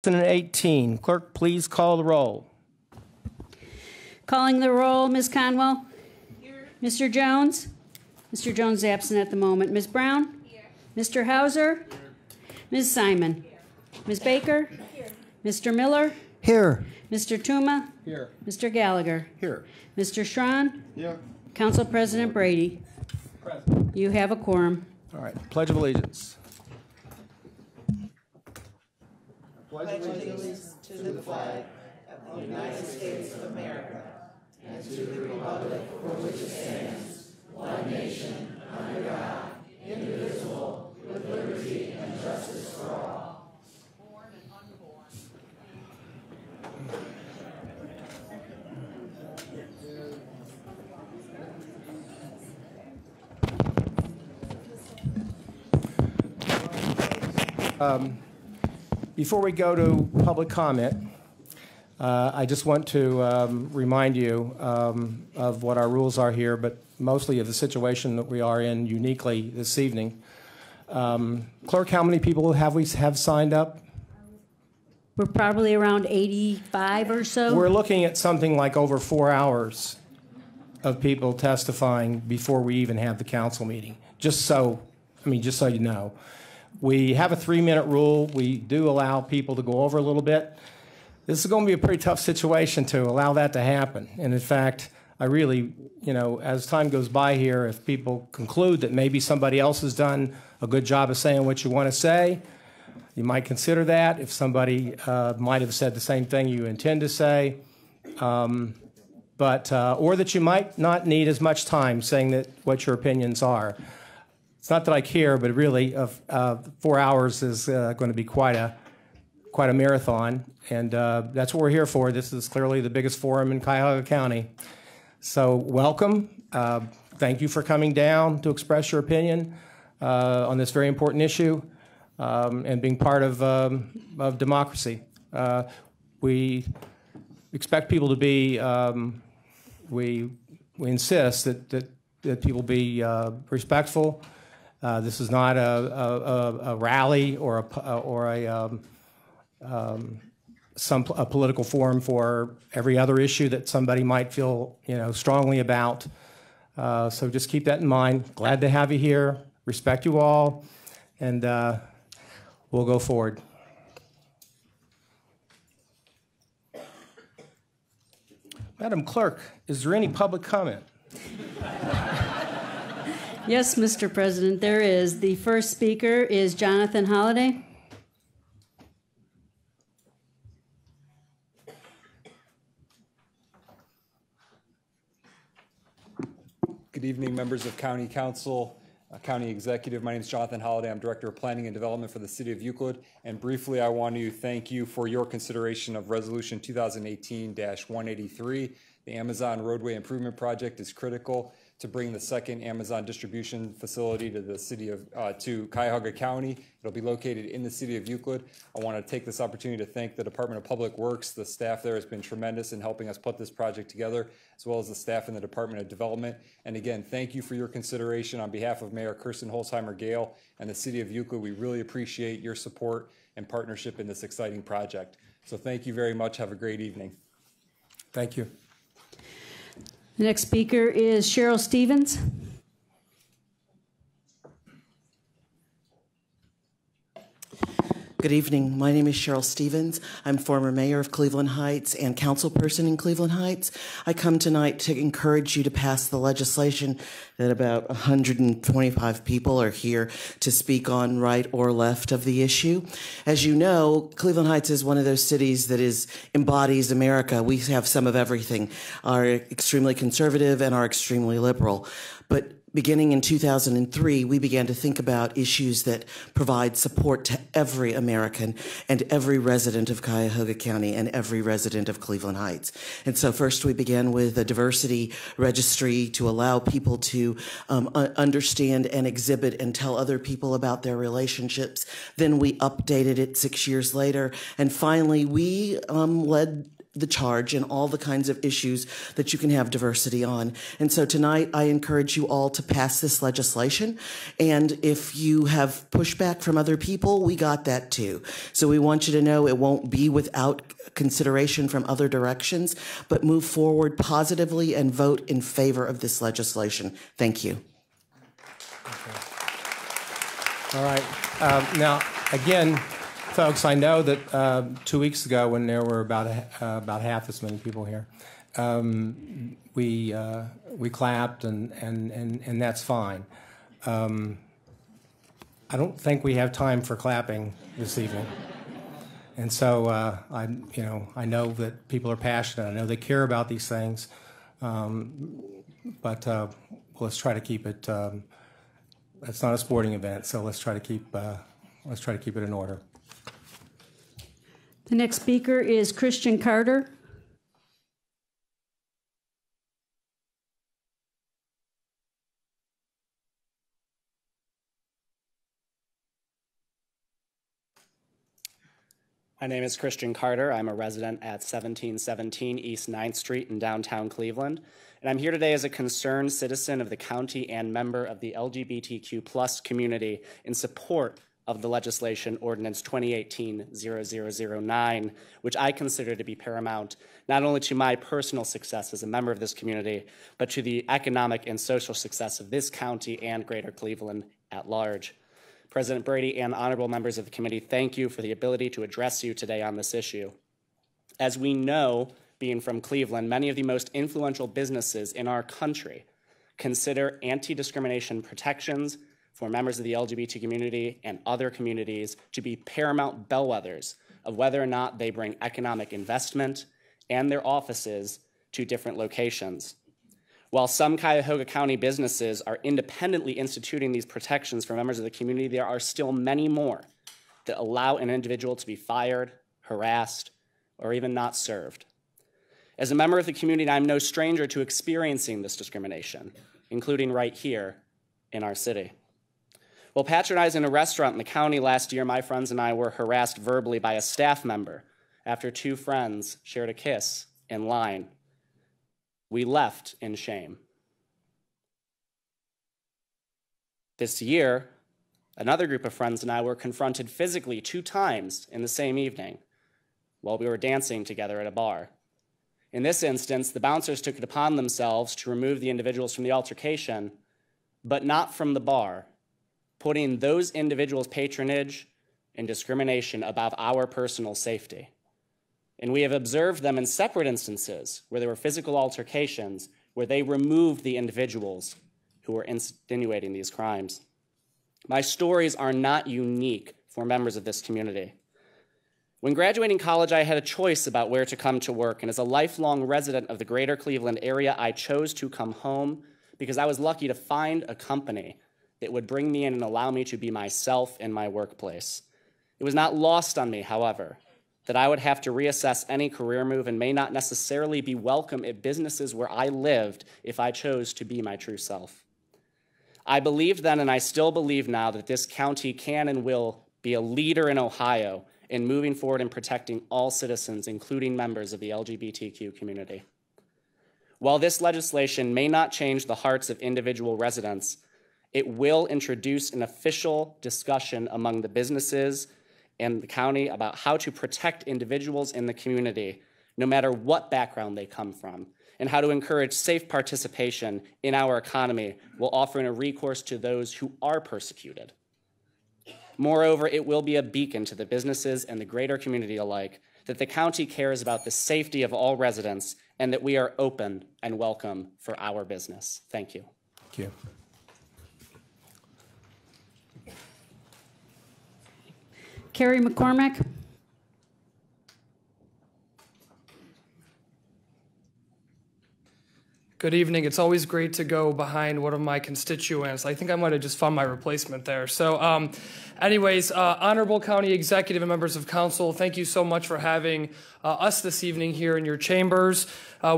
2018. Clerk, please call the roll. Calling the roll, Ms. Conwell. Here. Mr. Jones. Mr. Jones is absent at the moment. Ms. Brown. Here. Mr. Hauser. Here. Ms. Simon. Here. Ms. Baker. Here. Mr. Miller. Here. Mr. Tuma. Here. Mr. Gallagher. Here. Mr. Schron. Here. Council President Brady. Present. You have a quorum. All right. Pledge of Allegiance. Pledge allegiance to the flag of the United States of America and to the republic for which it stands, one nation, under God, indivisible, with liberty and justice for all. Born and unborn. Before we go to public comment, I just want to remind you of what our rules are here, but mostly of the situation that we are in uniquely this evening. Clerk, how many people have we signed up? We're probably around 85 or so. We're looking at something like over 4 hours of people testifying before we even have the council meeting. Just so you know. We have a 3-minute rule. We do allow people to go over a little bit. This is going to be a pretty tough situation to allow that to happen. And in fact, I really, as time goes by here, if people conclude that maybe somebody else has done a good job of saying what you want to say, you might consider that. If somebody might have said the same thing you intend to say, or that you might not need as much time saying that what your opinions are. It's not that I care, but really, 4 hours is going to be quite a marathon, and that's what we're here for. This is clearly the biggest forum in Cuyahoga County. So welcome. Thank you for coming down to express your opinion on this very important issue and being part of democracy. We expect people to be. We insist that people be respectful. This is not a rally or a political forum for every other issue that somebody might feel strongly about. So just keep that in mind. Glad to have you here. Respect you all, and we'll go forward. Madam Clerk, is there any public comment? Yes, Mr. President, there is. The first speaker is Jonathan Holliday. Good evening, members of County Council, County Executive. My name is Jonathan Holliday. I'm Director of Planning and Development for the City of Euclid. And briefly, I want to thank you for your consideration of Resolution 2018-183. The Amazon Roadway Improvement Project is critical to bring the second Amazon distribution facility to the city of to Cuyahoga County. It'll be located in the city of Euclid. I want to take this opportunity to thank the Department of Public Works. The staff there has been tremendous in helping us put this project together, as well as the staff in the Department of Development. And again, thank you for your consideration on behalf of Mayor Kirsten Holzheimer-Gale and the city of Euclid. We really appreciate your support and partnership in this exciting project. So thank you very much. Have a great evening. Thank you. The next speaker is Cheryl Stevens. Good evening. My name is Cheryl Stevens. I'm former mayor of Cleveland Heights and councilperson in Cleveland Heights. I come tonight to encourage you to pass the legislation that about 125 people are here to speak on, right or left of the issue. As you know, Cleveland Heights is one of those cities that embodies America. We have some of everything, are extremely conservative and are extremely liberal. But beginning in 2003, we began to think about issues that provide support to every American and every resident of Cuyahoga County and every resident of Cleveland Heights. And so first we began with a diversity registry to allow people to understand and exhibit and tell other people about their relationships. Then we updated it 6 years later. And finally, we led the charge in all the kinds of issues that you can have diversity on. And so tonight, I encourage you all to pass this legislation. And if you have pushback from other people, we got that too. So we want you to know it won't be without consideration from other directions, but move forward positively and vote in favor of this legislation. Thank you. All right. Now, again, folks, I know that 2 weeks ago when there were about half as many people here, we clapped and that's fine. I don't think we have time for clapping this evening. And so I know that people are passionate. I know they care about these things, but let's try to keep it. It's not a sporting event, so let's try to keep it in order. The next speaker is Christian Carter. My name is Christian Carter. I'm a resident at 1717 East 9th Street in downtown Cleveland. And I'm here today as a concerned citizen of the county and member of the LGBTQ+ community in support of the legislation Ordinance 2018-0009, which I consider to be paramount not only to my personal success as a member of this community, but to the economic and social success of this county and greater Cleveland at large. President Brady and honorable members of the committee, thank you for the ability to address you today on this issue. As we know, being from Cleveland, many of the most influential businesses in our country consider anti-discrimination protections for members of the LGBT community and other communities to be paramount bellwethers of whether or not they bring economic investment and their offices to different locations. While some Cuyahoga County businesses are independently instituting these protections for members of the community, there are still many more that allow an individual to be fired, harassed, or even not served. As a member of the community, I'm no stranger to experiencing this discrimination, including right here in our city. While patronizing a restaurant in the county last year, my friends and I were harassed verbally by a staff member after two friends shared a kiss in line. We left in shame. This year, another group of friends and I were confronted physically 2 times in the same evening while we were dancing together at a bar. In this instance, the bouncers took it upon themselves to remove the individuals from the altercation, but not from the bar, putting those individuals' patronage and discrimination above our personal safety. And we have observed them in separate instances where there were physical altercations where they removed the individuals who were insinuating these crimes. My stories are not unique for members of this community. When graduating college, I had a choice about where to come to work, and as a lifelong resident of the greater Cleveland area, I chose to come home because I was lucky to find a company that would bring me in and allow me to be myself in my workplace. It was not lost on me, however, that I would have to reassess any career move and may not necessarily be welcome at businesses where I lived if I chose to be my true self. I believed then, and I still believe now, that this county can and will be a leader in Ohio in moving forward and protecting all citizens, including members of the LGBTQ community. While this legislation may not change the hearts of individual residents, it will introduce an official discussion among the businesses and the county about how to protect individuals in the community, no matter what background they come from, and how to encourage safe participation in our economy while offering a recourse to those who are persecuted. Moreover, it will be a beacon to the businesses and the greater community alike that the county cares about the safety of all residents and that we are open and welcome for our business. Thank you. Thank you. Carrie McCormick. Good evening. It's always great to go behind one of my constituents. I think I might have just found my replacement there. So anyways, Honorable County Executive and members of council, thank you so much for having us this evening here in your chambers.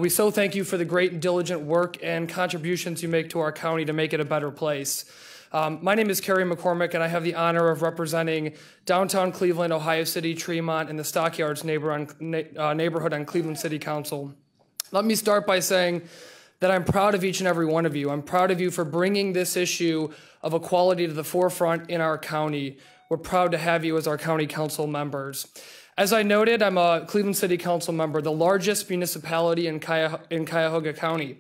We so thank you for the great and diligent work and contributions you make to our county to make it a better place. My name is Kerry McCormick, and I have the honor of representing downtown Cleveland, Ohio City, Tremont, and the Stockyards neighborhood on Cleveland City Council. Let me start by saying that I'm proud of each and every one of you. I'm proud of you for bringing this issue of equality to the forefront in our county. We're proud to have you as our county council members. As I noted, I'm a Cleveland City Council member, the largest municipality in Cuyahoga County.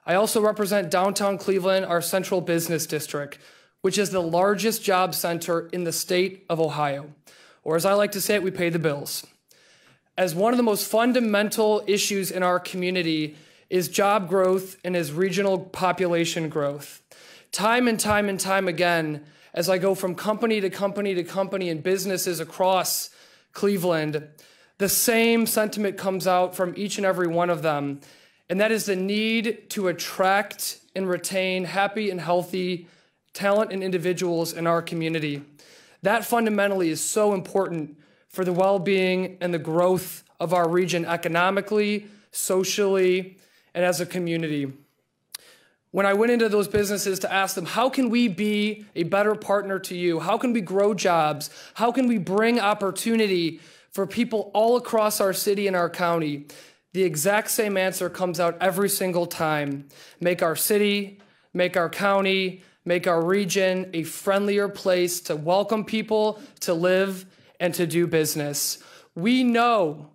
I also represent downtown Cleveland, our central business district, which is the largest job center in the state of Ohio. Or as I like to say it, we pay the bills. As one of the most fundamental issues in our community is job growth and is regional population growth. Time and time again, as I go from company to company to company and businesses across Cleveland, the same sentiment comes out from each and every one of them, and that is the need to attract and retain happy and healthy talent and individuals in our community. That fundamentally is so important for the well-being and the growth of our region economically, socially, and as a community. When I went into those businesses to ask them, how can we be a better partner to you? How can we grow jobs? How can we bring opportunity for people all across our city and our county? The exact same answer comes out every single time. Make our city, make our county, make our region a friendlier place to welcome people, to live, and to do business. We know,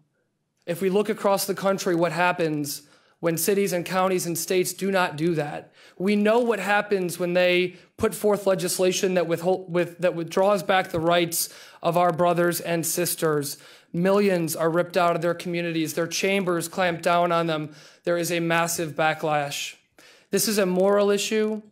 if we look across the country, what happens when cities and counties and states do not do that. We know what happens when they put forth legislation that withdraws back the rights of our brothers and sisters. Millions are ripped out of their communities. Their chambers clamp down on them. There is a massive backlash. This is a moral issue.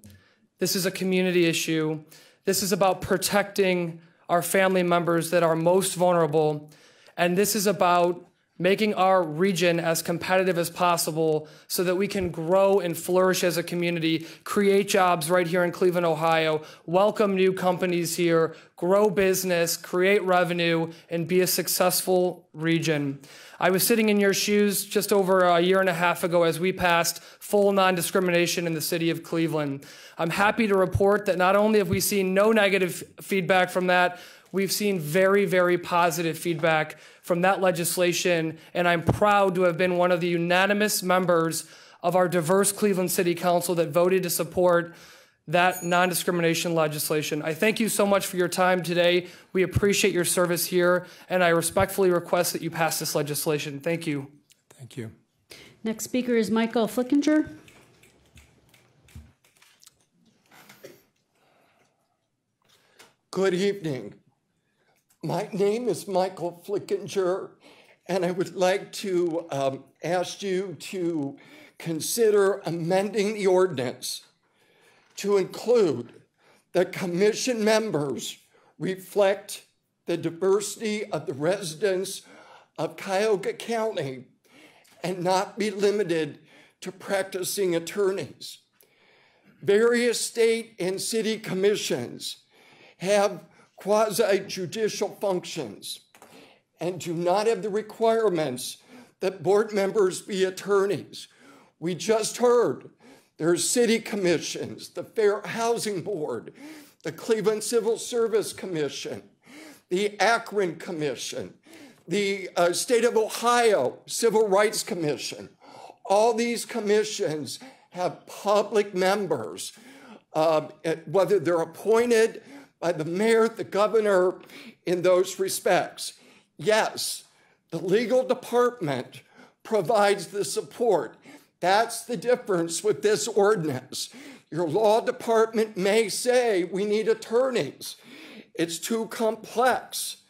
This is a community issue. This is about protecting our family members that are most vulnerable. And this is about making our region as competitive as possible so that we can grow and flourish as a community, create jobs right here in Cleveland, Ohio, welcome new companies here, grow business, create revenue, and be a successful region. I was sitting in your shoes just over a year and a half ago as we passed full non-discrimination in the city of Cleveland. I'm happy to report that not only have we seen no negative feedback from that, we've seen very, very positive feedback from that legislation, and I'm proud to have been one of the unanimous members of our diverse Cleveland City Council that voted to support that non-discrimination legislation. I thank you so much for your time today. We appreciate your service here, and I respectfully request that you pass this legislation. Thank you. Thank you. Next speaker is Michael Flickinger. Good evening. My name is Michael Flickinger, and I would like to ask you to consider amending the ordinance to include that commission members reflect the diversity of the residents of Cuyahoga County and not be limited to practicing attorneys. Various state and city commissions have quasi-judicial functions and do not have the requirements that board members be attorneys. We just heard there's city commissions, the Fair Housing Board, the Cleveland Civil Service Commission, the Akron Commission, the State of Ohio Civil Rights Commission. All these commissions have public members, whether they're appointed by the mayor, the governor, in those respects. Yes, the legal department provides the support. That's the difference with this ordinance. Your law department may say we need attorneys. It's too complex,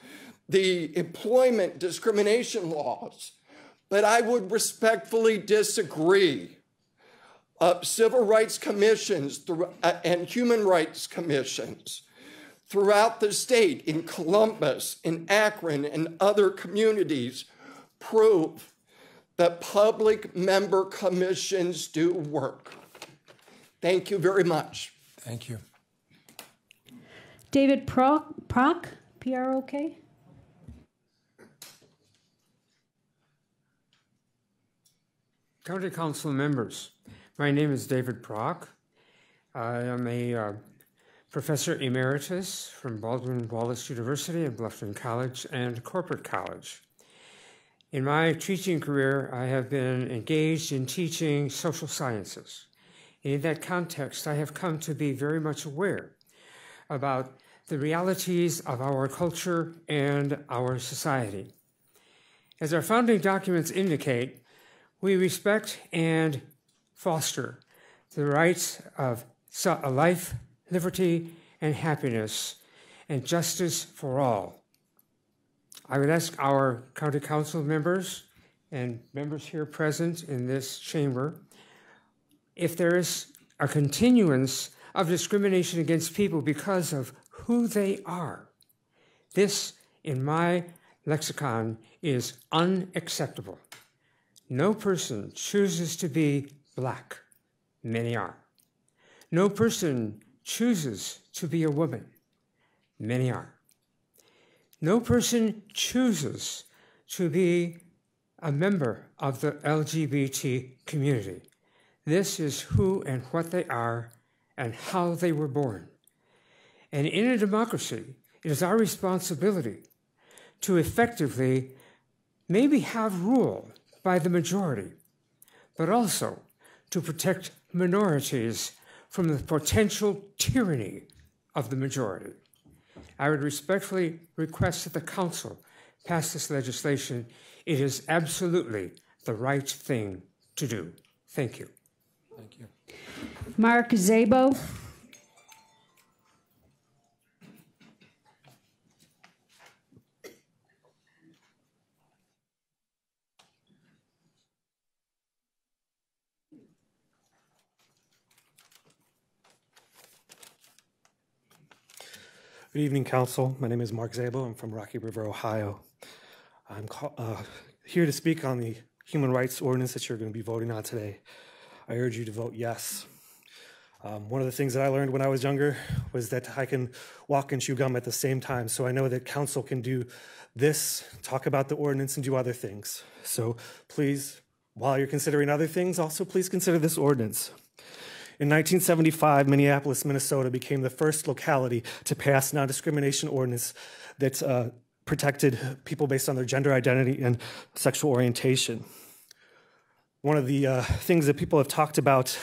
the employment discrimination laws. But I would respectfully disagree. Civil rights commissions and human rights commissions throughout the state, in Columbus, in Akron, and other communities, prove that public member commissions do work. Thank you very much. Thank you. David Prock, P-R-O-K. County Council members, my name is David Prock. I am a Professor Emeritus from Baldwin Wallace University and Bluffton College and Corporate College. In my teaching career, I have been engaged in teaching social sciences. In that context, I have come to be very much aware about the realities of our culture and our society. As our founding documents indicate, we respect and foster the rights of life, liberty, and happiness, and justice for all. I would ask our county council members and members here present in this chamber if there is a continuance of discrimination against people because of who they are. This, in my lexicon, is unacceptable. No person chooses to be black. Many are. No person chooses to be a woman. Many are. No person chooses to be a member of the LGBT community. This is who and what they are and how they were born. And in a democracy, it is our responsibility to effectively maybe have rule by the majority, but also to protect minorities from the potential tyranny of the majority. I would respectfully request that the council pass this legislation. It is absolutely the right thing to do. Thank you. Thank you. Mark Szabo. Good evening, Council. My name is Mark Szabo. I'm from Rocky River, Ohio. I'm here to speak on the human rights ordinance that you're going to be voting on today. I urge you to vote yes. One of the things that I learned when I was younger was that I can walk and chew gum at the same time, so I know that Council can do this, talk about the ordinance, and do other things. So please, while you're considering other things, also please consider this ordinance. In 1975, Minneapolis, Minnesota became the first locality to pass non-discrimination ordinance that protected people based on their gender identity and sexual orientation. One of the things that people have talked about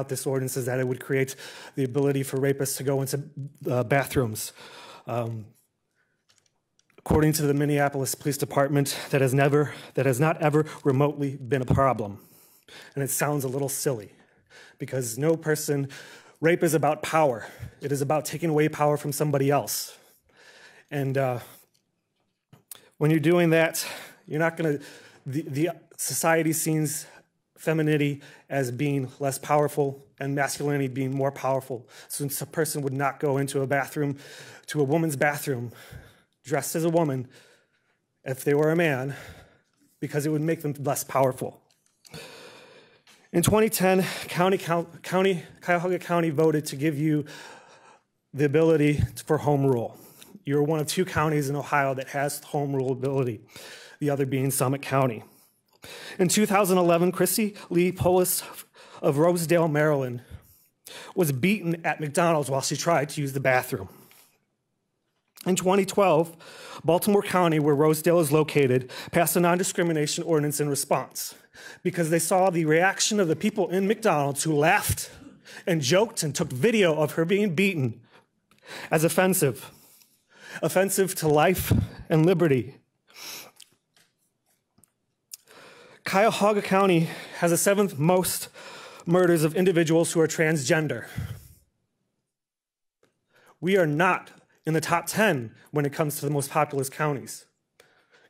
this ordinance is that it would create the ability for rapists to go into bathrooms. According to the Minneapolis Police Department, that has not ever remotely been a problem. And it sounds a little silly, because rape is about power. It is about taking away power from somebody else. And when you're doing that, you're not gonna, the society sees femininity as being less powerful and masculinity being more powerful. Since a person would not go into a woman's bathroom, dressed as a woman, if they were a man, because it would make them less powerful. In 2010, Cuyahoga County voted to give you the ability for home rule. You're one of 2 counties in Ohio that has home rule ability, the other being Summit County. In 2011, Chrissy Lee Polis of Rosedale, Maryland, was beaten at McDonald's while she tried to use the bathroom. In 2012, Baltimore County, where Rosedale is located, passed a non-discrimination ordinance in response, because they saw the reaction of the people in McDonald's who laughed and joked and took video of her being beaten as offensive to life and liberty. Cuyahoga County has the 7th most murders of individuals who are transgender. We are not in the top 10 when it comes to the most populous counties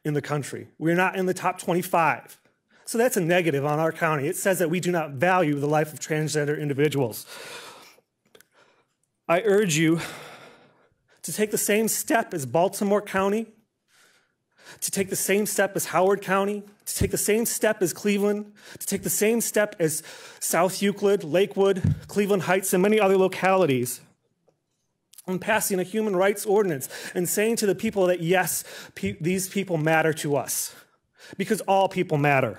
in the country. We're not in the top 25. So that's a negative on our county. It says that we do not value the life of transgender individuals. I urge you to take the same step as Baltimore County, to take the same step as Howard County, to take the same step as Cleveland, to take the same step as South Euclid, Lakewood, Cleveland Heights, and many other localities, on passing a human rights ordinance and saying to the people that, yes, these people matter to us, because all people matter.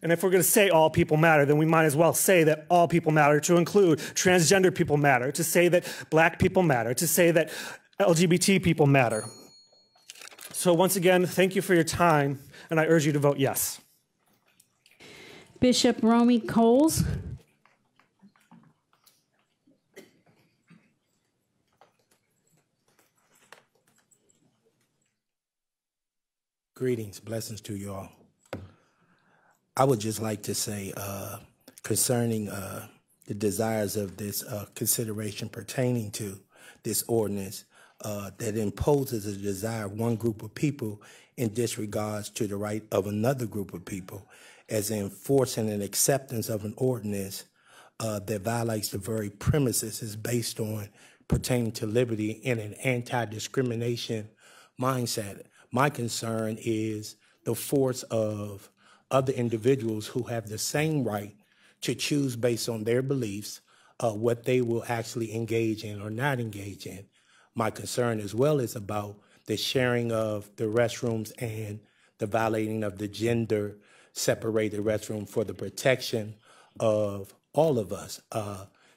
And if we're going to say all people matter, then we might as well say that all people matter, to include transgender people matter, to say that black people matter, to say that LGBT people matter. So once again, thank you for your time, and I urge you to vote yes. Bishop Romy Coles. Greetings, blessings to you all. I would just like to say concerning the desires of this consideration pertaining to this ordinance that imposes a desire of one group of people in disregards to the right of another group of people, as in forcing an acceptance of an ordinance that violates the very premises is based on pertaining to liberty in an anti-discrimination mindset. My concern is the force of other individuals who have the same right to choose based on their beliefs what they will actually engage in or not engage in. My concern as well is about the sharing of the restrooms and the violating of the gender separated restroom for the protection of all of us.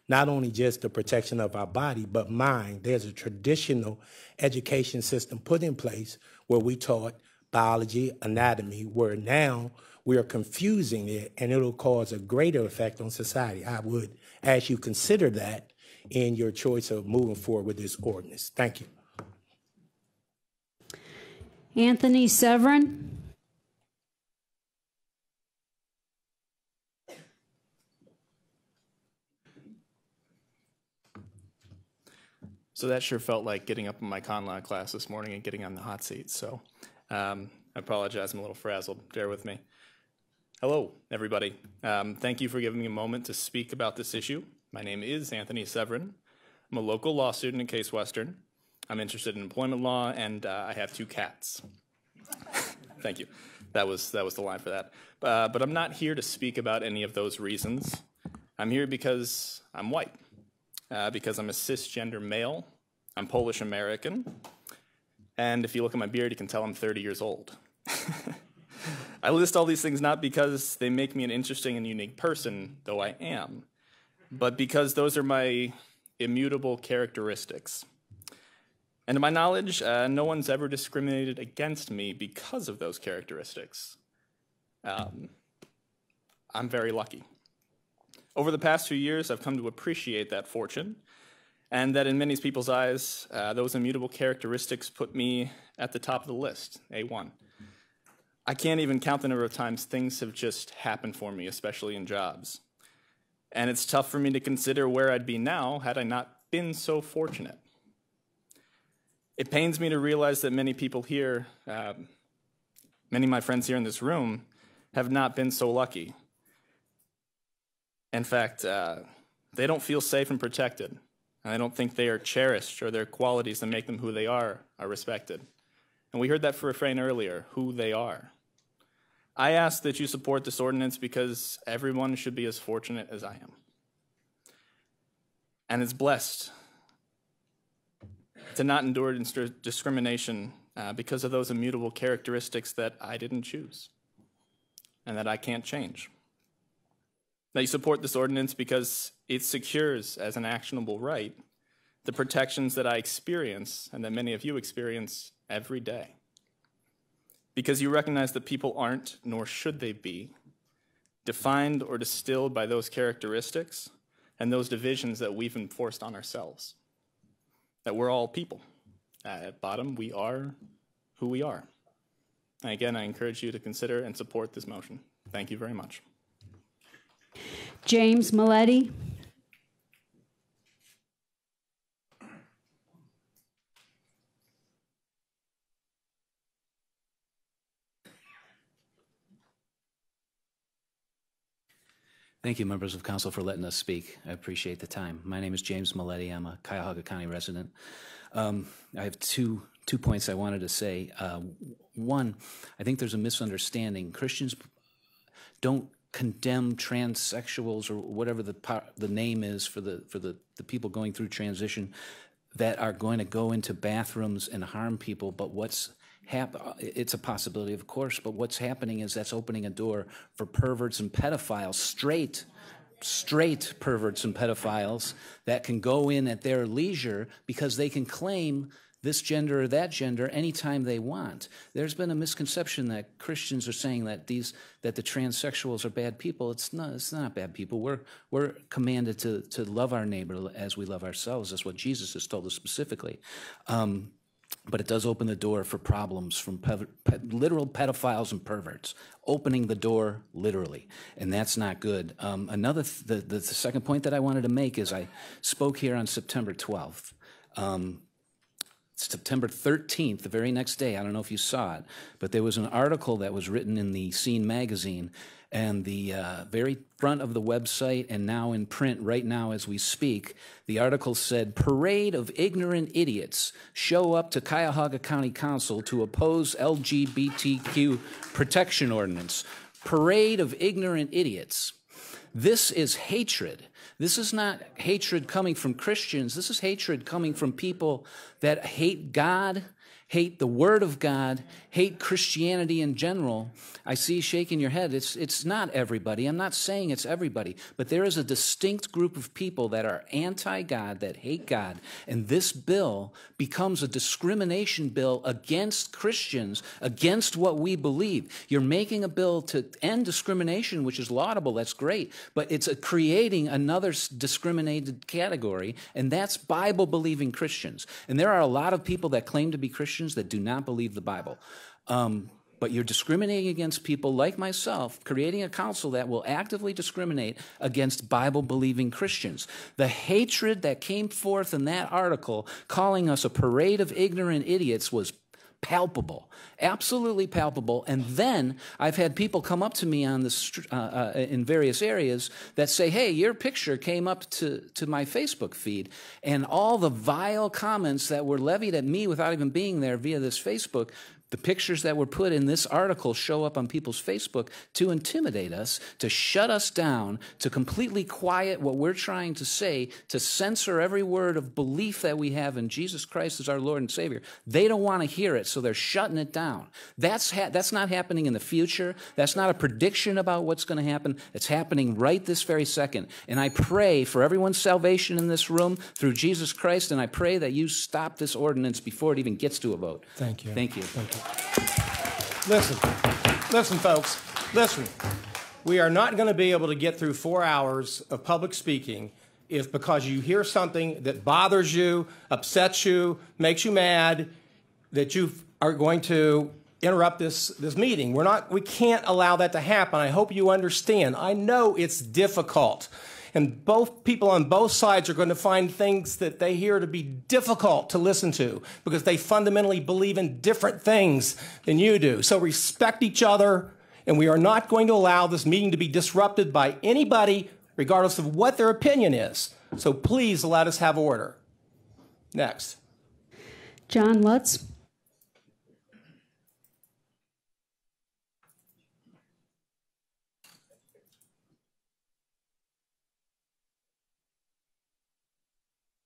Not only just the protection of our body, but mind. There's a traditional education system put in place where we taught biology, anatomy, where now we are confusing it and it'll cause a greater effect on society. I would ask you consider that in your choice of moving forward with this ordinance. Thank you. Anthony Severin. So that sure felt like getting up in my con law class this morning and getting on the hot seat. So I apologize, I'm a little frazzled. Bear with me. Hello, everybody. Thank you for giving me a moment to speak about this issue. My name is Anthony Severin. I'm a local law student at Case Western. I'm interested in employment law, and I have 2 cats. Thank you. That was the line for that. But I'm not here to speak about any of those reasons. I'm here because I'm white. Because I'm a cisgender male, I'm Polish American, and if you look at my beard, you can tell I'm 30 years old. I list all these things not because they make me an interesting and unique person, though I am, but because those are my immutable characteristics. And to my knowledge, no one's ever discriminated against me because of those characteristics. I'm very lucky. Over the past few years, I've come to appreciate that fortune, and that in many people's eyes, those immutable characteristics put me at the top of the list, A1. I can't even count the number of times things have just happened for me, especially in jobs. And it's tough for me to consider where I'd be now had I not been so fortunate. It pains me to realize that many people here, many of my friends here in this room, have not been so lucky. In fact, they don't feel safe and protected, and I don't think they are cherished or their qualities that make them who they are respected. And we heard that refrain earlier, who they are. I ask that you support this ordinance because everyone should be as fortunate as I am. And is blessed to not endure discrimination because of those immutable characteristics that I didn't choose and that I can't change. That you support this ordinance because it secures as an actionable right the protections that I experience and that many of you experience every day. Because you recognize that people aren't, nor should they be, defined or distilled by those characteristics and those divisions that we've enforced on ourselves. That we're all people. At bottom, we are who we are. And again, I encourage you to consider and support this motion. Thank you very much. James Maletti. Thank you, members of council, for letting us speak. I appreciate the time. My name is James Maletti. I'm a Cuyahoga County resident. I have two points I wanted to say. One, I think there's a misunderstanding. Christians don't condemn transsexuals or whatever the name is for the people going through transition that are going to go into bathrooms and harm people. But what's it's a possibility, of course, but what's happening is that's opening a door for perverts and pedophiles, straight perverts and pedophiles that can go in at their leisure because they can claim this gender or that gender anytime they want. There's been a misconception that Christians are saying that the transsexuals are bad people. It's not bad people. We're commanded to love our neighbor as we love ourselves. That's what Jesus has told us specifically. But it does open the door for problems from literal pedophiles and perverts, opening the door literally, and that's not good. The second point that I wanted to make is I spoke here on September 12th. September 13th, the very next day, I don't know if you saw it, but there was an article that was written in the Scene magazine, and the very front of the website and now in print right now as we speak, the article said, "Parade of ignorant idiots show up to Cuyahoga County Council to oppose LGBTQ protection ordinance." Parade of ignorant idiots. This is hatred. This is not hatred coming from Christians. This is hatred coming from people that hate God, hate the Word of God, hate Christianity in general. I see you shaking your head. It's not everybody. I'm not saying it's everybody, but there is a distinct group of people that are anti-God, that hate God, and this bill becomes a discrimination bill against Christians, against what we believe. You're making a bill to end discrimination, which is laudable. That's great, but it's creating another discriminated category, and that's Bible-believing Christians. And there are a lot of people that claim to be Christians that do not believe the Bible. But you're discriminating against people like myself, creating a council that will actively discriminate against Bible-believing Christians. The hatred that came forth in that article, calling us a parade of ignorant idiots, was palpable, absolutely palpable. And then I've had people come up to me on the in various areas that say, "Hey, your picture came up to my Facebook feed," and all the vile comments that were levied at me without even being there via this Facebook. The pictures that were put in this article show up on people's Facebook to intimidate us, to shut us down, to completely quiet what we're trying to say, to censor every word of belief that we have in Jesus Christ as our Lord and Savior. They don't want to hear it, so they're shutting it down. That's not happening in the future. That's not a prediction about what's going to happen. It's happening right this very second. And I pray for everyone's salvation in this room through Jesus Christ, and I pray that you stop this ordinance before it even gets to a vote. Thank you. Thank you. Thank you. Listen, folks, listen. We are not going to be able to get through 4 hours of public speaking if because you hear something that bothers you, upsets you, makes you mad, that you are going to interrupt this meeting. We can't allow that to happen. I hope you understand. I know it's difficult. And both people on both sides are going to find things that they hear to be difficult to listen to because they fundamentally believe in different things than you do. So respect each other, and we are not going to allow this meeting to be disrupted by anybody, regardless of what their opinion is. So please let us have order. Next. John Lutz.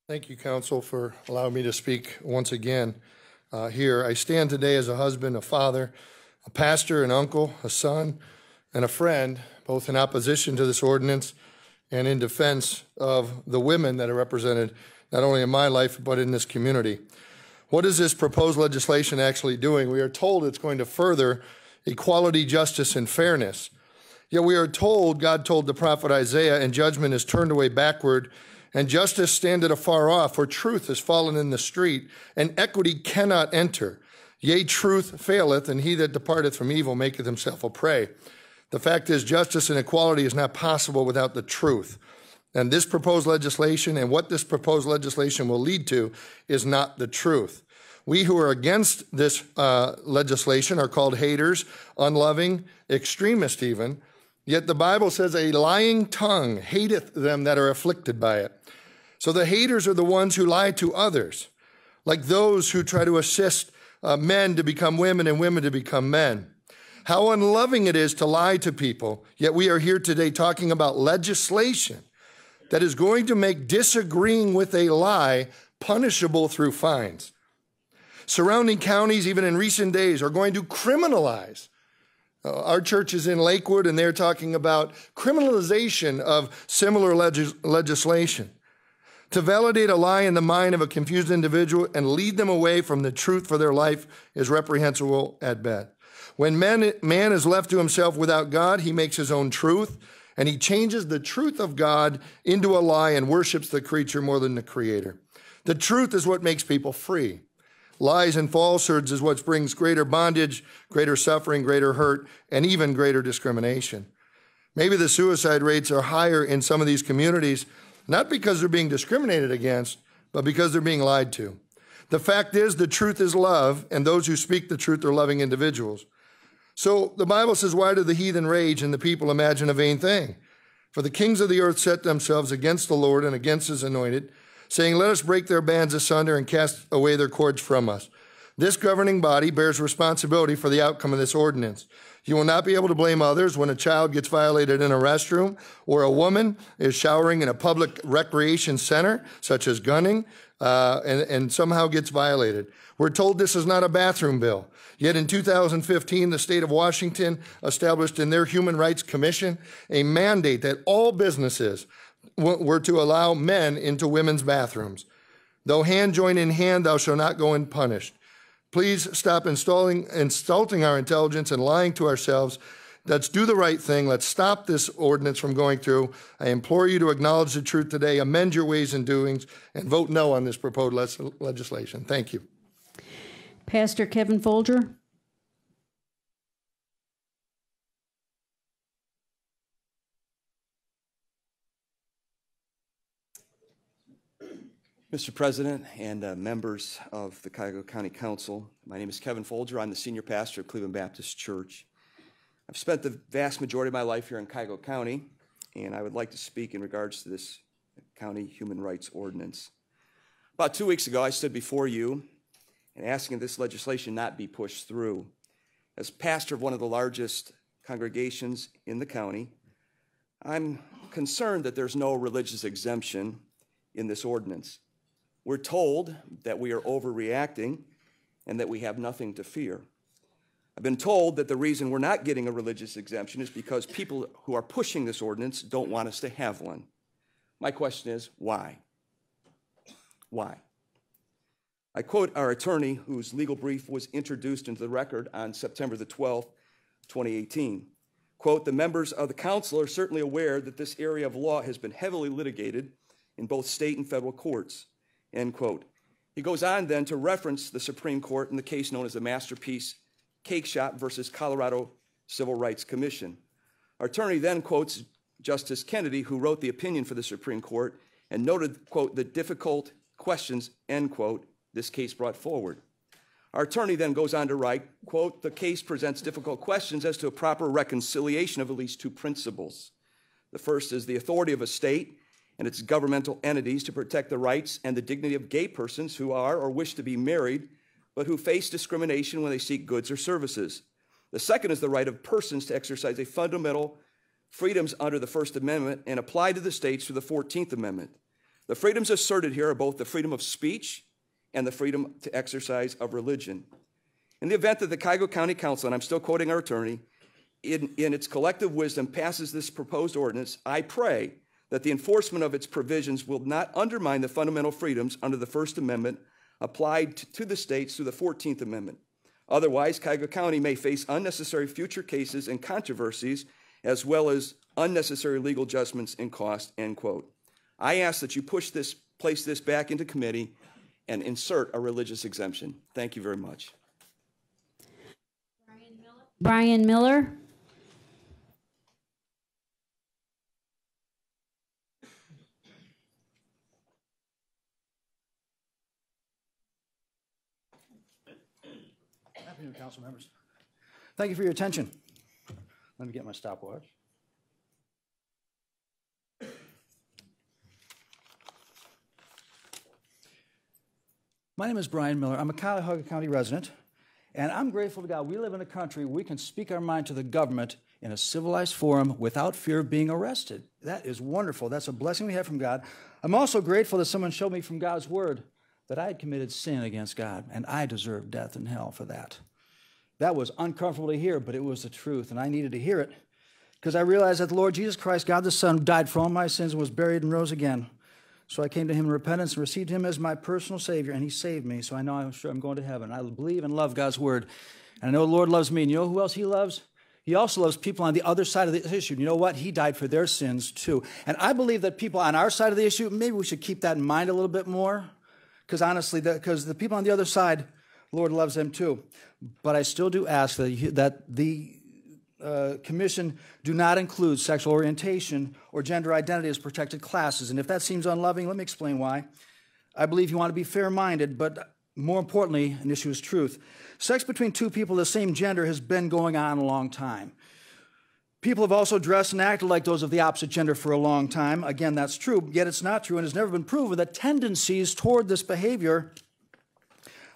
Thank you, Council, for allowing me to speak once again here. I stand today as a husband, a father, a pastor, an uncle, a son, and a friend, both in opposition to this ordinance and in defense of the women that are represented not only in my life but in this community. What is this proposed legislation actually doing? We are told it's going to further equality, justice, and fairness. Yet we are told, God told the prophet Isaiah, and judgment is turned away backward, and justice standeth afar off, for truth is fallen in the street, and equity cannot enter. Yea, truth faileth, and he that departeth from evil maketh himself a prey. The fact is, justice and equality is not possible without the truth. And this proposed legislation and what this proposed legislation will lead to is not the truth. We who are against this legislation are called haters, unloving, extremists even. Yet the Bible says a lying tongue hateth them that are afflicted by it. So the haters are the ones who lie to others, like those who try to assist men to become women and women to become men. How unloving it is to lie to people, yet we are here today talking about legislation that is going to make disagreeing with a lie punishable through fines. Surrounding counties, even in recent days, are going to criminalize. Our church is in Lakewood, and they're talking about criminalization of similar legislation. To validate a lie in the mind of a confused individual and lead them away from the truth for their life is reprehensible at best. When man is left to himself without God, he makes his own truth, and he changes the truth of God into a lie and worships the creature more than the Creator. The truth is what makes people free. Lies and falsehoods is what brings greater bondage, greater suffering, greater hurt, and even greater discrimination. Maybe the suicide rates are higher in some of these communities, not because they're being discriminated against, but because they're being lied to. The fact is, the truth is love, and those who speak the truth are loving individuals. So the Bible says, why do the heathen rage and the people imagine a vain thing? For the kings of the earth set themselves against the Lord and against his anointed, saying, let us break their bands asunder and cast away their cords from us. This governing body bears responsibility for the outcome of this ordinance. You will not be able to blame others when a child gets violated in a restroom or a woman is showering in a public recreation center, such as gunning, and somehow gets violated. We're told this is not a bathroom bill. Yet in 2015, the state of Washington established in their Human Rights Commission a mandate that all businesses were to allow men into women's bathrooms. Though hand join in hand, thou shalt not go unpunished. Please stop insulting our intelligence and lying to ourselves. Let's do the right thing. Let's stop this ordinance from going through. I implore you to acknowledge the truth today, amend your ways and doings, and vote no on this proposed legislation. Thank you. Pastor Kevin Folger. Mr. President and members of the Cuyahoga County Council, my name is Kevin Folger. I'm the senior pastor of Cleveland Baptist Church. I've spent the vast majority of my life here in Cuyahoga County, and I would like to speak in regards to this county human rights ordinance. About 2 weeks ago, I stood before you and asking this legislation not be pushed through. As pastor of one of the largest congregations in the county, I'm concerned that there's no religious exemption in this ordinance. We're told that we are overreacting and that we have nothing to fear. I've been told that the reason we're not getting a religious exemption is because people who are pushing this ordinance don't want us to have one. My question is, why? Why? I quote our attorney, whose legal brief was introduced into the record on September the 12th, 2018. Quote, the members of the council are certainly aware that this area of law has been heavily litigated in both state and federal courts, end quote. He goes on then to reference the Supreme Court in the case known as the Masterpiece Cake Shop versus Colorado Civil Rights Commission. Our attorney then quotes Justice Kennedy, who wrote the opinion for the Supreme Court and noted, quote, the difficult questions, end quote, this case brought forward. Our attorney then goes on to write, quote, the case presents difficult questions as to a proper reconciliation of at least two principles. The first is the authority of a state and its governmental entities to protect the rights and the dignity of gay persons who are or wish to be married, but who face discrimination when they seek goods or services. The second is the right of persons to exercise a fundamental freedoms under the First Amendment and apply to the states through the 14th Amendment. The freedoms asserted here are both the freedom of speech and the freedom to exercise of religion. In the event that the Cuyahoga County Council, and I'm still quoting our attorney, in its collective wisdom passes this proposed ordinance, I pray that the enforcement of its provisions will not undermine the fundamental freedoms under the First Amendment applied to the states through the 14th Amendment. Otherwise, Cuyahoga County may face unnecessary future cases and controversies, as well as unnecessary legal adjustments and costs, end quote. I ask that you place this back into committee and insert a religious exemption. Thank you very much. Brian Miller. Afternoon, council members. Thank you for your attention. Let me get my stopwatch. My name is Brian Miller. I'm a Cuyahoga County resident, and I'm grateful to God we live in a country where we can speak our mind to the government in a civilized forum without fear of being arrested. That is wonderful. That's a blessing we have from God. I'm also grateful that someone showed me from God's Word that I had committed sin against God, and I deserved death and hell for that. That was uncomfortable to hear, but it was the truth, and I needed to hear it because I realized that the Lord Jesus Christ, God the Son, died for all my sins and was buried and rose again. So I came to him in repentance and received him as my personal Savior, and he saved me, so I know I'm sure I'm going to heaven. I believe and love God's word, and I know the Lord loves me, and you know who else he loves? He also loves people on the other side of the issue. You know what? He died for their sins too. And I believe that people on our side of the issue, maybe we should keep that in mind a little bit more, because honestly, because the people on the other side, the Lord loves them too. But I still do ask that the commission do not include sexual orientation or gender identity as protected classes. And if that seems unloving, let me explain why. I believe you want to be fair-minded, but more importantly, an issue is truth. Sex between two people of the same gender has been going on a long time. People have also dressed and acted like those of the opposite gender for a long time. Again, that's true, yet it's not true, and it's never been proven that tendencies toward this behavior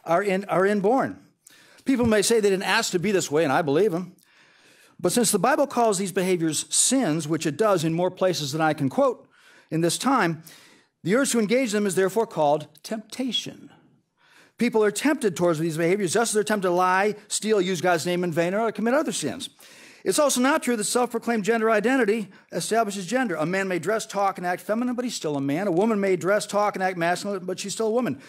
are inborn. People may say they didn't ask to be this way, and I believe them. But since the Bible calls these behaviors sins, which it does in more places than I can quote in this time, the urge to engage them is therefore called temptation. People are tempted towards these behaviors just as they're tempted to lie, steal, use God's name in vain, or commit other sins. It's also not true that self-proclaimed gender identity establishes gender. A man may dress, talk, and act feminine, but he's still a man. A woman may dress, talk, and act masculine, but she's still a woman.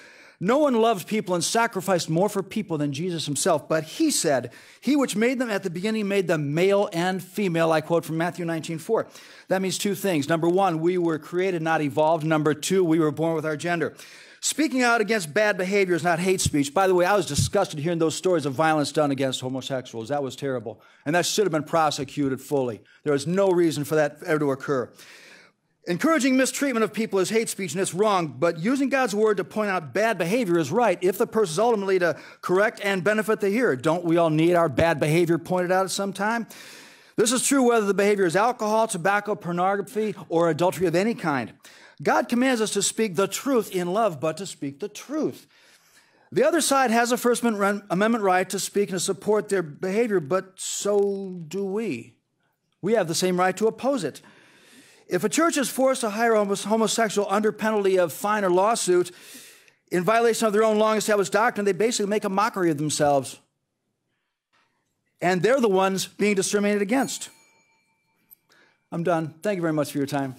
No one loved people and sacrificed more for people than Jesus himself, but he said, he which made them at the beginning made them male and female. I quote from Matthew 19:4. That means two things. Number one, we were created, not evolved. Number two, we were born with our gender. Speaking out against bad behavior is not hate speech. By the way, I was disgusted hearing those stories of violence done against homosexuals. That was terrible. And that should have been prosecuted fully. There was no reason for that ever to occur. Encouraging mistreatment of people is hate speech, and it's wrong, but using God's word to point out bad behavior is right if the person is ultimately to correct and benefit the hearer. Don't we all need our bad behavior pointed out at some time? This is true whether the behavior is alcohol, tobacco, pornography, or adultery of any kind. God commands us to speak the truth in love, but to speak the truth. The other side has a First Amendment right to speak and to support their behavior, but so do we. We have the same right to oppose it. If a church is forced to hire a homosexual under penalty of fine or lawsuit in violation of their own long-established doctrine, they basically make a mockery of themselves. And they're the ones being discriminated against. I'm done. Thank you very much for your time.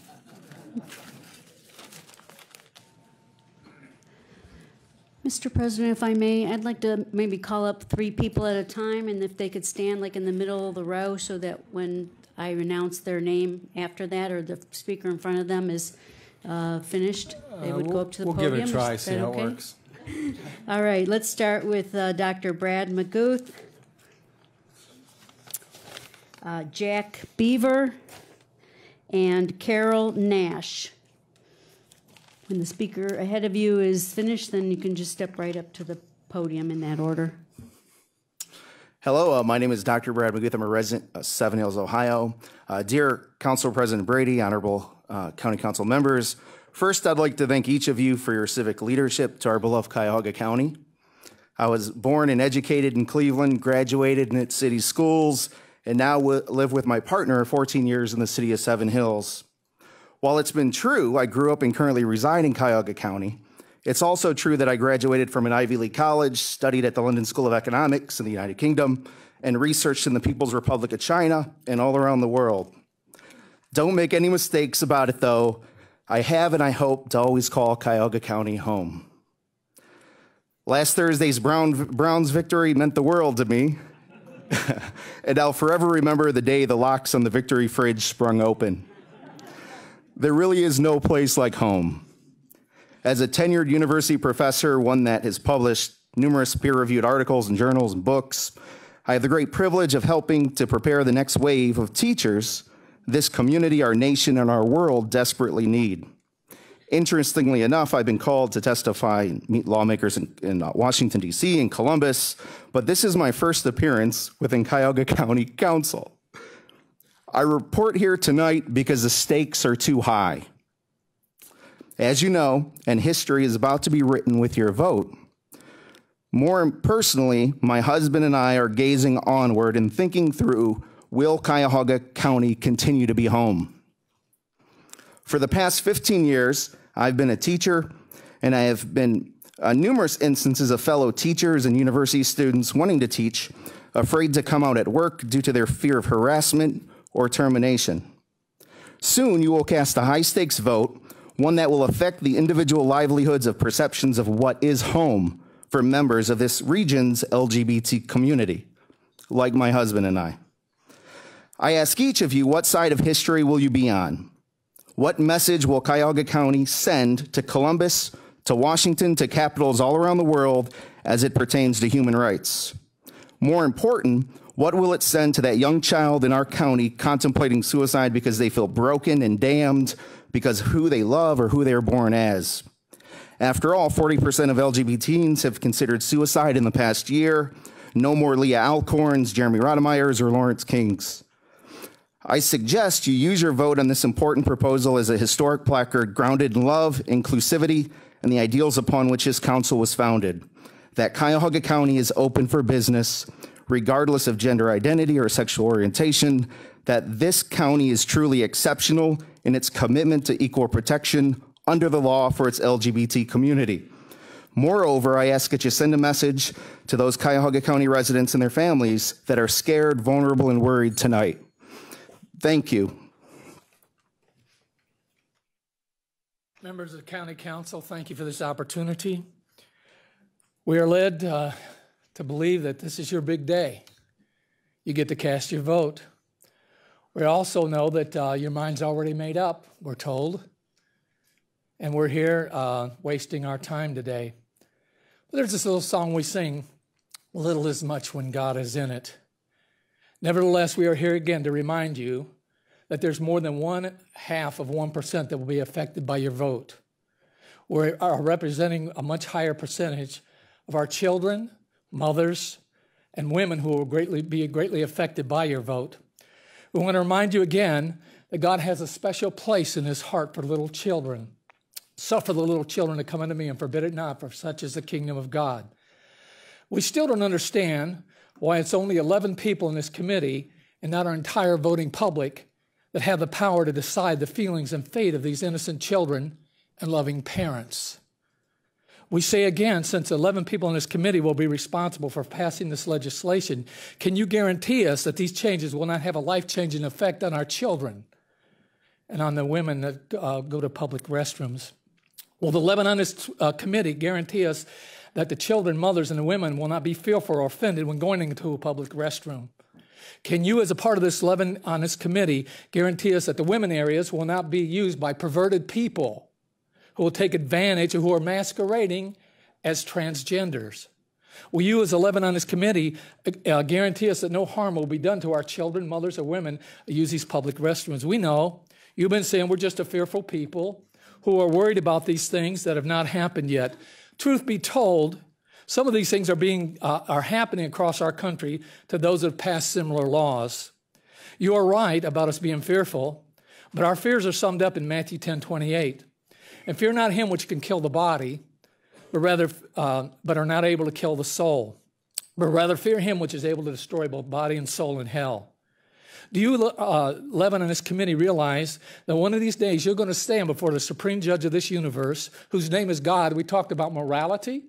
Mr. President, if I may, I'd like to maybe call up 3 people at a time, and if they could stand like in the middle of the row so that when I announce their name after that, or the speaker in front of them is finished, they would go up to the podium. We'll give it a try, Is see that how okay? it works. All right, let's start with Dr. Brad McGuth, Jack Beaver, and Carol Nash. When the speaker ahead of you is finished, then you can just step right up to the podium in that order. Hello, my name is Dr. Brad McGuth. I'm a resident of Seven Hills, Ohio. Dear Council President Brady, honorable County Council members, first I'd like to thank each of you for your civic leadership to our beloved Cuyahoga County. I was born and educated in Cleveland, graduated in its city schools, and now live with my partner 14 years in the city of Seven Hills. While it's been true, I grew up and currently reside in Cuyahoga County, it's also true that I graduated from an Ivy League college, studied at the London School of Economics in the United Kingdom, and researched in the People's Republic of China and all around the world. Don't make any mistakes about it, though. I have and I hope to always call Cuyahoga County home. Last Thursday's Browns victory meant the world to me, and I'll forever remember the day the locks on the victory fridge sprung open. There really is no place like home. As a tenured university professor, one that has published numerous peer-reviewed articles and journals and books, I have the great privilege of helping to prepare the next wave of teachers this community, our nation, and our world desperately need. Interestingly enough, I've been called to testify and meet lawmakers in Washington, D.C. and Columbus, but this is my first appearance within Cuyahoga County Council. I report here tonight because the stakes are too high. As you know, and history is about to be written with your vote, more personally, my husband and I are gazing onward and thinking through, will Cuyahoga County continue to be home? For the past 15 years, I've been a teacher, and I have been Numerous instances of fellow teachers and university students wanting to teach, afraid to come out at work due to their fear of harassment or termination. Soon you will cast a high-stakes vote, one that will affect the individual livelihoods of perceptions of what is home for members of this region's LGBT community, like my husband and I. I ask each of you, what side of history will you be on? What message will Cuyahoga County send to Columbus, to Washington, to capitals all around the world as it pertains to human rights? More important, what will it send to that young child in our county contemplating suicide because they feel broken and damned because of who they love or who they are born as? After all, 40% of LGBT teens have considered suicide in the past year. No more Leah Alcorns, Jeremy Rodemeyers, or Lawrence Kings. I suggest you use your vote on this important proposal as a historic placard grounded in love, inclusivity, and the ideals upon which this council was founded. That Cuyahoga County is open for business, regardless of gender identity or sexual orientation, that this county is truly exceptional in its commitment to equal protection under the law for its LGBT community. Moreover, I ask that you send a message to those Cuyahoga County residents and their families that are scared, vulnerable, and worried tonight. Thank you. Members of the County Council, thank you for this opportunity. We are led to believe that this is your big day. You get to cast your vote. We also know that your mind's already made up, we're told. And we're here wasting our time today. But there's this little song we sing, little is much when God is in it. Nevertheless, we are here again to remind you that there's more than 0.5% that will be affected by your vote. We are representing a much higher percentage of our children, mothers, and women who will be greatly affected by your vote. We want to remind you again that God has a special place in his heart for little children. Suffer the little children to come unto me and forbid it not, for such is the kingdom of God. We still don't understand why it's only 11 people in this committee and not our entire voting public that have the power to decide the feelings and fate of these innocent children and loving parents. We say again, since 11 people in this committee will be responsible for passing this legislation, can you guarantee us that these changes will not have a life-changing effect on our children and on the women that go to public restrooms? Will the 11 on this committee guarantee us that the children, mothers, and the women will not be fearful or offended when going into a public restroom? Can you, as a part of this 11 on this committee, guarantee us that the women areas will not be used by perverted people who will take advantage or who are masquerading as transgenders? Will you, as 11 on this committee, guarantee us that no harm will be done to our children, mothers, or women who use these public restrooms? We know you've been saying we're just a fearful people who are worried about these things that have not happened yet. Truth be told, some of these things are happening across our country to those that have passed similar laws. You are right about us being fearful, but our fears are summed up in Matthew 10:28. And fear not him which can kill the body, but are not able to kill the soul, but rather fear him which is able to destroy both body and soul in hell. Do you, 11 on this committee, realize that one of these days you're going to stand before the supreme judge of this universe, whose name is God? We talked about morality.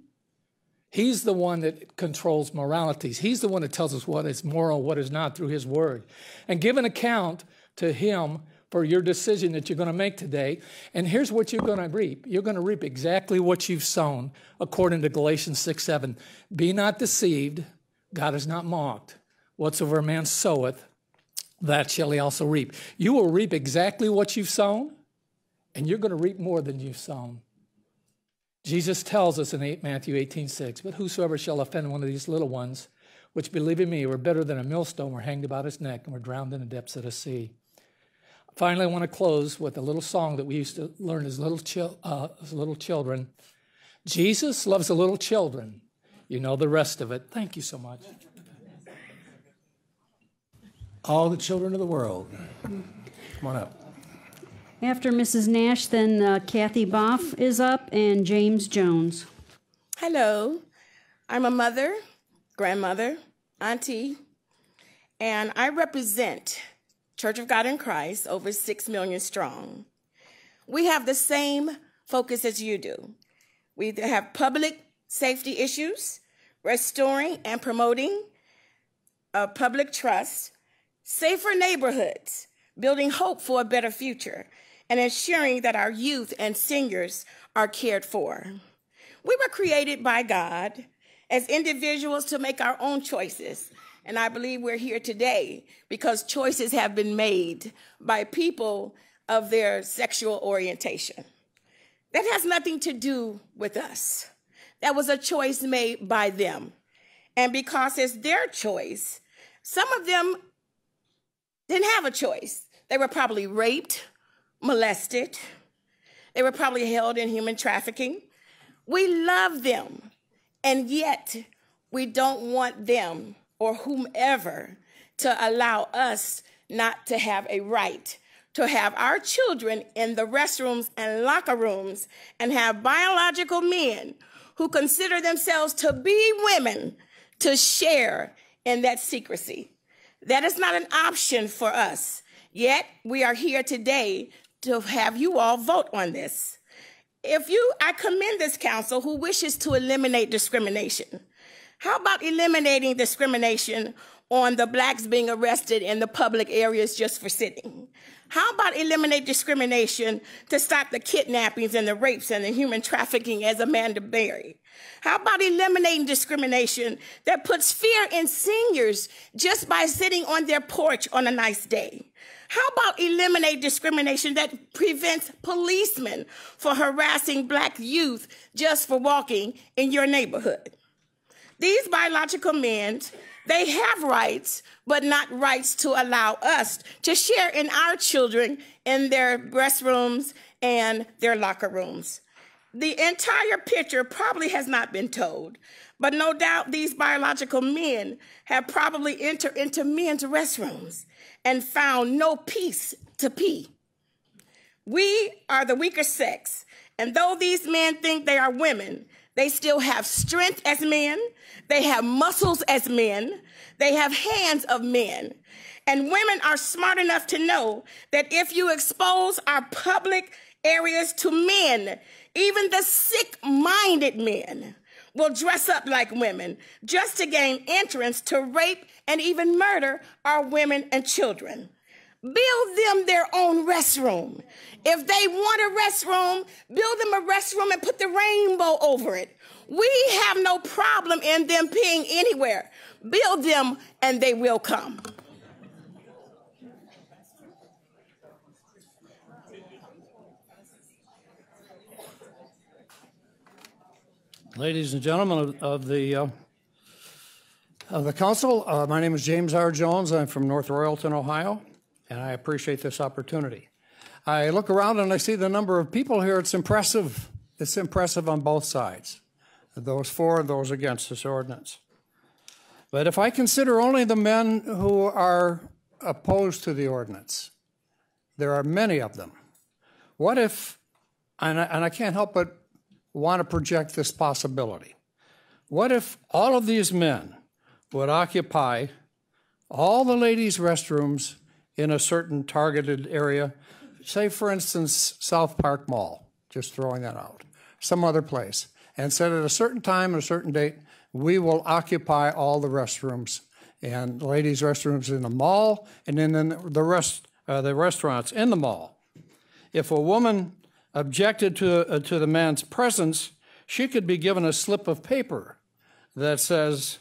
He's the one that controls moralities. He's the one that tells us what is moral, what is not through his word. And give an account to him for your decision that you're going to make today. And here's what you're going to reap. You're going to reap exactly what you've sown, according to Galatians 6:7. Be not deceived. God is not mocked. Whatsoever a man soweth, that shall he also reap. You will reap exactly what you've sown, and you're going to reap more than you've sown. Jesus tells us in Matthew 18:6, but whosoever shall offend one of these little ones, which believe in me, were better than a millstone were hanged about his neck and were drowned in the depths of the sea. Finally, I want to close with a little song that we used to learn as little children. Jesus loves the little children. You know the rest of it. Thank you so much. All the children of the world. Come on up. After Mrs. Nash, then Kathy Boff is up and James Jones. Hello. I'm a mother, grandmother, auntie, and I represent Church of God in Christ, over 6 million strong. We have the same focus as you do. We have public safety issues, restoring and promoting public trust, safer neighborhoods, building hope for a better future, and ensuring that our youth and seniors are cared for. We were created by God as individuals to make our own choices. And I believe we're here today because choices have been made by people of their sexual orientation. That has nothing to do with us. That was a choice made by them. And because it's their choice, some of them didn't have a choice. They were probably raped, molested. They were probably held in human trafficking. We love them, and yet we don't want them or whomever to allow us not to have a right to have our children in the restrooms and locker rooms and have biological men who consider themselves to be women to share in that secrecy. That is not an option for us. Yet we are here today to have you all vote on this. I commend this council who wishes to eliminate discrimination. How about eliminating discrimination on the blacks being arrested in the public areas just for sitting? How about eliminate discrimination to stop the kidnappings and the rapes and the human trafficking as Amanda Berry? How about eliminating discrimination that puts fear in seniors just by sitting on their porch on a nice day? How about eliminate discrimination that prevents policemen from harassing black youth just for walking in your neighborhood? These biological men, they have rights, but not rights to allow us to share in our children in their restrooms and their locker rooms. The entire picture probably has not been told, but no doubt these biological men have probably entered into men's restrooms and found no peace to pee. We are the weaker sex, and though these men think they are women, they still have strength as men, they have muscles as men, they have hands of men. And women are smart enough to know that if you expose our public areas to men, even the sick-minded men will dress up like women just to gain entrance to rape and even murder our women and children. Build them their own restroom. If they want a restroom, build them a restroom and put the rainbow over it. We have no problem in them peeing anywhere. Build them and they will come. Ladies and gentlemen of the council, my name is James R. Jones. I'm from North Royalton, Ohio, and I appreciate this opportunity. I look around and I see the number of people here. It's impressive. It's impressive on both sides, those for and those against this ordinance. But if I consider only the men who are opposed to the ordinance, there are many of them. What if, and I can't help but want to project this possibility. What if all of these men would occupy all the ladies' restrooms in a certain targeted area, say, for instance, South Park Mall, just throwing that out, some other place, and said at a certain time, and a certain date, we will occupy all the restrooms and ladies' restrooms in the mall and in the restaurants in the mall. If a woman objected to the man's presence, she could be given a slip of paper that says,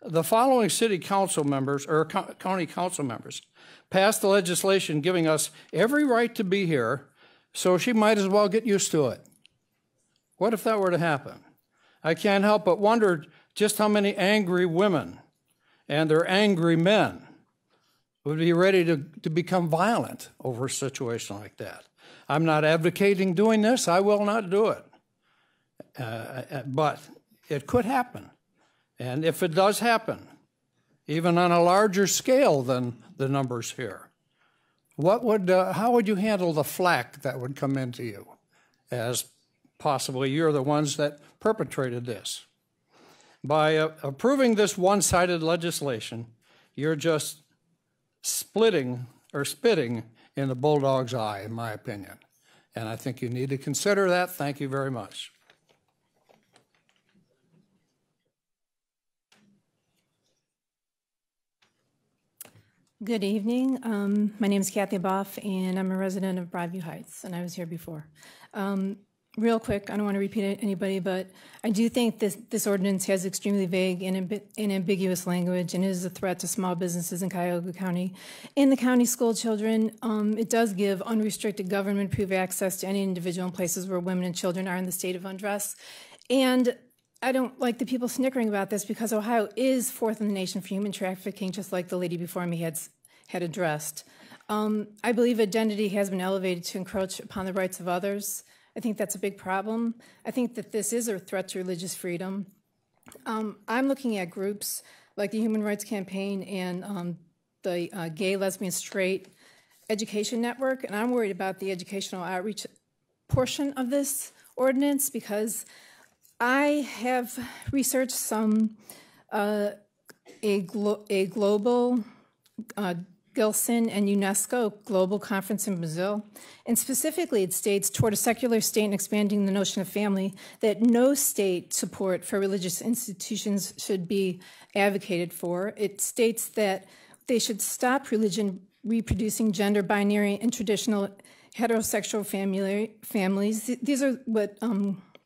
the following city council members or county council members passed the legislation giving us every right to be here, so she might as well get used to it. What if that were to happen? I can't help but wonder just how many angry women and their angry men would be ready to become violent over a situation like that. I'm not advocating doing this. I will not do it. But it could happen. And if it does happen, even on a larger scale than the numbers here, how would you handle the flack that would come into you, as possibly you're the ones that perpetrated this? By approving this one-sided legislation, you're just splitting or spitting in the bulldog's eye, in my opinion. And I think you need to consider that. Thank you very much. Good evening. My name is Kathy Boff, and I'm a resident of Broadview Heights, and I was here before. Real quick, I don't want to repeat anybody, but I do think this ordinance has extremely vague and ambiguous language and is a threat to small businesses in Cuyahoga County. In the county school children, it does give unrestricted government-approved access to any individual in places where women and children are in the state of undress. And I don't like the people snickering about this because Ohio is fourth in the nation for human trafficking, just like the lady before me had addressed. I believe identity has been elevated to encroach upon the rights of others. I think that's a big problem. I think that this is a threat to religious freedom. I'm looking at groups like the Human Rights Campaign and the Gay, Lesbian, Straight Education Network, and I'm worried about the educational outreach portion of this ordinance because I have researched some a global Gilson and UNESCO Global Conference in Brazil, and specifically it states, toward a secular state and expanding the notion of family, that no state support for religious institutions should be advocated for. It states that they should stop religion reproducing gender binary and traditional heterosexual families. These are what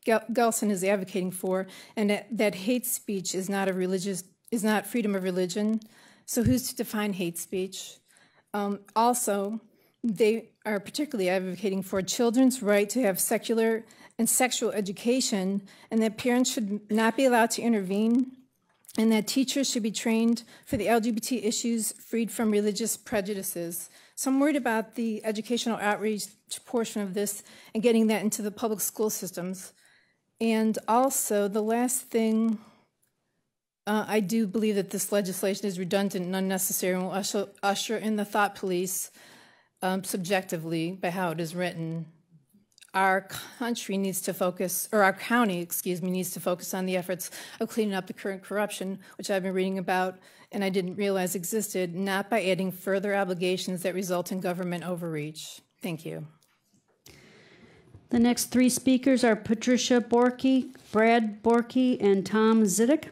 Gelson is advocating for, and that hate speech is not freedom of religion. So who's to define hate speech? Also, they are particularly advocating for children's right to have secular and sexual education, and that parents should not be allowed to intervene, and that teachers should be trained for the LGBT issues freed from religious prejudices. So I'm worried about the educational outreach portion of this and getting that into the public school systems. And also, the last thing, I do believe that this legislation is redundant and unnecessary and will usher in the thought police subjectively by how it is written. Our country needs to focus, or our county, excuse me, needs to focus on the efforts of cleaning up the current corruption, which I've been reading about and I didn't realize existed, not by adding further obligations that result in government overreach. Thank you. The next three speakers are Patricia Borky, Brad Borky, and Tom Zidek.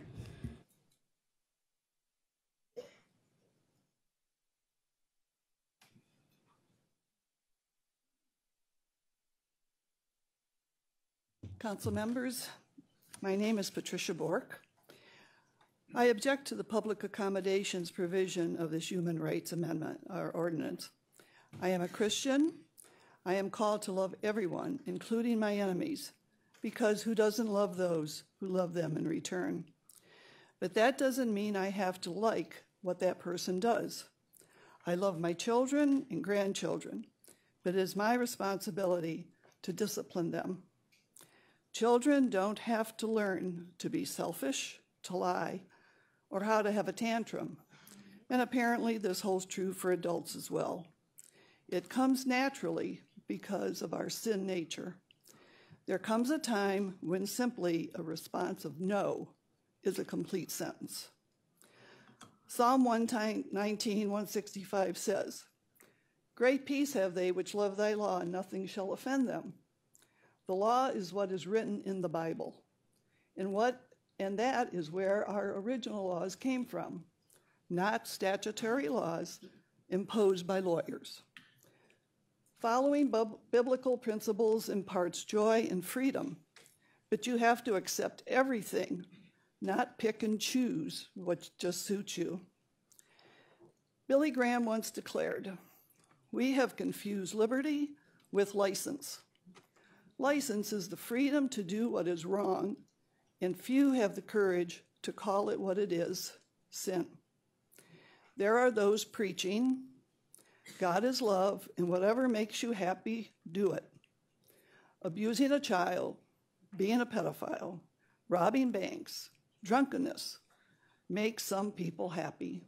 Council members, my name is Patricia Bork. I object to the public accommodations provision of this Human Rights Amendment, or ordinance. I am a Christian. I am called to love everyone, including my enemies, because who doesn't love those who love them in return? But that doesn't mean I have to like what that person does. I love my children and grandchildren, but it is my responsibility to discipline them. Children don't have to learn to be selfish, to lie, or how to have a tantrum. And apparently this holds true for adults as well. It comes naturally because of our sin nature. There comes a time when simply a response of no is a complete sentence. Psalm 119, 165 says, "Great peace have they which love thy law, and nothing shall offend them." The law is what is written in the Bible, and that is where our original laws came from, not statutory laws imposed by lawyers. Following biblical principles imparts joy and freedom, but you have to accept everything, not pick and choose what just suits you. Billy Graham once declared, "We have confused liberty with license. License is the freedom to do what is wrong, and few have the courage to call it what it is, sin." There are those preaching, God is love, and whatever makes you happy, do it. Abusing a child, being a pedophile, robbing banks, drunkenness makes some people happy.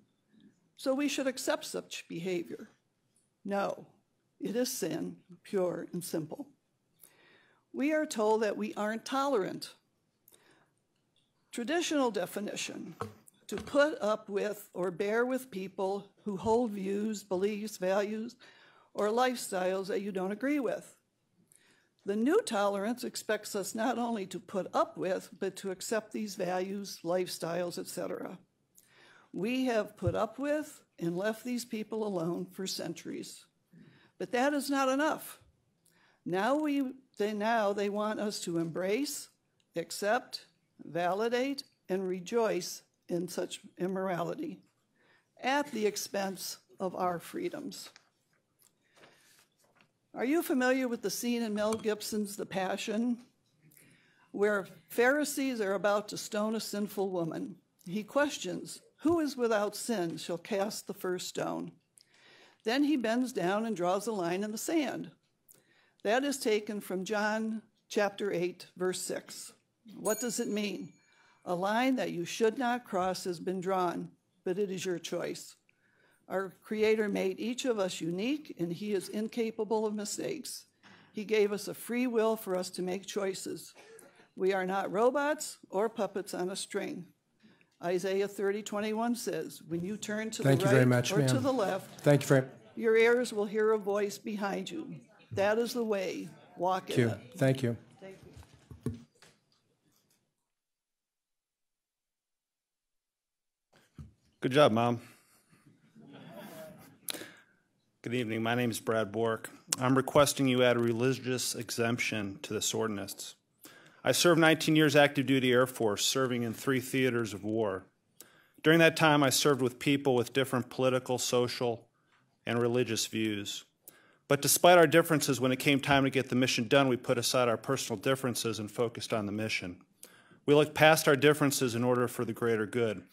So we should accept such behavior. No, it is sin, pure and simple. We are told that we aren't tolerant. Traditional definition, to put up with or bear with people who hold views, beliefs, values, or lifestyles that you don't agree with. The new tolerance expects us not only to put up with, but to accept these values, lifestyles, etc. We have put up with, and left these people alone for centuries. But that is not enough. Now they want us to embrace, accept, validate, and rejoice in such immorality at the expense of our freedoms. Are you familiar with the scene in Mel Gibson's The Passion, where Pharisees are about to stone a sinful woman? He questions, "Who is without sin shall cast the first stone?" Then he bends down and draws a line in the sand. That is taken from John chapter 8, verse 6. What does it mean? A line that you should not cross has been drawn, but it is your choice. Our Creator made each of us unique, and He is incapable of mistakes. He gave us a free will for us to make choices. We are not robots or puppets on a string. Isaiah 30:21 says, when you turn to the right or to the left, Thank you very your ears will hear a voice behind you. That is the way. Walk in it. Thank you. Thank you. Good job, Mom. Good evening. My name is Brad Bork. I'm requesting you add a religious exemption to this ordinance. I served 19 years active duty Air Force, serving in 3 theaters of war. During that time, I served with people with different political, social, and religious views. But despite our differences, when it came time to get the mission done, we put aside our personal differences and focused on the mission. We looked past our differences in order for the greater good.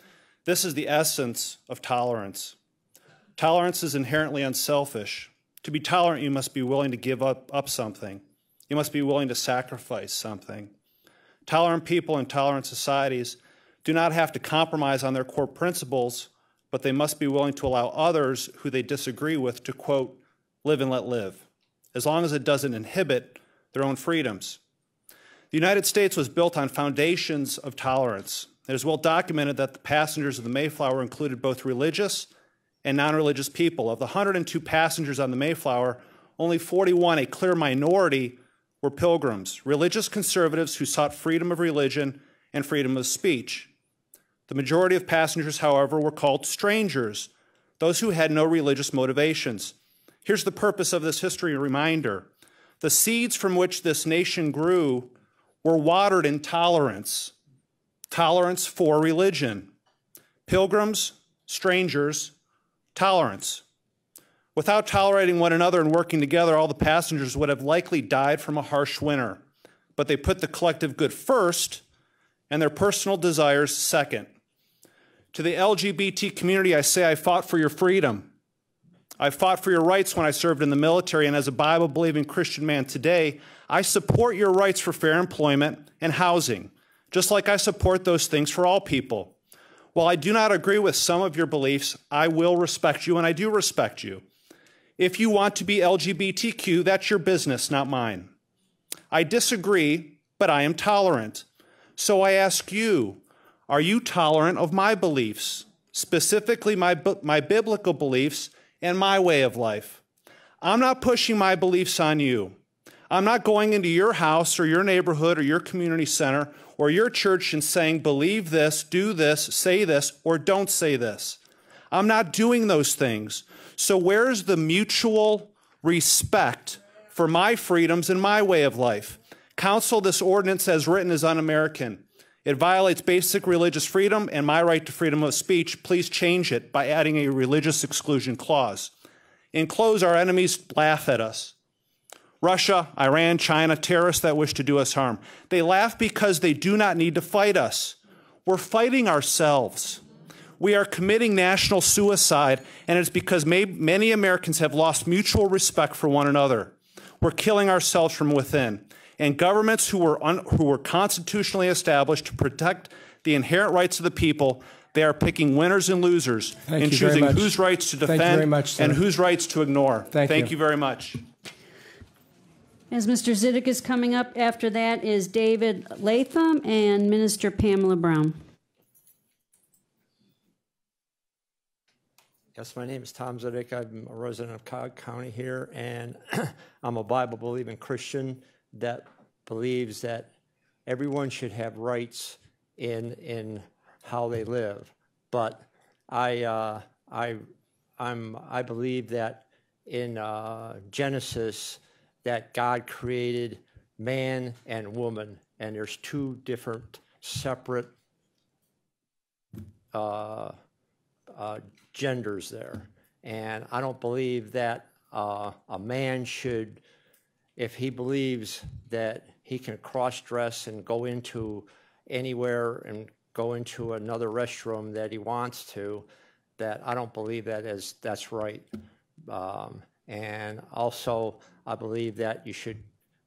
This is the essence of tolerance. Tolerance is inherently unselfish. To be tolerant, you must be willing to give up something. You must be willing to sacrifice something. Tolerant people in tolerant societies do not have to compromise on their core principles, but they must be willing to allow others who they disagree with to, quote, live and let live, as long as it doesn't inhibit their own freedoms. The United States was built on foundations of tolerance. It is well documented that the passengers of the Mayflower included both religious and non-religious people. Of the 102 passengers on the Mayflower, only 41, a clear minority, were pilgrims, religious conservatives who sought freedom of religion and freedom of speech. The majority of passengers, however, were called strangers, those who had no religious motivations. Here's the purpose of this history reminder. The seeds from which this nation grew were watered in tolerance, tolerance for religion. Pilgrims, strangers, tolerance. Without tolerating one another and working together, all the passengers would have likely died from a harsh winter. But they put the collective good first and their personal desires second. To the LGBT community, I say I fought for your freedom. I fought for your rights when I served in the military, and as a Bible-believing Christian man today, I support your rights for fair employment and housing, just like I support those things for all people. While I do not agree with some of your beliefs, I will respect you, and I do respect you. If you want to be LGBTQ, that's your business, not mine. I disagree, but I am tolerant. So I ask you, are you tolerant of my beliefs, specifically my biblical beliefs and my way of life? I'm not pushing my beliefs on you. I'm not going into your house or your neighborhood or your community center or your church and saying, believe this, do this, say this, or don't say this. I'm not doing those things. So where's the mutual respect for my freedoms and my way of life? Counsel, this ordinance as written is un-American. It violates basic religious freedom and my right to freedom of speech. Please change it by adding a religious exclusion clause. In close, our enemies laugh at us. Russia, Iran, China, terrorists that wish to do us harm. They laugh because they do not need to fight us. We're fighting ourselves. We are committing national suicide, and it's because many Americans have lost mutual respect for one another. We're killing ourselves from within. And governments who were constitutionally established to protect the inherent rights of the people, they are picking winners and losers in choosing whose rights to defend and whose rights to ignore. Thank you very much. As Mr. Zidek is coming up, after that is David Latham and Minister Pamela Brown. Yes, my name is Tom Zidek. I'm a resident of Cuyahoga County here, and I'm a Bible-believing Christian that believes that everyone should have rights in how they live. But I I believe that in Genesis that God created man and woman, and there's two different separate genders there. And I don't believe that a man should, if he believes that he can cross-dress and go into anywhere and go into another restroom that he wants to, that I don't believe that's right. And also, I believe that you should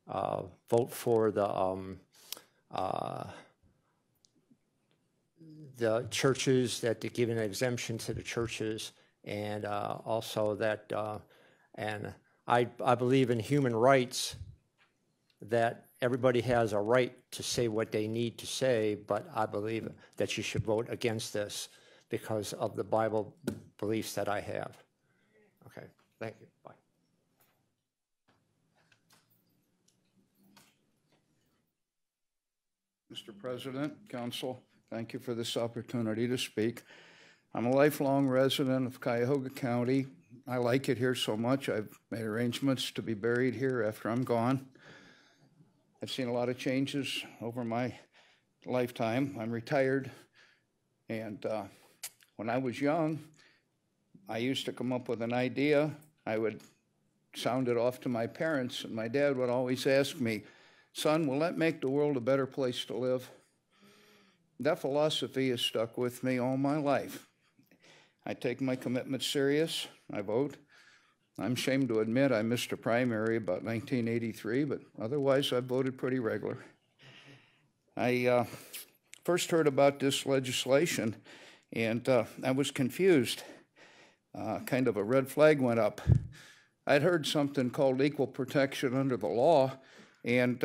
vote for the churches, that to give an exemption to the churches, and also that, and I believe in human rights, that everybody has a right to say what they need to say, but I believe that you should vote against this because of the Bible beliefs that I have. Okay, thank you. Bye. Mr. President, Council, thank you for this opportunity to speak. I'm a lifelong resident of Cuyahoga County. I like it here so much, I've made arrangements to be buried here after I'm gone. I've seen a lot of changes over my lifetime. I'm retired, and when I was young, I used to come up with an idea. I would sound it off to my parents, and my dad would always ask me, "Son, will that make the world a better place to live?" That philosophy has stuck with me all my life. I take my commitment serious. I vote. I'm ashamed to admit I missed a primary about 1983, but otherwise I voted pretty regular. I first heard about this legislation, and I was confused. Kind of a red flag went up. I'd heard something called equal protection under the law, and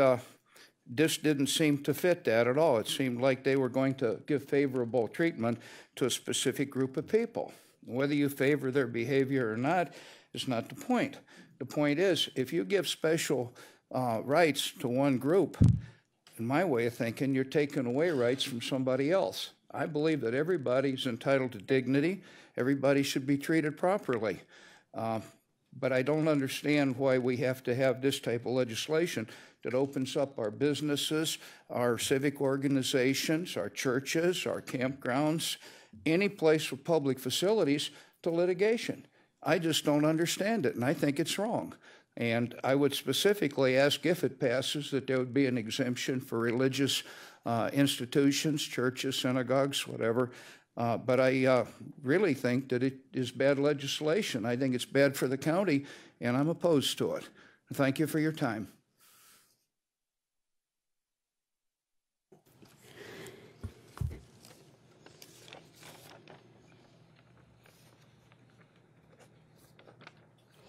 this didn't seem to fit that at all. It seemed like they were going to give favorable treatment to a specific group of people. Whether you favor their behavior or not is not the point. The point is, if you give special rights to one group, in my way of thinking, you're taking away rights from somebody else. I believe that everybody's entitled to dignity. Everybody should be treated properly. But I don't understand why we have to have this type of legislation that opens up our businesses, our civic organizations, our churches, our campgrounds, any place with public facilities to litigation. I just don't understand it, and I think it's wrong. And I would specifically ask, if it passes, that there would be an exemption for religious institutions, churches, synagogues, whatever. But I really think that it is bad legislation. I think it's bad for the county, and I'm opposed to it. Thank you for your time.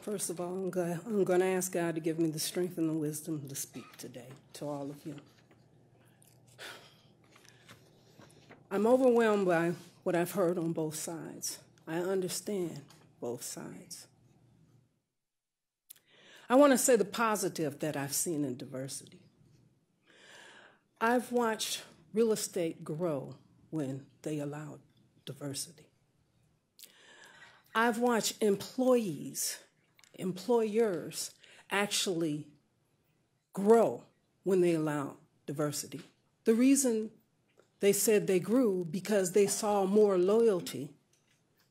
First of all, I'm going to ask God to give me the strength and the wisdom to speak today to all of you. I'm overwhelmed by what I've heard on both sides. I understand both sides. I want to say the positive that I've seen in diversity. I've watched real estate grow when they allowed diversity. I've watched employers actually grow when they allow diversity. The reason they said they grew because they saw more loyalty,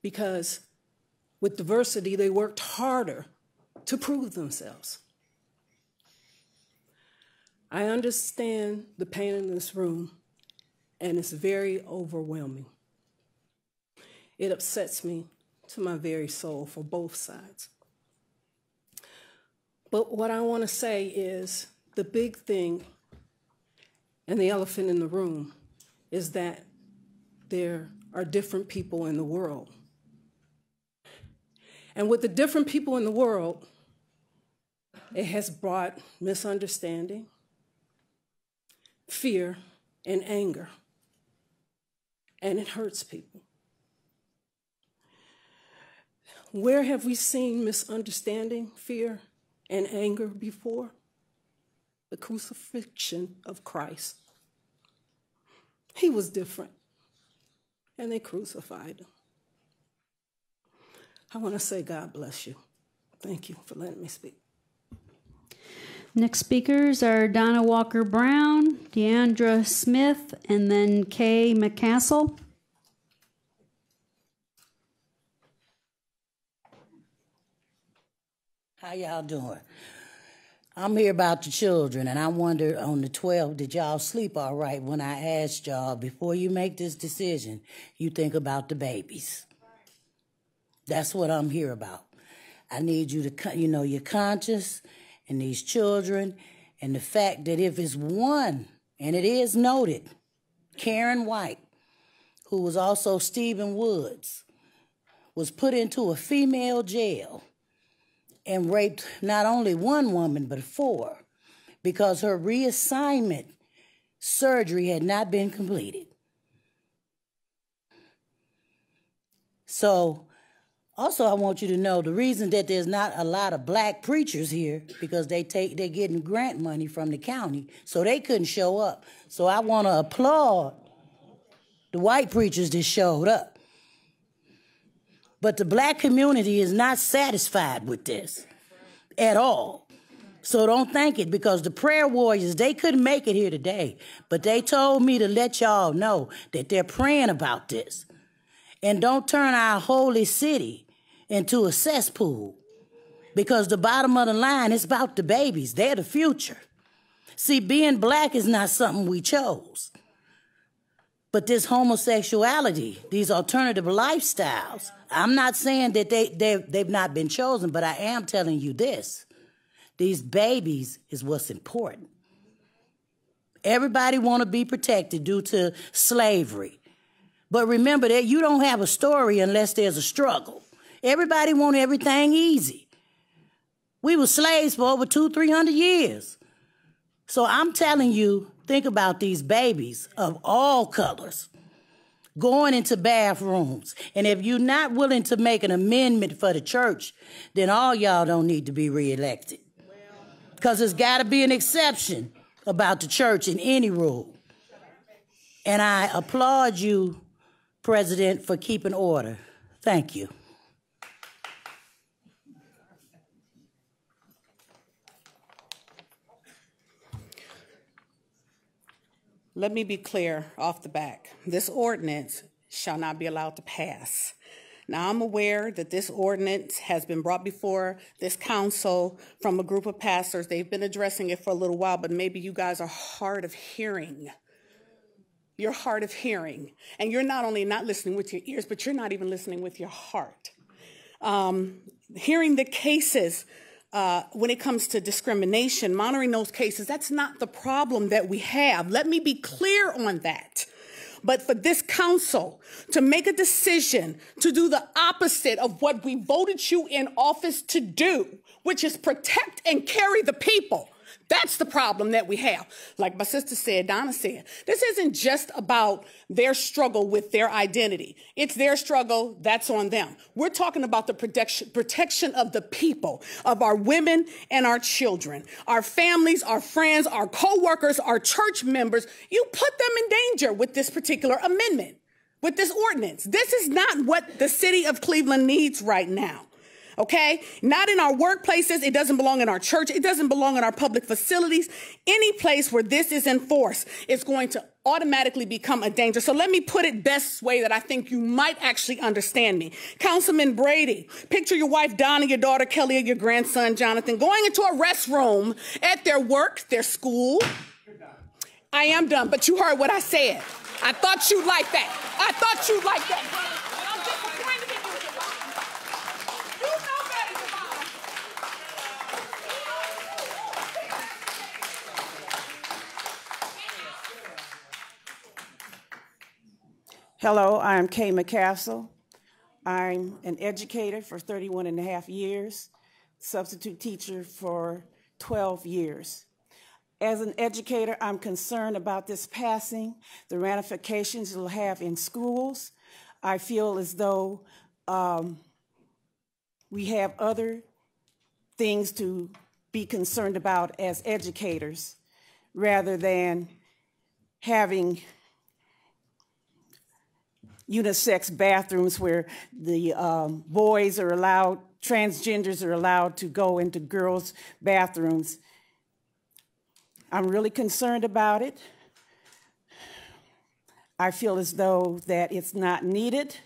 because with diversity they worked harder to prove themselves. I understand the pain in this room, and it's very overwhelming. It upsets me to my very soul for both sides. But what I want to say is the big thing and the elephant in the room is that there are different people in the world. And with the different people in the world, it has brought misunderstanding, fear, and anger. And it hurts people. Where have we seen misunderstanding, fear, and anger before? The crucifixion of Christ. He was different, and they crucified him. I want to say God bless you. Thank you for letting me speak. Next speakers are Donna Walker Brown, Deandra Smith, and then Kay McCassell. How y'all doing? I'm here about the children, and I wonder on the 12th, did y'all sleep all right when I asked y'all, before you make this decision, you think about the babies? That's what I'm here about. I need you to, you're conscious and these children, and the fact that if it's one, and it is noted, Karen White, who was also Stephen Woods, was put into a female jail and raped not only one woman, but 4, because her reassignment surgery had not been completed. So, also I want you to know the reason that there's not a lot of black preachers here, because they're getting grant money from the county, so they couldn't show up. So I want to applaud the white preachers that showed up. But the black community is not satisfied with this at all. So don't think it, because the prayer warriors, they couldn't make it here today, but they told me to let y'all know that they're praying about this. And don't turn our holy city into a cesspool, because the bottom of the line is about the babies. They're the future. See, being black is not something we chose. But this homosexuality, these alternative lifestyles, I'm not saying that they've not been chosen, but I am telling you this. These babies is what's important. Everybody want to be protected due to slavery. But remember that you don't have a story unless there's a struggle. Everybody want everything easy. We were slaves for over 200-300 years. So I'm telling you, think about these babies of all colors going into bathrooms. And if you're not willing to make an amendment for the church, then all y'all don't need to be reelected. Because there's got to be an exception about the church in any rule. And I applaud you, President, for keeping order. Thank you. Let me be clear off the back. This ordinance shall not be allowed to pass. Now, I'm aware that this ordinance has been brought before this council from a group of pastors. They've been addressing it for a little while, but maybe you guys are hard of hearing. You're hard of hearing. And you're not only not listening with your ears, but you're not even listening with your heart. Hearing the cases when it comes to discrimination, monitoring those cases, that's not the problem that we have. Let me be clear on that. But for this council to make a decision to do the opposite of what we voted you in office to do, which is protect and carry the people, that's the problem that we have. Like my sister said, Donna said, this isn't just about their struggle with their identity. It's their struggle, that's on them. We're talking about the protection of the people, of our women and our children, our families, our friends, our co-workers, our church members. You put them in danger with this particular amendment, with this ordinance. This is not what the city of Cleveland needs right now. Okay? Not in our workplaces. It doesn't belong in our church. It doesn't belong in our public facilities. Any place where this is enforced is going to automatically become a danger. So let me put it best way that I think you might actually understand me. Councilman Brady, picture your wife Donna, your daughter Kelly, or your grandson Jonathan going into a restroom at their work, their school. I am done, but you heard what I said. I thought you'd like that. I thought you'd like that. Hello, I'm Kay McCassell. I'm an educator for 31 and a half years, substitute teacher for 12 years. As an educator, I'm concerned about this passing, the ramifications it'll have in schools. I feel as though we have other things to be concerned about as educators rather than having unisex bathrooms where the boys are allowed, transgenders are allowed to go into girls' bathrooms. I'm really concerned about it. I feel as though that it's not needed.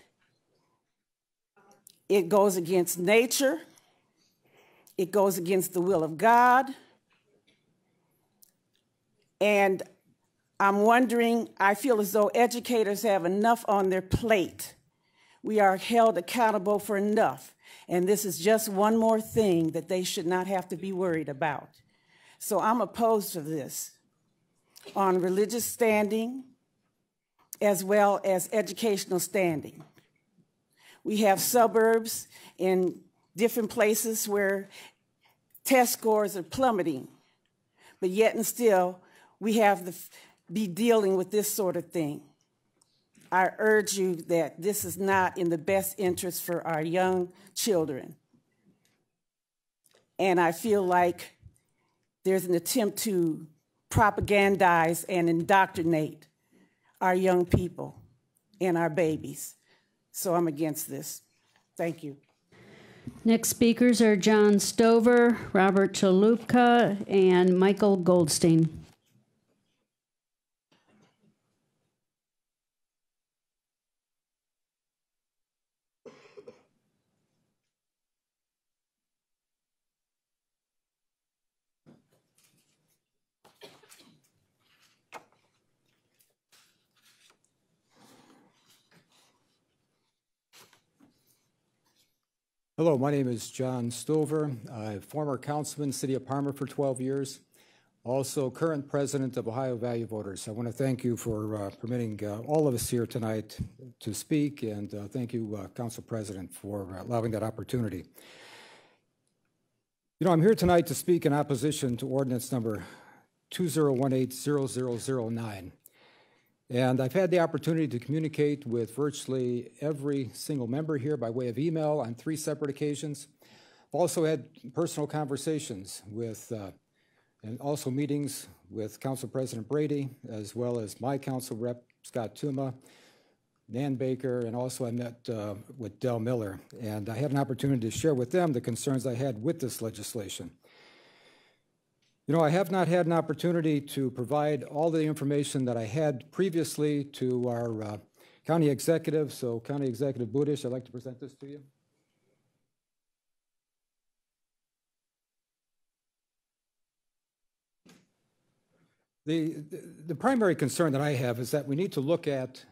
It goes against nature. It goes against the will of God. And I'm wondering, I feel as though educators have enough on their plate. We are held accountable for enough. And this is just one more thing that they should not have to be worried about. So I'm opposed to this on religious standing as well as educational standing. We have suburbs in different places where test scores are plummeting, but yet and still we have to be dealing with this sort of thing. I urge you that this is not in the best interest for our young children. And I feel like there's an attempt to propagandize and indoctrinate our young people and our babies. So I'm against this. Thank you. Next speakers are John Stover, Robert Chalupka, and Michael Goldstein. Hello, my name is John Stover. I'm former councilman, City of Parma for 12 years, also current president of Ohio Value Voters. I want to thank you for permitting all of us here tonight to speak, and thank you, Council President, for allowing that opportunity. You know, I'm here tonight to speak in opposition to ordinance number 2018-0009. And I've had the opportunity to communicate with virtually every single member here by way of email on 3 separate occasions. I've also had personal conversations with, and also meetings with Council President Brady, as well as my council rep, Scott Tuma, Nan Baker, and also I met with Del Miller. And I had an opportunity to share with them the concerns I had with this legislation. You know, I have not had an opportunity to provide all the information that I had previously to our county executive. So, County Executive Budish, I'd like to present this to you. The primary concern that I have is that we need to look at,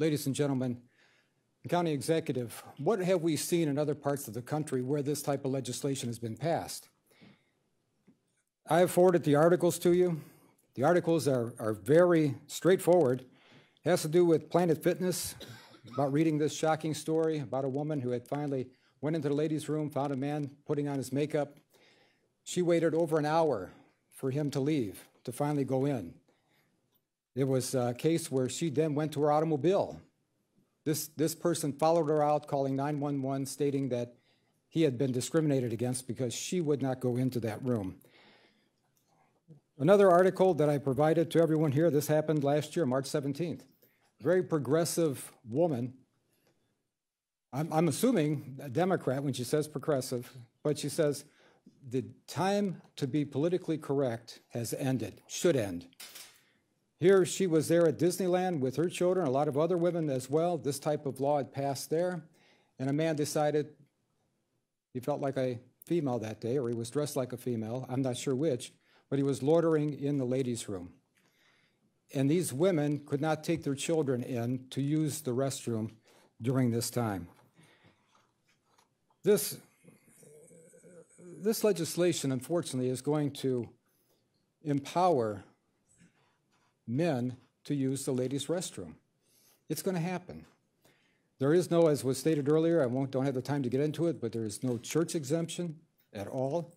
ladies and gentlemen, the county executive, what have we seen in other parts of the country where this type of legislation has been passed? I have forwarded the articles to you. The articles are very straightforward. It has to do with Planet Fitness, about reading this shocking story about a woman who had finally went into the ladies' room, found a man putting on his makeup. She waited over an hour for him to leave, to finally go in. There was a case where she then went to her automobile. This person followed her out, calling 911, stating that he had been discriminated against because she would not go into that room. Another article that I provided to everyone here, this happened last year, March 17th. Very progressive woman. I'm assuming a Democrat when she says progressive, but she says the time to be politically correct has ended, should end. Here she was there at Disneyland with her children, a lot of other women as well. This type of law had passed there, and a man decided he felt like a female that day, or he was dressed like a female, I'm not sure which, but he was loitering in the ladies' room. And these women could not take their children in to use the restroom during this time. This legislation, unfortunately, is going to empower men to use the ladies' restroom. It's going to happen. There is no, as was stated earlier, don't have the time to get into it, but there is no church exemption at all.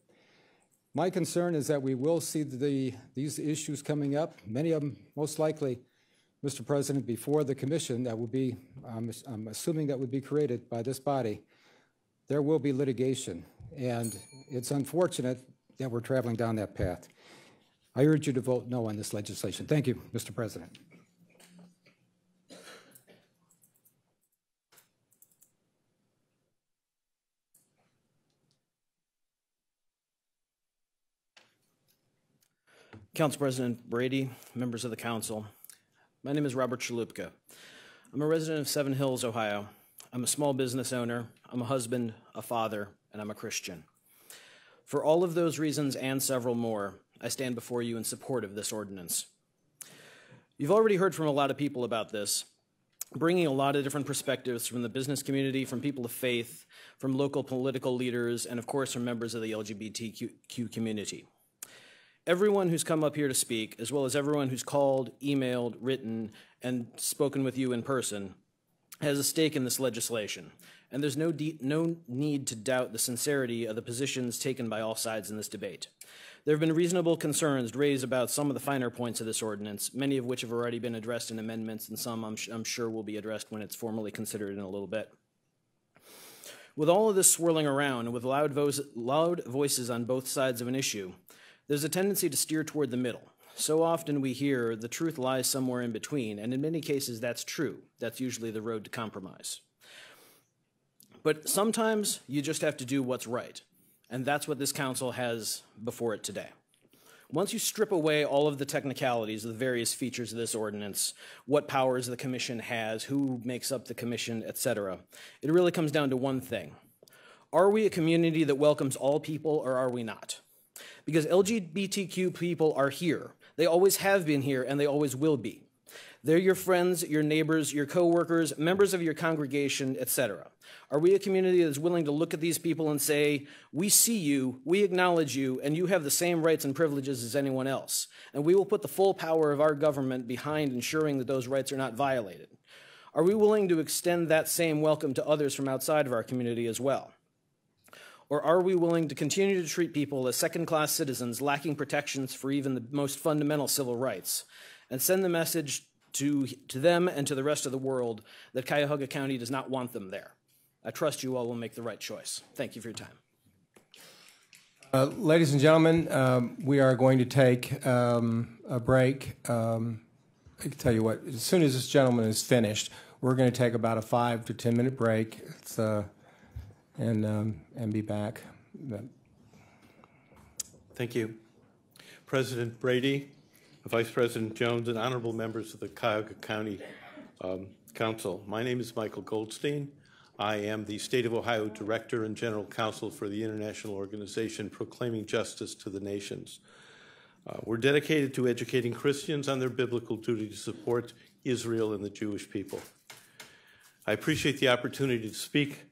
My concern is that we will see these issues coming up, many of them most likely, Mr. President, before the commission that will be, I'm assuming that would be created by this body. There will be litigation, and it's unfortunate that we're traveling down that path. I urge you to vote no on this legislation. Thank you, Mr. President. Council President Brady, members of the council, my name is Robert Chalupka. I'm a resident of Seven Hills, Ohio. I'm a small business owner, I'm a husband, a father, and I'm a Christian. For all of those reasons and several more, I stand before you in support of this ordinance. You've already heard from a lot of people about this, bringing a lot of different perspectives from the business community, from people of faith, from local political leaders, and of course from members of the LGBTQ community. Everyone who's come up here to speak, as well as everyone who's called, emailed, written, and spoken with you in person, has a stake in this legislation, and there's no need to doubt the sincerity of the positions taken by all sides in this debate. There have been reasonable concerns raised about some of the finer points of this ordinance, many of which have already been addressed in amendments, and some I'm sure will be addressed when it's formally considered in a little bit. With all of this swirling around, and with loud voices on both sides of an issue, there's a tendency to steer toward the middle. So often we hear the truth lies somewhere in between, and in many cases that's true. That's usually the road to compromise. But sometimes you just have to do what's right, and that's what this council has before it today. Once you strip away all of the technicalities of the various features of this ordinance, what powers the commission has, who makes up the commission, etc., it really comes down to one thing. Are we a community that welcomes all people, or are we not? Because LGBTQ people are here. They always have been here, and they always will be. They're your friends, your neighbors, your coworkers, members of your congregation, etc. Are we a community that's willing to look at these people and say, we see you, we acknowledge you, and you have the same rights and privileges as anyone else, and we will put the full power of our government behind ensuring that those rights are not violated? Are we willing to extend that same welcome to others from outside of our community as well? Or are we willing to continue to treat people as second-class citizens lacking protections for even the most fundamental civil rights, and send the message to them and to the rest of the world that Cuyahoga County does not want them there? I trust you all will make the right choice. Thank you for your time. Ladies and gentlemen, we are going to take a break. I can tell you what, as soon as this gentleman is finished, we're going to take about a 5 to 10 minute break. And be back. Thank you. President Brady, Vice President Jones, and honorable members of the Cuyahoga County Council. My name is Michael Goldstein. I am the State of Ohio Director and General Counsel for the international organization Proclaiming Justice to the Nations. We're dedicated to educating Christians on their biblical duty to support Israel and the Jewish people. I appreciate the opportunity to speak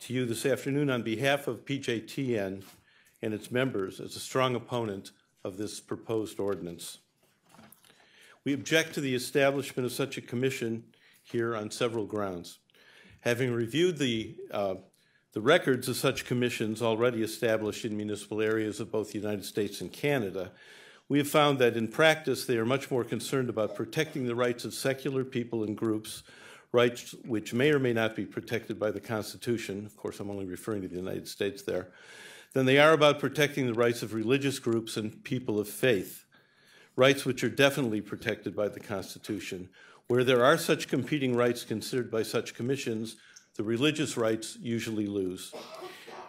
to you this afternoon on behalf of PJTN and its members as a strong opponent of this proposed ordinance. We object to the establishment of such a commission here on several grounds. Having reviewed the records of such commissions already established in municipal areas of both the United States and Canada, we have found that in practice they are much more concerned about protecting the rights of secular people and groups, rights which may or may not be protected by the Constitution, of course I'm only referring to the United States there, than they are about protecting the rights of religious groups and people of faith, rights which are definitely protected by the Constitution. Where there are such competing rights considered by such commissions, the religious rights usually lose.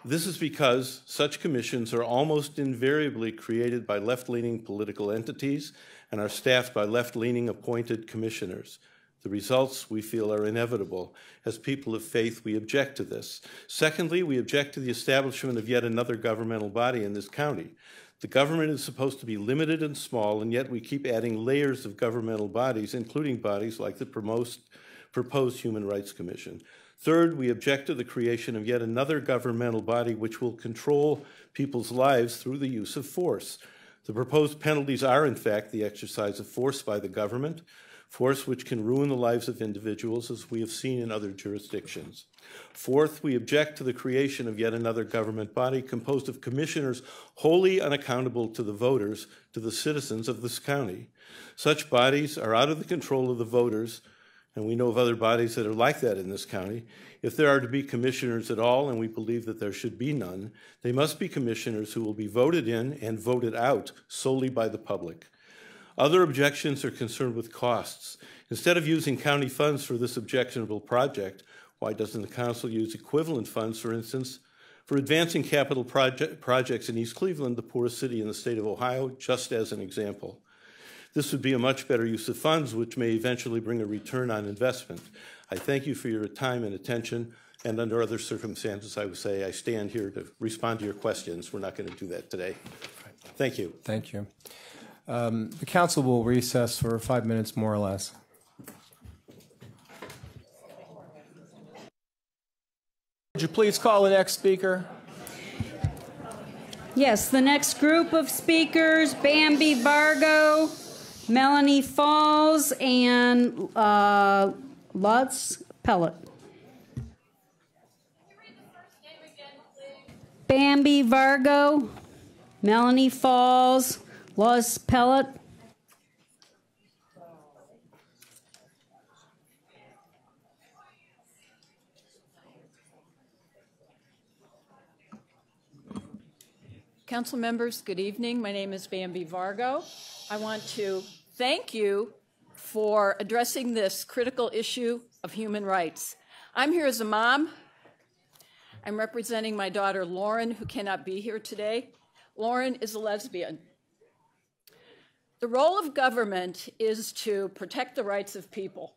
This is because such commissions are almost invariably created by left-leaning political entities and are staffed by left-leaning appointed commissioners. The results, we feel, are inevitable. As people of faith, we object to this. Secondly, we object to the establishment of yet another governmental body in this county. The government is supposed to be limited and small, and yet we keep adding layers of governmental bodies, including bodies like the proposed Human Rights Commission. Third, we object to the creation of yet another governmental body which will control people's lives through the use of force. The proposed penalties are, in fact, the exercise of force by the government, force which can ruin the lives of individuals, as we have seen in other jurisdictions. Fourth, we object to the creation of yet another government body composed of commissioners wholly unaccountable to the voters, to the citizens of this county. Such bodies are out of the control of the voters, and we know of other bodies that are like that in this county. If there are to be commissioners at all, and we believe that there should be none, they must be commissioners who will be voted in and voted out solely by the public. Other objections are concerned with costs. Instead of using county funds for this objectionable project, why doesn't the council use equivalent funds, for instance, for advancing capital projects in East Cleveland, the poorest city in the state of Ohio, just as an example. This would be a much better use of funds, which may eventually bring a return on investment. I thank you for your time and attention, and under other circumstances, I would say I stand here to respond to your questions. We're not going to do that today. Thank you. Thank you. The council will recess for 5 minutes, more or less. Would you please call the next speaker? Yes, the next group of speakers, Bambi Vargo, Melanie Falls, and Lutz Pellet. Bambi Vargo, Melanie Falls, Lutz Pellet. Council members, good evening. My name is Bambi Vargo. I want to thank you for addressing this critical issue of human rights. I'm here as a mom. I'm representing my daughter Lauren, who cannot be here today. Lauren is a lesbian. The role of government is to protect the rights of people.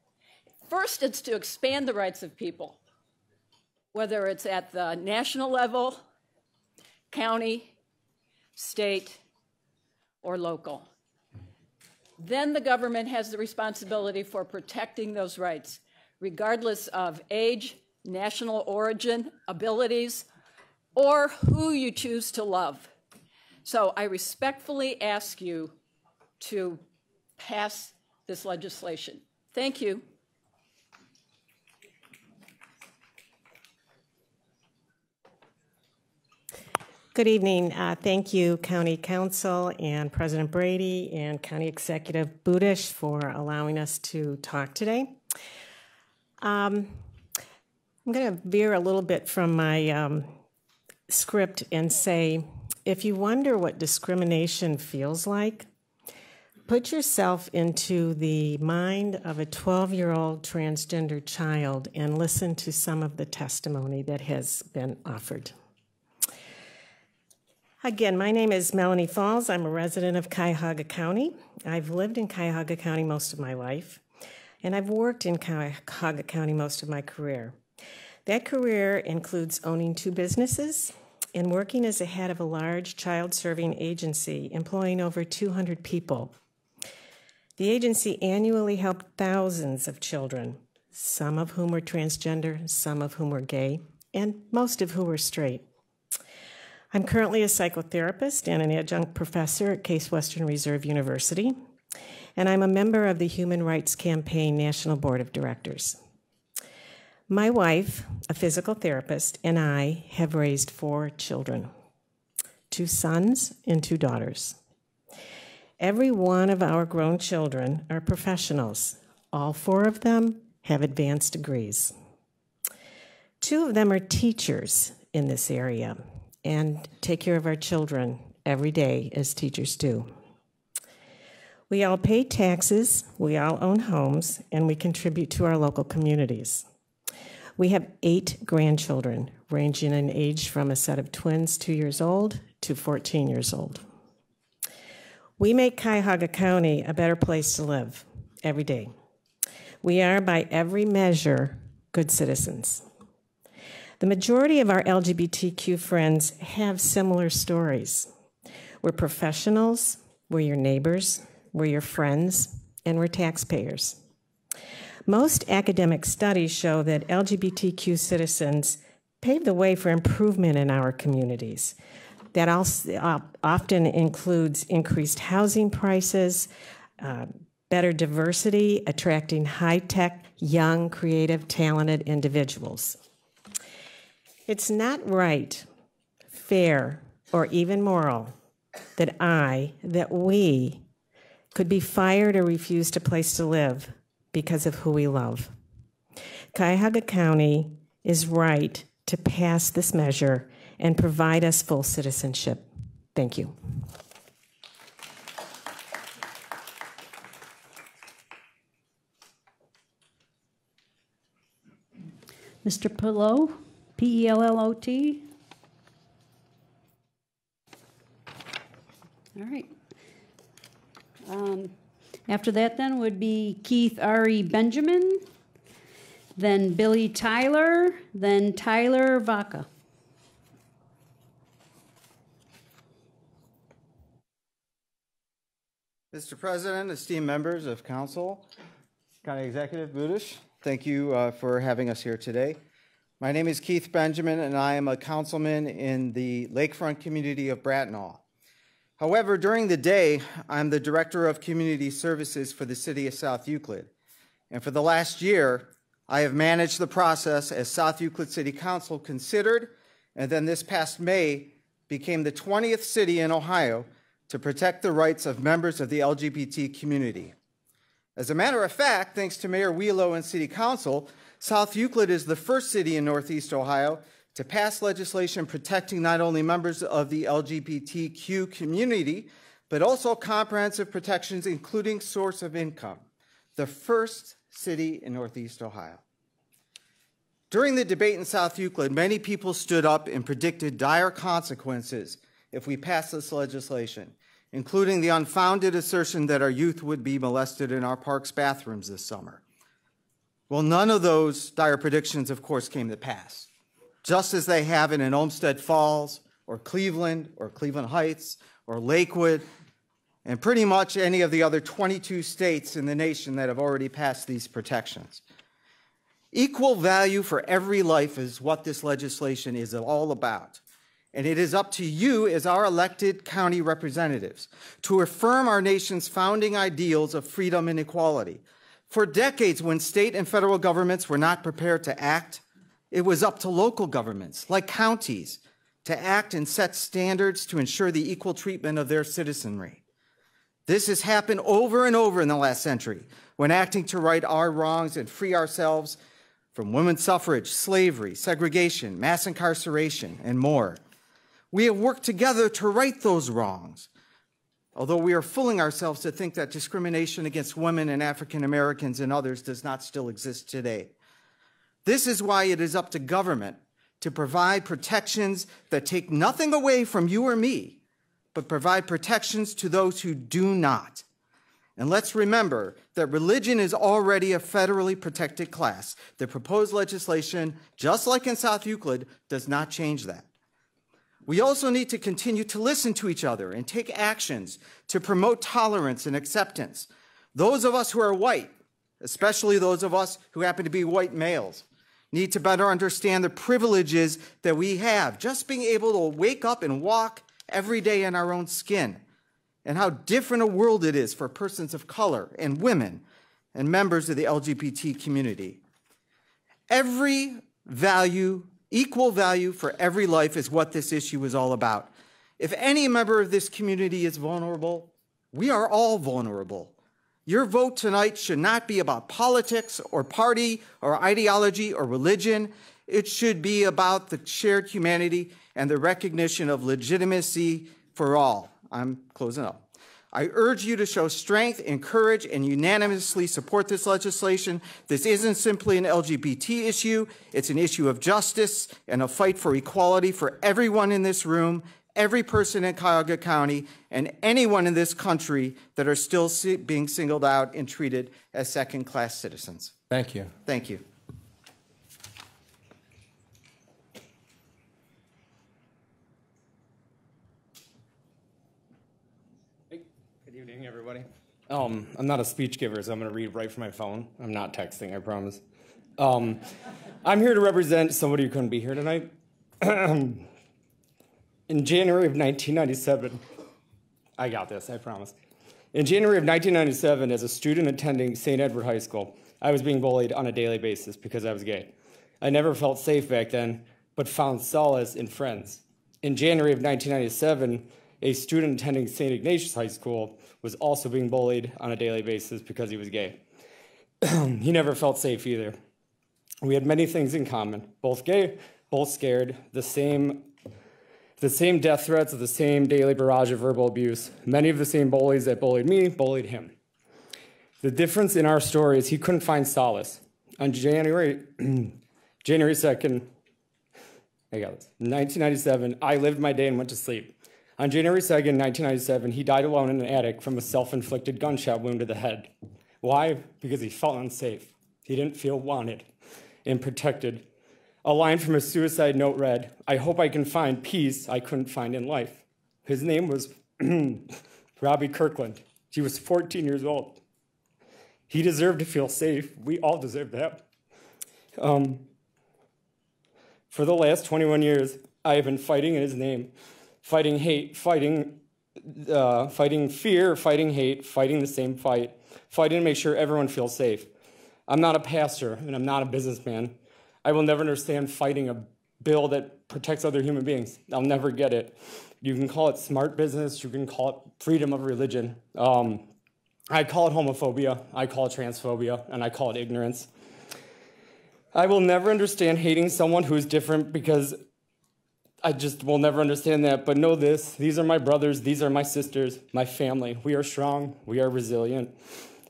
First, it's to expand the rights of people, whether it's at the national level, county, state, or local. Then the government has the responsibility for protecting those rights, regardless of age, national origin, abilities, or who you choose to love. So I respectfully ask you to pass this legislation. Thank you. Good evening. Thank you, County Council and President Brady and County Executive Budish for allowing us to talk today. I'm going to veer a little bit from my script and say, if you wonder what discrimination feels like, put yourself into the mind of a 12-year-old transgender child and listen to some of the testimony that has been offered. Again, my name is Melanie Falls. I'm a resident of Cuyahoga County. I've lived in Cuyahoga County most of my life, and I've worked in Cuyahoga County most of my career. That career includes owning 2 businesses and working as a head of a large child-serving agency employing over 200 people. The agency annually helped thousands of children, some of whom were transgender, some of whom were gay, and most of whom were straight. I'm currently a psychotherapist and an adjunct professor at Case Western Reserve University, and I'm a member of the Human Rights Campaign National Board of Directors. My wife, a physical therapist, and I have raised 4 children, 2 sons and 2 daughters. Every one of our grown children are professionals. All 4 of them have advanced degrees. 2 of them are teachers in this area and take care of our children every day as teachers do. We all pay taxes, we all own homes, and we contribute to our local communities. We have 8 grandchildren, ranging in age from a set of twins 2 years old to 14 years old. We make Cuyahoga County a better place to live every day. We are, by every measure, good citizens. The majority of our LGBTQ friends have similar stories. We're professionals, we're your neighbors, we're your friends, and we're taxpayers. Most academic studies show that LGBTQ citizens pave the way for improvement in our communities. That also often includes increased housing prices, better diversity, attracting high-tech, young, creative, talented individuals. It's not right, fair, or even moral that we could be fired or refused a place to live because of who we love. Cuyahoga County is right to pass this measure and provide us full citizenship. Thank you. Mr. Pellot, P-E-L-L-O-T. All right. After that then would be Keith R.E. Benjamin, then Billy Tyler, then Tyler Vaca. Mr. President, esteemed members of Council, County Executive Budish, thank you for having us here today. My name is Keith Benjamin, and I am a councilman in the lakefront community of Bratenahl. However, during the day, I'm the Director of Community Services for the City of South Euclid. And for the last year, I have managed the process as South Euclid City Council considered, and then this past May, became the 20th city in Ohio to protect the rights of members of the LGBT community. As a matter of fact, thanks to Mayor Wheelo and City Council, South Euclid is the first city in Northeast Ohio to pass legislation protecting not only members of the LGBTQ community, but also comprehensive protections including source of income, the first city in Northeast Ohio. During the debate in South Euclid, many people stood up and predicted dire consequences if we pass this legislation, including the unfounded assertion that our youth would be molested in our parks' bathrooms this summer. Well, none of those dire predictions, of course, came to pass, just as they haven't in Olmsted Falls or Cleveland Heights or Lakewood, and pretty much any of the other 22 states in the nation that have already passed these protections. Equal value for every life is what this legislation is all about. And it is up to you as our elected county representatives to affirm our nation's founding ideals of freedom and equality. For decades, when state and federal governments were not prepared to act, it was up to local governments, like counties, to act and set standards to ensure the equal treatment of their citizenry. This has happened over and over in the last century, when acting to right our wrongs and free ourselves from women's suffrage, slavery, segregation, mass incarceration, and more. We have worked together to right those wrongs, although we are fooling ourselves to think that discrimination against women and African Americans and others does not still exist today. This is why it is up to government to provide protections that take nothing away from you or me, but provide protections to those who do not. And let's remember that religion is already a federally protected class. The proposed legislation, just like in South Euclid, does not change that. We also need to continue to listen to each other and take actions to promote tolerance and acceptance. Those of us who are white, especially those of us who happen to be white males, need to better understand the privileges that we have, just being able to wake up and walk every day in our own skin, and how different a world it is for persons of color and women and members of the LGBT community. Equal value for every life is what this issue is all about. If any member of this community is vulnerable, we are all vulnerable. Your vote tonight should not be about politics or party or ideology or religion. It should be about the shared humanity and the recognition of legitimacy for all. I'm closing up. I urge you to show strength and courage and unanimously support this legislation. This isn't simply an LGBT issue. It's an issue of justice and a fight for equality for everyone in this room, every person in Cuyahoga County, and anyone in this country that are still being singled out and treated as second-class citizens. Thank you. Thank you. Good evening, everybody. I'm not a speech giver, so I'm going to read right from my phone. I'm not texting, I promise. I'm here to represent somebody who couldn't be here tonight. In January of 1997, I got this, I promise. In January of 1997, as a student attending St. Edward High School, I was being bullied on a daily basis because I was gay. I never felt safe back then, but found solace in friends. In January of 1997, a student attending St. Ignatius High School was also being bullied on a daily basis because he was gay. He never felt safe either. We had many things in common, both gay, both scared, the same death threats, the same daily barrage of verbal abuse. Many of the same bullies that bullied me bullied him. The difference in our story is he couldn't find solace. On January 2nd, 1997, I lived my day and went to sleep. On January 2nd, 1997, he died alone in an attic from a self-inflicted gunshot wound to the head. Why? Because he felt unsafe. He didn't feel wanted and protected. A line from his suicide note read, "I hope I can find peace I couldn't find in life." His name was Robbie Kirkland. He was 14 years old. He deserved to feel safe. We all deserve that. For the last 21 years, I have been fighting in his name, fighting hate, fighting fear, fighting hate, fighting the same fight, fighting to make sure everyone feels safe. I'm not a pastor, and I'm not a businessman. I will never understand fighting a bill that protects other human beings. I'll never get it. You can call it smart business. You can call it freedom of religion. I call it homophobia. I call it transphobia, and I call it ignorance. I will never understand hating someone who is different because I just will never understand that. But know this, these are my brothers, these are my sisters, my family. We are strong, we are resilient.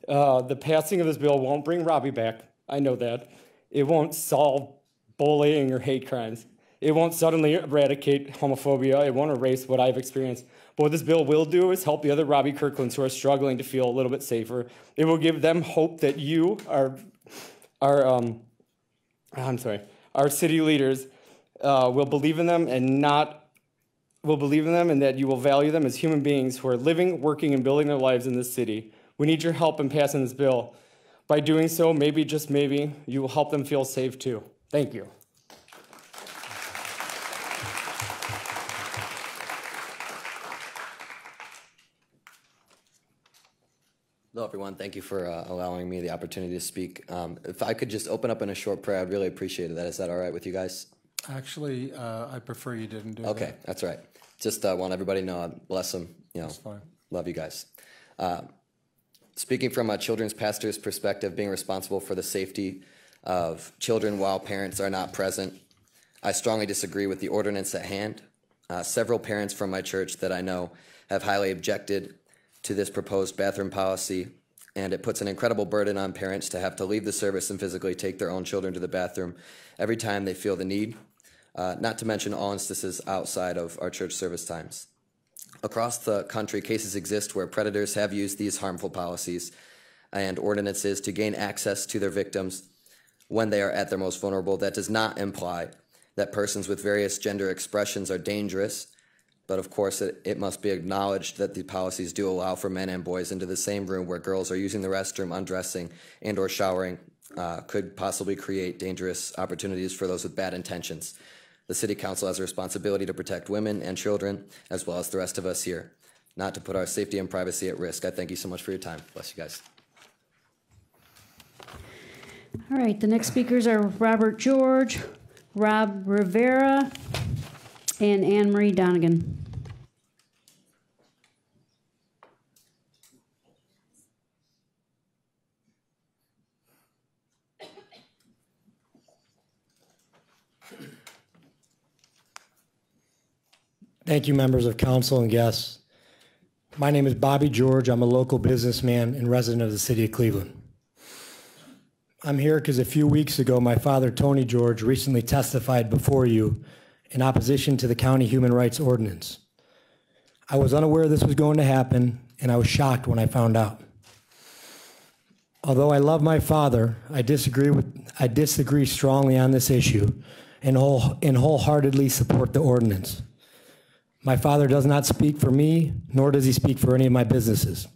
The passing of this bill won't bring Robbie back. I know that. It won't solve bullying or hate crimes. It won't suddenly eradicate homophobia. It won't erase what I've experienced. But what this bill will do is help the other Robbie Kirklands who are struggling to feel a little bit safer. It will give them hope that you, our city leaders, will believe in them and that you will value them as human beings who are living, working, and building their lives in this city. We need your help in passing this bill. By doing so, maybe, just maybe, you will help them feel safe too. Thank you. Hello, everyone. Thank you for allowing me the opportunity to speak. If I could just open up in a short prayer, I'd really appreciate that. Is that all right with you guys? Actually, I prefer you didn't do that. Okay, that's right. Just want everybody to know, bless them. That's fine. Love you guys. Speaking from a children's pastor's perspective, being responsible for the safety of children while parents are not present, I strongly disagree with the ordinance at hand. Several parents from my church that I know have highly objected to this proposed bathroom policy, and it puts an incredible burden on parents to have to leave the service and physically take their own children to the bathroom every time they feel the need, not to mention all instances outside of our church service times. Across the country, cases exist where predators have used these harmful policies and ordinances to gain access to their victims when they are at their most vulnerable. That does not imply that persons with various gender expressions are dangerous, but of course it must be acknowledged that the policies do allow for men and boys into the same room where girls are using the restroom, undressing, and or showering could possibly create dangerous opportunities for those with bad intentions. The City Council has a responsibility to protect women and children, as well as the rest of us here, not to put our safety and privacy at risk. I thank you so much for your time. Bless you guys. All right, the next speakers are Robert George, Rob Rivera, and Anne Marie Donegan. Thank you, members of council and guests. My name is Bobby George. I'm a local businessman and resident of the city of Cleveland. I'm here because a few weeks ago, my father, Tony George, recently testified before you in opposition to the county human rights ordinance. I was unaware this was going to happen, and I was shocked when I found out. Although I love my father, I disagree strongly on this issue and wholeheartedly support the ordinance. My father does not speak for me, nor does he speak for any of my businesses.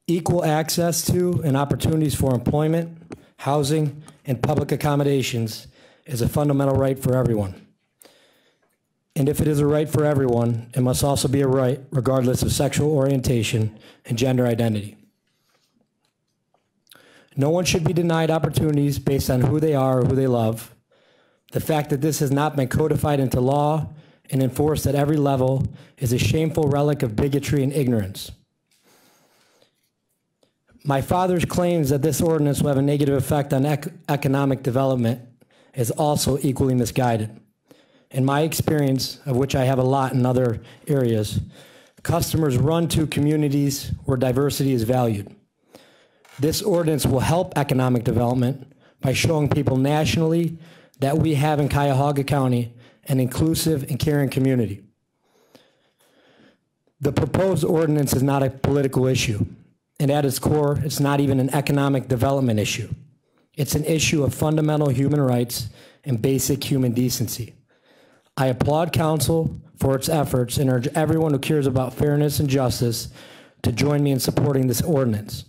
Equal access to and opportunities for employment, housing, and public accommodations is a fundamental right for everyone. And if it is a right for everyone, it must also be a right regardless of sexual orientation and gender identity. No one should be denied opportunities based on who they are or who they love. The fact that this has not been codified into law and enforced at every level is a shameful relic of bigotry and ignorance. My father's claims that this ordinance will have a negative effect on economic development is also equally misguided. In my experience, of which I have a lot in other areas, customers run to communities where diversity is valued. This ordinance will help economic development by showing people nationally that we have in Cuyahoga County an inclusive and caring community. The proposed ordinance is not a political issue, and at its core, it's not even an economic development issue. It's an issue of fundamental human rights and basic human decency. I applaud council for its efforts and urge everyone who cares about fairness and justice to join me in supporting this ordinance.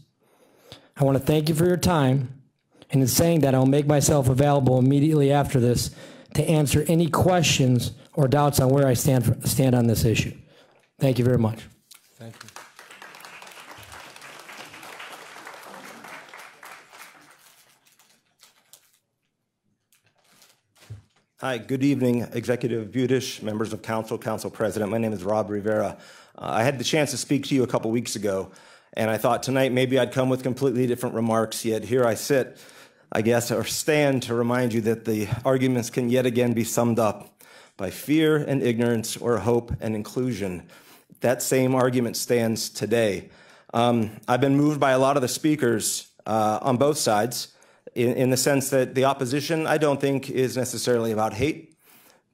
I want to thank you for your time, and in saying that, I'll make myself available immediately after this to answer any questions or doubts on where I stand on this issue. Thank you very much. Thank you. Hi, good evening, Executive Budish, members of council, council president. My name is Rob Rivera. I had the chance to speak to you a couple weeks ago, and I thought tonight maybe I'd come with completely different remarks, yet here I sit, I guess, or stand to remind you that the arguments can yet again be summed up by fear and ignorance or hope and inclusion. That same argument stands today. I've been moved by a lot of the speakers on both sides in the sense that the opposition, I don't think, is necessarily about hate,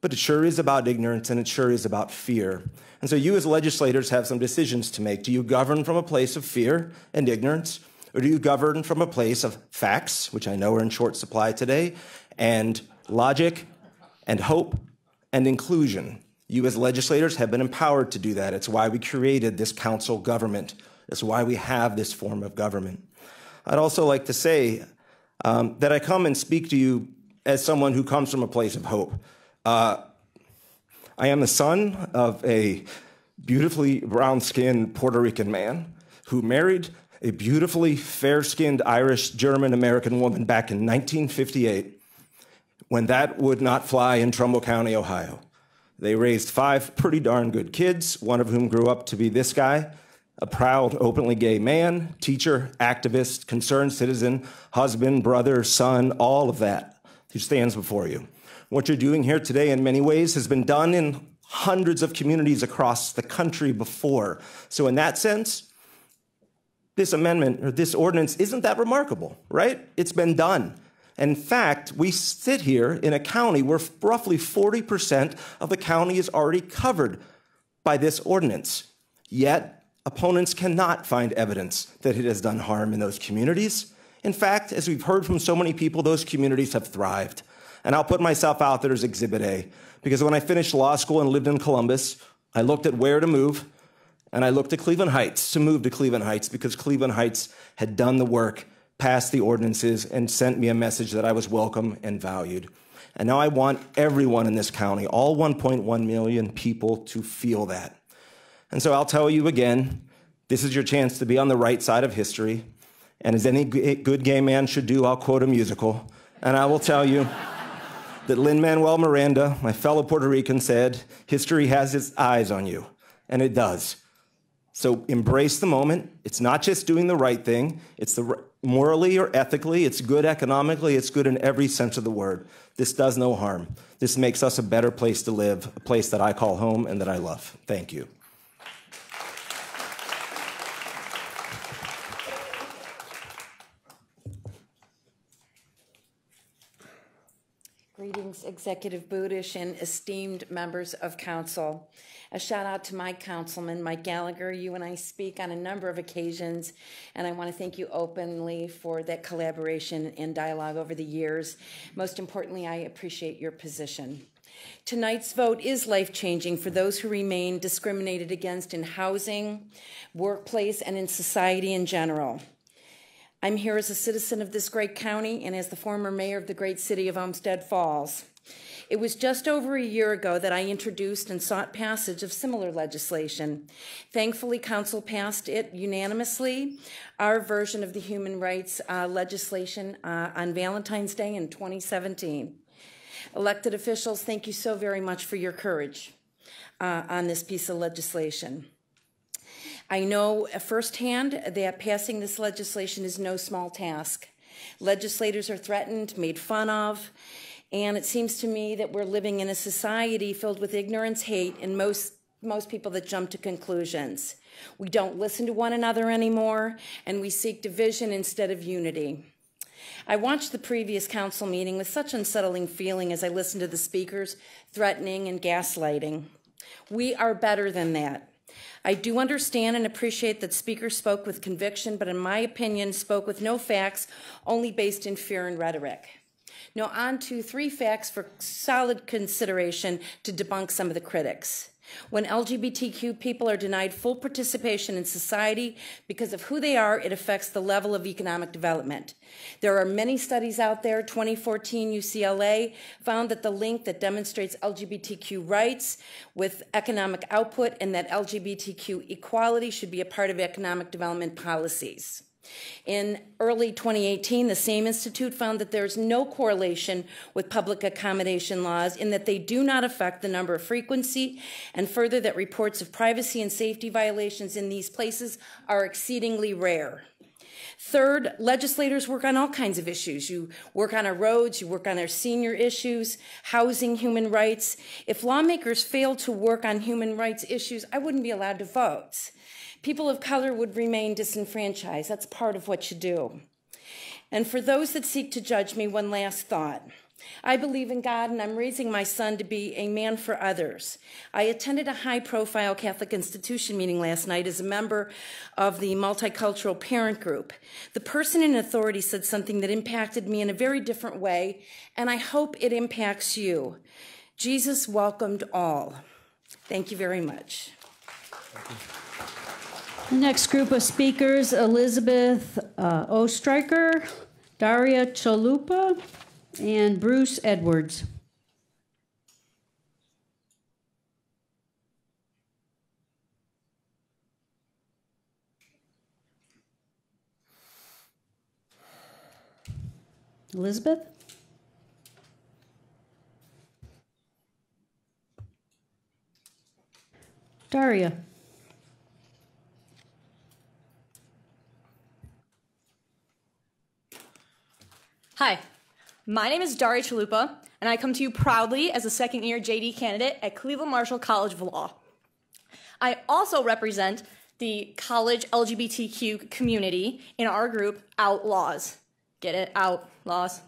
but it sure is about ignorance and it sure is about fear. And so you as legislators have some decisions to make. Do you govern from a place of fear and ignorance, or do you govern from a place of facts, which I know are in short supply today, and logic and hope and inclusion? You as legislators have been empowered to do that. It's why we created this council government. It's why we have this form of government. I'd also like to say that I come and speak to you as someone who comes from a place of hope. I am the son of a beautifully brown-skinned Puerto Rican man who married a beautifully fair-skinned Irish German-American woman back in 1958 when that would not fly in Trumbull County, Ohio. They raised 5 pretty darn good kids, one of whom grew up to be this guy, a proud, openly gay man, teacher, activist, concerned citizen, husband, brother, son, all of that, who stands before you. What you're doing here today in many ways has been done in hundreds of communities across the country before. So in that sense, this amendment or this ordinance isn't that remarkable, right? It's been done. In fact, we sit here in a county where roughly 40% of the county is already covered by this ordinance. Yet, opponents cannot find evidence that it has done harm in those communities. In fact, as we've heard from so many people, those communities have thrived. And I'll put myself out there as Exhibit A, because when I finished law school and lived in Columbus, I looked at where to move, and I looked at Cleveland Heights to move to Cleveland Heights because Cleveland Heights had done the work, passed the ordinances, and sent me a message that I was welcome and valued. And now I want everyone in this county, all 1.1 million people, to feel that. And so I'll tell you again, this is your chance to be on the right side of history. And as any good gay man should do, I'll quote a musical. And I will tell you that Lin-Manuel Miranda, my fellow Puerto Rican, said, history has its eyes on you. And it does. So embrace the moment. It's not just doing the right thing. It's morally or ethically. It's good economically. It's good in every sense of the word. This does no harm. This makes us a better place to live, a place that I call home and that I love. Thank you. Greetings, Executive Budish and esteemed members of council. A shout out to my councilman, Mike Gallagher. You and I speak on a number of occasions, and I want to thank you openly for that collaboration and dialogue over the years. Most importantly, I appreciate your position. Tonight's vote is life-changing for those who remain discriminated against in housing, workplace, and in society in general. I'm here as a citizen of this great county and as the former mayor of the great city of Olmsted Falls. It was just over a year ago that I introduced and sought passage of similar legislation. Thankfully, council passed it unanimously, our version of the human rights legislation on Valentine's Day in 2017. Elected officials, thank you so very much for your courage on this piece of legislation. I know firsthand that passing this legislation is no small task. Legislators are threatened, made fun of, and it seems to me that we're living in a society filled with ignorance, hate, and most people that jump to conclusions. We don't listen to one another anymore, and we seek division instead of unity. I watched the previous council meeting with such unsettling feeling as I listened to the speakers threatening and gaslighting. We are better than that. I do understand and appreciate that Speaker spoke with conviction, but in my opinion, spoke with no facts, only based in fear and rhetoric. Now on to 3 facts for solid consideration to debunk some of the critics. When LGBTQ people are denied full participation in society because of who they are, it affects the level of economic development. There are many studies out there. 2014 UCLA found that the link that demonstrates LGBTQ rights with economic output and that LGBTQ equality should be a part of economic development policies. In early 2018, the same institute found that there's no correlation with public accommodation laws in that they do not affect the number of frequency, and further that reports of privacy and safety violations in these places are exceedingly rare. Third, legislators work on all kinds of issues. You work on our roads, you work on our senior issues, housing, human rights. If lawmakers fail to work on human rights issues, I wouldn't be allowed to vote. People of color would remain disenfranchised. That's part of what you do. And for those that seek to judge me, one last thought. I believe in God, and I'm raising my son to be a man for others. I attended a high-profile Catholic institution meeting last night as a member of the multicultural parent group. The person in authority said something that impacted me in a very different way, and I hope it impacts you. Jesus welcomed all. Thank you very much. Thank you. The next group of speakers, Elizabeth Ostreicher, Daria Chalupa, and Bruce Edwards. Elizabeth? Daria. Hi, my name is Daria Chalupa, and I come to you proudly as a second-year JD candidate at Cleveland Marshall College of Law. I also represent the college LGBTQ community in our group, Outlaws. Get it? Outlaws.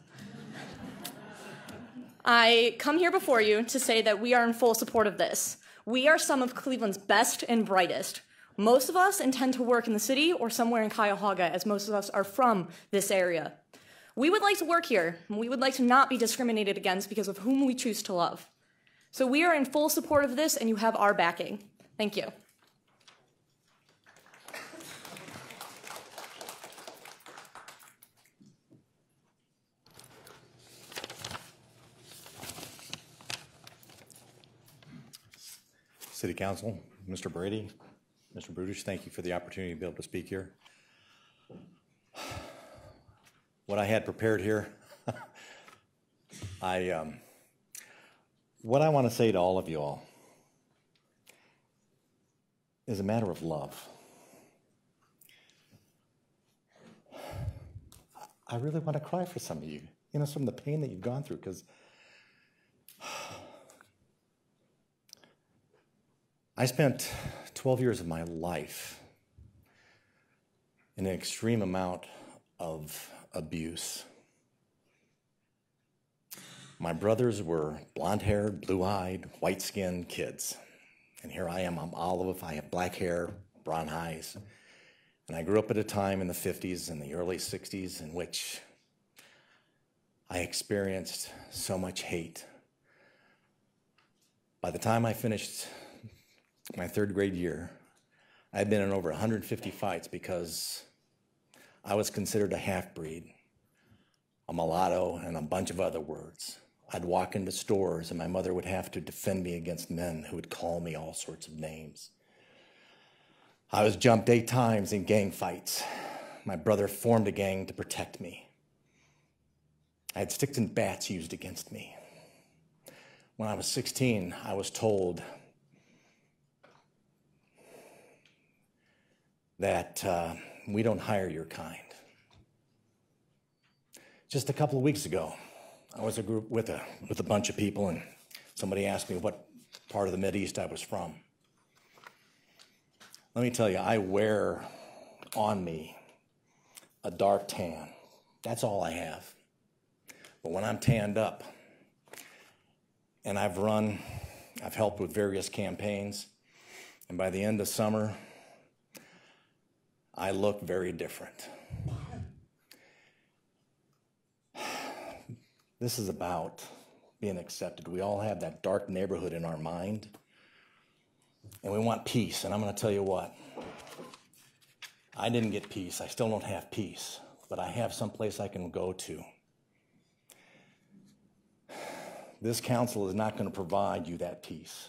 I come here before you to say that we are in full support of this. We are some of Cleveland's best and brightest. Most of us intend to work in the city or somewhere in Cuyahoga, as most of us are from this area. We would like to work here, and we would like to not be discriminated against because of whom we choose to love. So we are in full support of this, and you have our backing. Thank you. City Council, Mr. Brady, Mr. Brudish, thank you for the opportunity to be able to speak here. What I had prepared here, what I want to say to all of you all is a matter of love. I really want to cry for some of you, some of the pain that you've gone through, because I spent 12 years of my life in an extreme amount of abuse. My brothers were blonde-haired, blue-eyed, white-skinned kids. And here I am, I'm olive, I have black hair, brown eyes. And I grew up at a time in the 50s and the early 60s in which I experienced so much hate. By the time I finished my 3rd grade year, I had been in over 150 fights because I was considered a half-breed, a mulatto, and a bunch of other words. I'd walk into stores and my mother would have to defend me against men who would call me all sorts of names. I was jumped 8 times in gang fights. My brother formed a gang to protect me. I had sticks and bats used against me. When I was 16, I was told that we don't hire your kind. Just a couple of weeks ago, I was with a bunch of people, and somebody asked me what part of the Mideast I was from. Let me tell you, I wear on me a dark tan. That's all I have. But when I'm tanned up, and I've helped with various campaigns, And by the end of summer, I look very different. This is about being accepted. We all have that dark neighborhood in our mind, and we want peace. And I'm going to tell you what, I didn't get peace. I still don't have peace, but I have someplace I can go to. This council is not going to provide you that peace.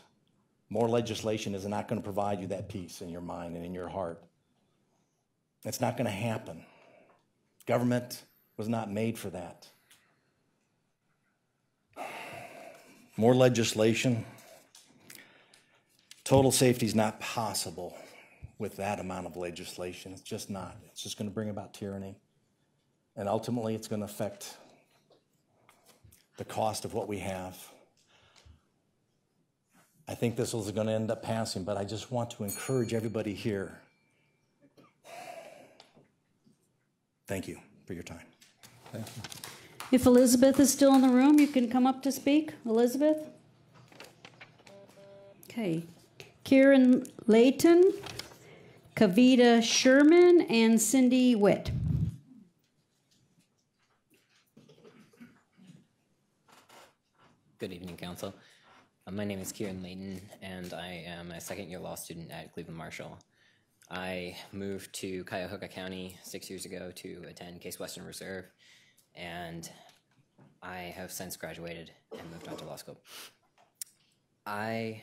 More legislation is not going to provide you that peace in your mind and in your heart. It's not going to happen. Government was not made for that. More legislation. Total safety is not possible with that amount of legislation. It's just not. It's just going to bring about tyranny. And ultimately, it's going to affect the cost of what we have. I think this is going to end up passing, but I just want to encourage everybody here. Thank you for your time. Thank you. If Elizabeth is still in the room, you can come up to speak. Elizabeth? Okay. Kieran Layton, Kavita Sherman, and Cindy Witt. Good evening, Council. My name is Kieran Layton, and I am a second-year law student at Cleveland Marshall. I moved to Cuyahoga County 6 years ago to attend Case Western Reserve, and I have since graduated and moved on to law school. I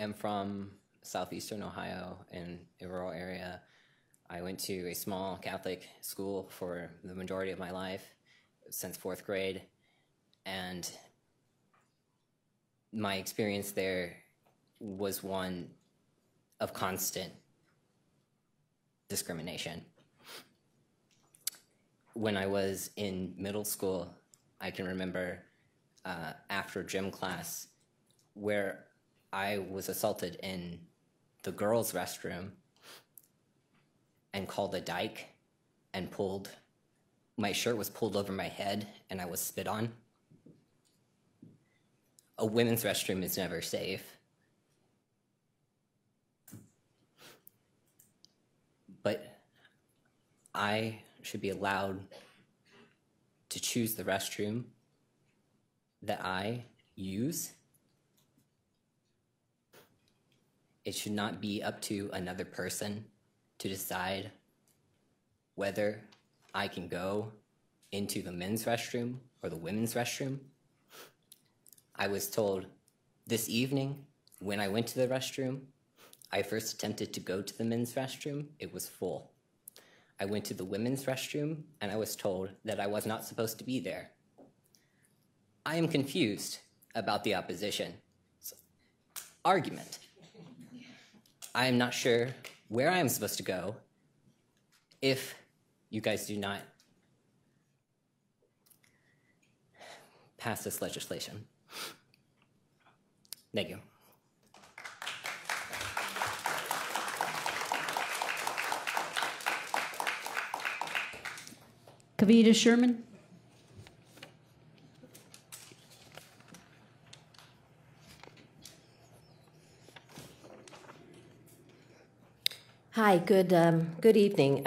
am from southeastern Ohio in a rural area. I went to a small Catholic school for the majority of my life, since 4th grade, and my experience there was one of constant discrimination. When I was in middle school, I can remember after gym class where I was assaulted in the girls' restroom and called a dyke and my shirt was pulled over my head and I was spit on. A women's restroom is never safe. But I should be allowed to choose the restroom that I use. It should not be up to another person to decide whether I can go into the men's restroom or the women's restroom. I was told this evening when I went to the restroom, I first attempted to go to the men's restroom. It was full. I went to the women's restroom and I was told that I was not supposed to be there. I am confused about the opposition's argument. I am not sure where I am supposed to go if you guys do not pass this legislation. Thank you. Kavita Sherman. Hi, good evening.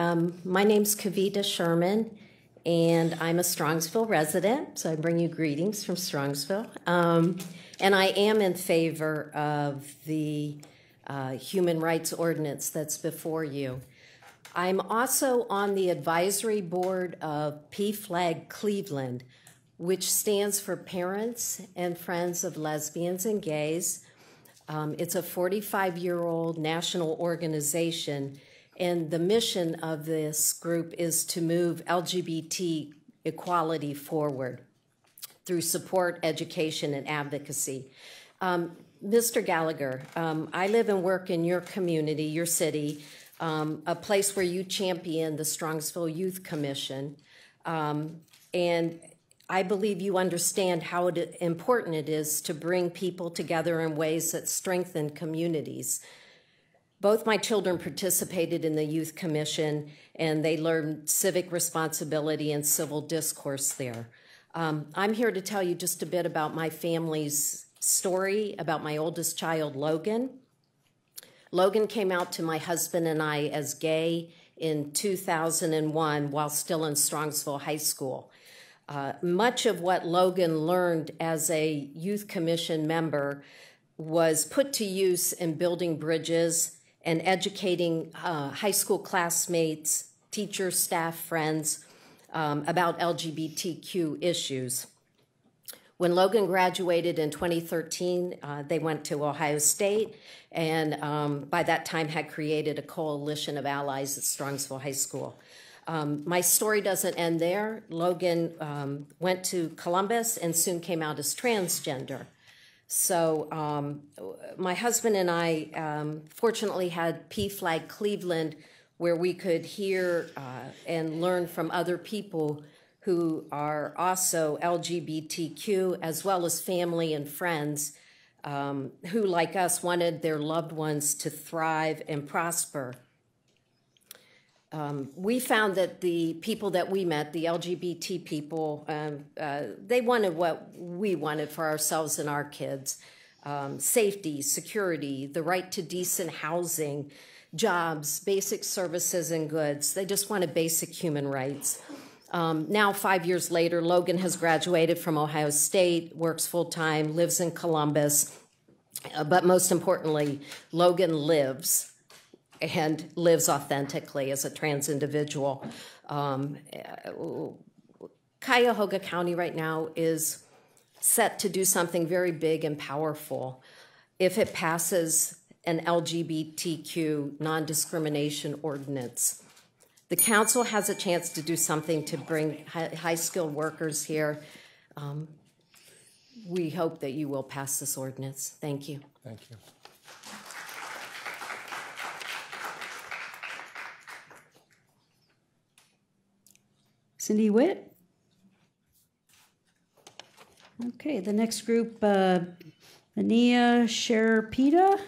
My name's Kavita Sherman, and I'm a Strongsville resident, so I bring you greetings from Strongsville. And I am in favor of the human rights ordinance that's before you. I'm also on the advisory board of PFLAG Cleveland, which stands for Parents and Friends of Lesbians and Gays. It's a 45-year-old national organization, and the mission of this group is to move LGBT equality forward through support, education, and advocacy. Mr. Gallagher, I live and work in your community, your city, a place where you champion the Strongsville Youth Commission, and I believe you understand how important it is to bring people together in ways that strengthen communities. Both my children participated in the Youth Commission, and they learned civic responsibility and civil discourse there. I'm here to tell you just a bit about my family's story, about my oldest child, Logan. Logan came out to my husband and I as gay in 2001 while still in Strongsville High School. Much of what Logan learned as a youth commission member was put to use in building bridges and educating high school classmates, teachers, staff, friends about LGBTQ issues. When Logan graduated in 2013, they went to Ohio State, and by that time had created a coalition of allies at Strongsville High School. My story doesn't end there. Logan went to Columbus and soon came out as transgender. So my husband and I fortunately had PFLAG Cleveland, where we could hear and learn from other people who are also LGBTQ, as well as family and friends who, like us, wanted their loved ones to thrive and prosper. We found that the people that we met, the LGBT people, they wanted what we wanted for ourselves and our kids. Safety, security, the right to decent housing, jobs, basic services and goods. They just wanted basic human rights. Now, 5 years later, Logan has graduated from Ohio State, works full-time, lives in Columbus. But most importantly, Logan lives and lives authentically as a trans individual. Cuyahoga County right now is set to do something very big and powerful if it passes an LGBTQ non-discrimination ordinance. The council has a chance to do something to bring high-skilled workers here. We hope that you will pass this ordinance. Thank you. Thank you. Cindy Witt. Okay, the next group, Ania Sherpita,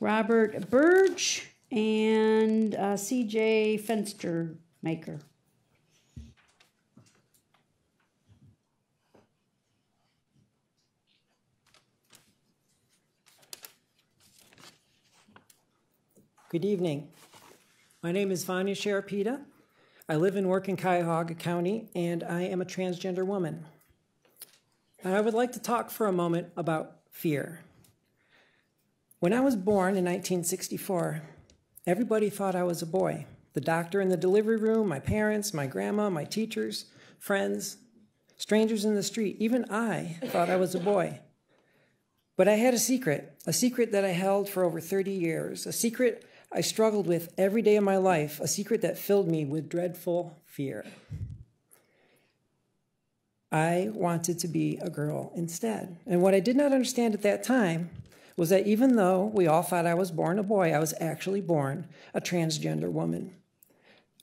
Robert Burge, and CJ Fenstermaker. Good evening. My name is Vanya Sherapita. I live and work in Cuyahoga County, and I am a transgender woman. And I would like to talk for a moment about fear. When I was born in 1964, everybody thought I was a boy. The doctor in the delivery room, my parents, my grandma, my teachers, friends, strangers in the street, even I thought I was a boy. But I had a secret that I held for over 30 years, a secret I struggled with every day of my life, a secret that filled me with dreadful fear. I wanted to be a girl instead. And what I did not understand at that time was that even though we all thought I was born a boy, I was actually born a transgender woman.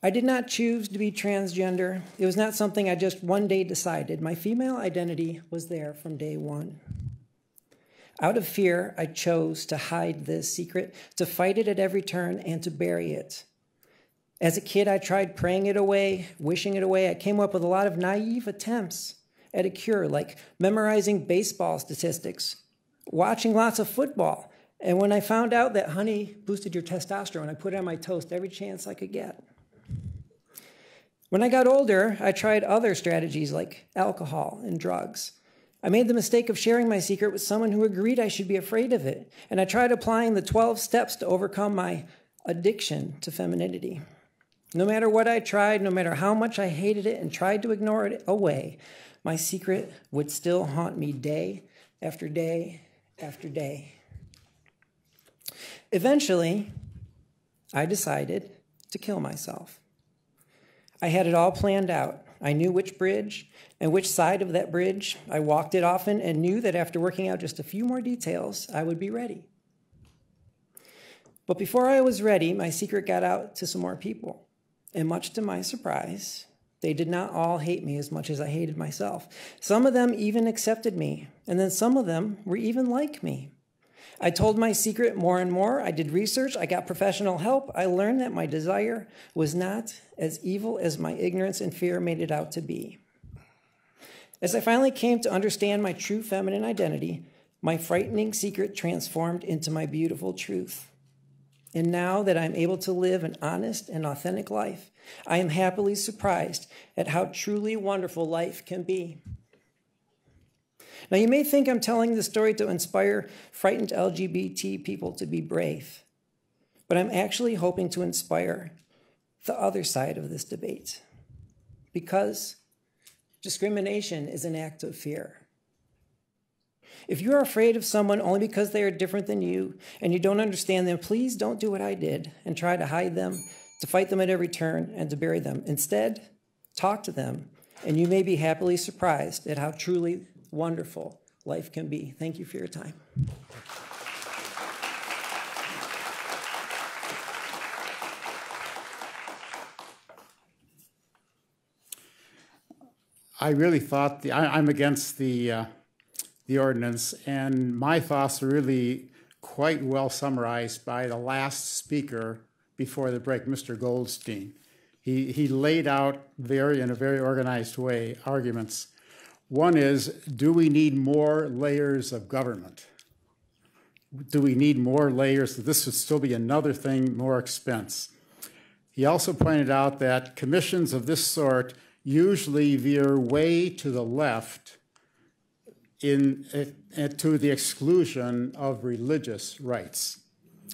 I did not choose to be transgender. It was not something I just one day decided. My female identity was there from day one. Out of fear, I chose to hide this secret, to fight it at every turn, and to bury it. As a kid, I tried praying it away, wishing it away. I came up with a lot of naive attempts at a cure, like memorizing baseball statistics, watching lots of football. And when I found out that honey boosted your testosterone, I put it on my toast every chance I could get. When I got older, I tried other strategies like alcohol and drugs. I made the mistake of sharing my secret with someone who agreed I should be afraid of it. And I tried applying the 12 steps to overcome my addiction to femininity. No matter what I tried, no matter how much I hated it and tried to ignore it away, my secret would still haunt me day after day after day. Eventually, I decided to kill myself. I had it all planned out. I knew which bridge and which side of that bridge. I walked it often and knew that after working out just a few more details, I would be ready. But before I was ready, my secret got out to some more people. And much to my surprise, they did not all hate me as much as I hated myself. Some of them even accepted me, and then some of them were even like me. I told my secret more and more. I did research. I got professional help. I learned that my desire was not as evil as my ignorance and fear made it out to be. As I finally came to understand my true feminine identity, my frightening secret transformed into my beautiful truth. And now that I'm able to live an honest and authentic life, I am happily surprised at how truly wonderful life can be. Now, you may think I'm telling this story to inspire frightened LGBT people to be brave, but I'm actually hoping to inspire the other side of this debate, because discrimination is an act of fear. If you're afraid of someone only because they are different than you and you don't understand them, please don't do what I did and try to hide them, to fight them at every turn, and to bury them. Instead, talk to them, and you may be happily surprised at how truly wonderful life can be. Thank you for your time. I really thought I'm against the ordinance, and my thoughts are really quite well summarized by the last speaker before the break, Mr. Goldstein. He laid out in a very organized way arguments. One is, do we need more layers of government? Do we need more layers? This would still be another thing, more expense. He also pointed out that commissions of this sort usually veer way to the left to the exclusion of religious rights.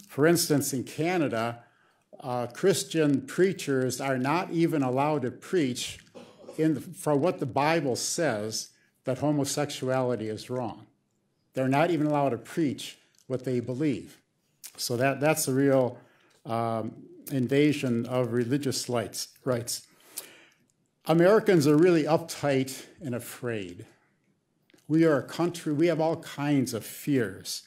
For instance, in Canada, Christian preachers are not even allowed to preach for what the Bible says, that homosexuality is wrong. They're not even allowed to preach what they believe. So that's a real invasion of religious rights. Americans are really uptight and afraid. We are a country, we have all kinds of fears.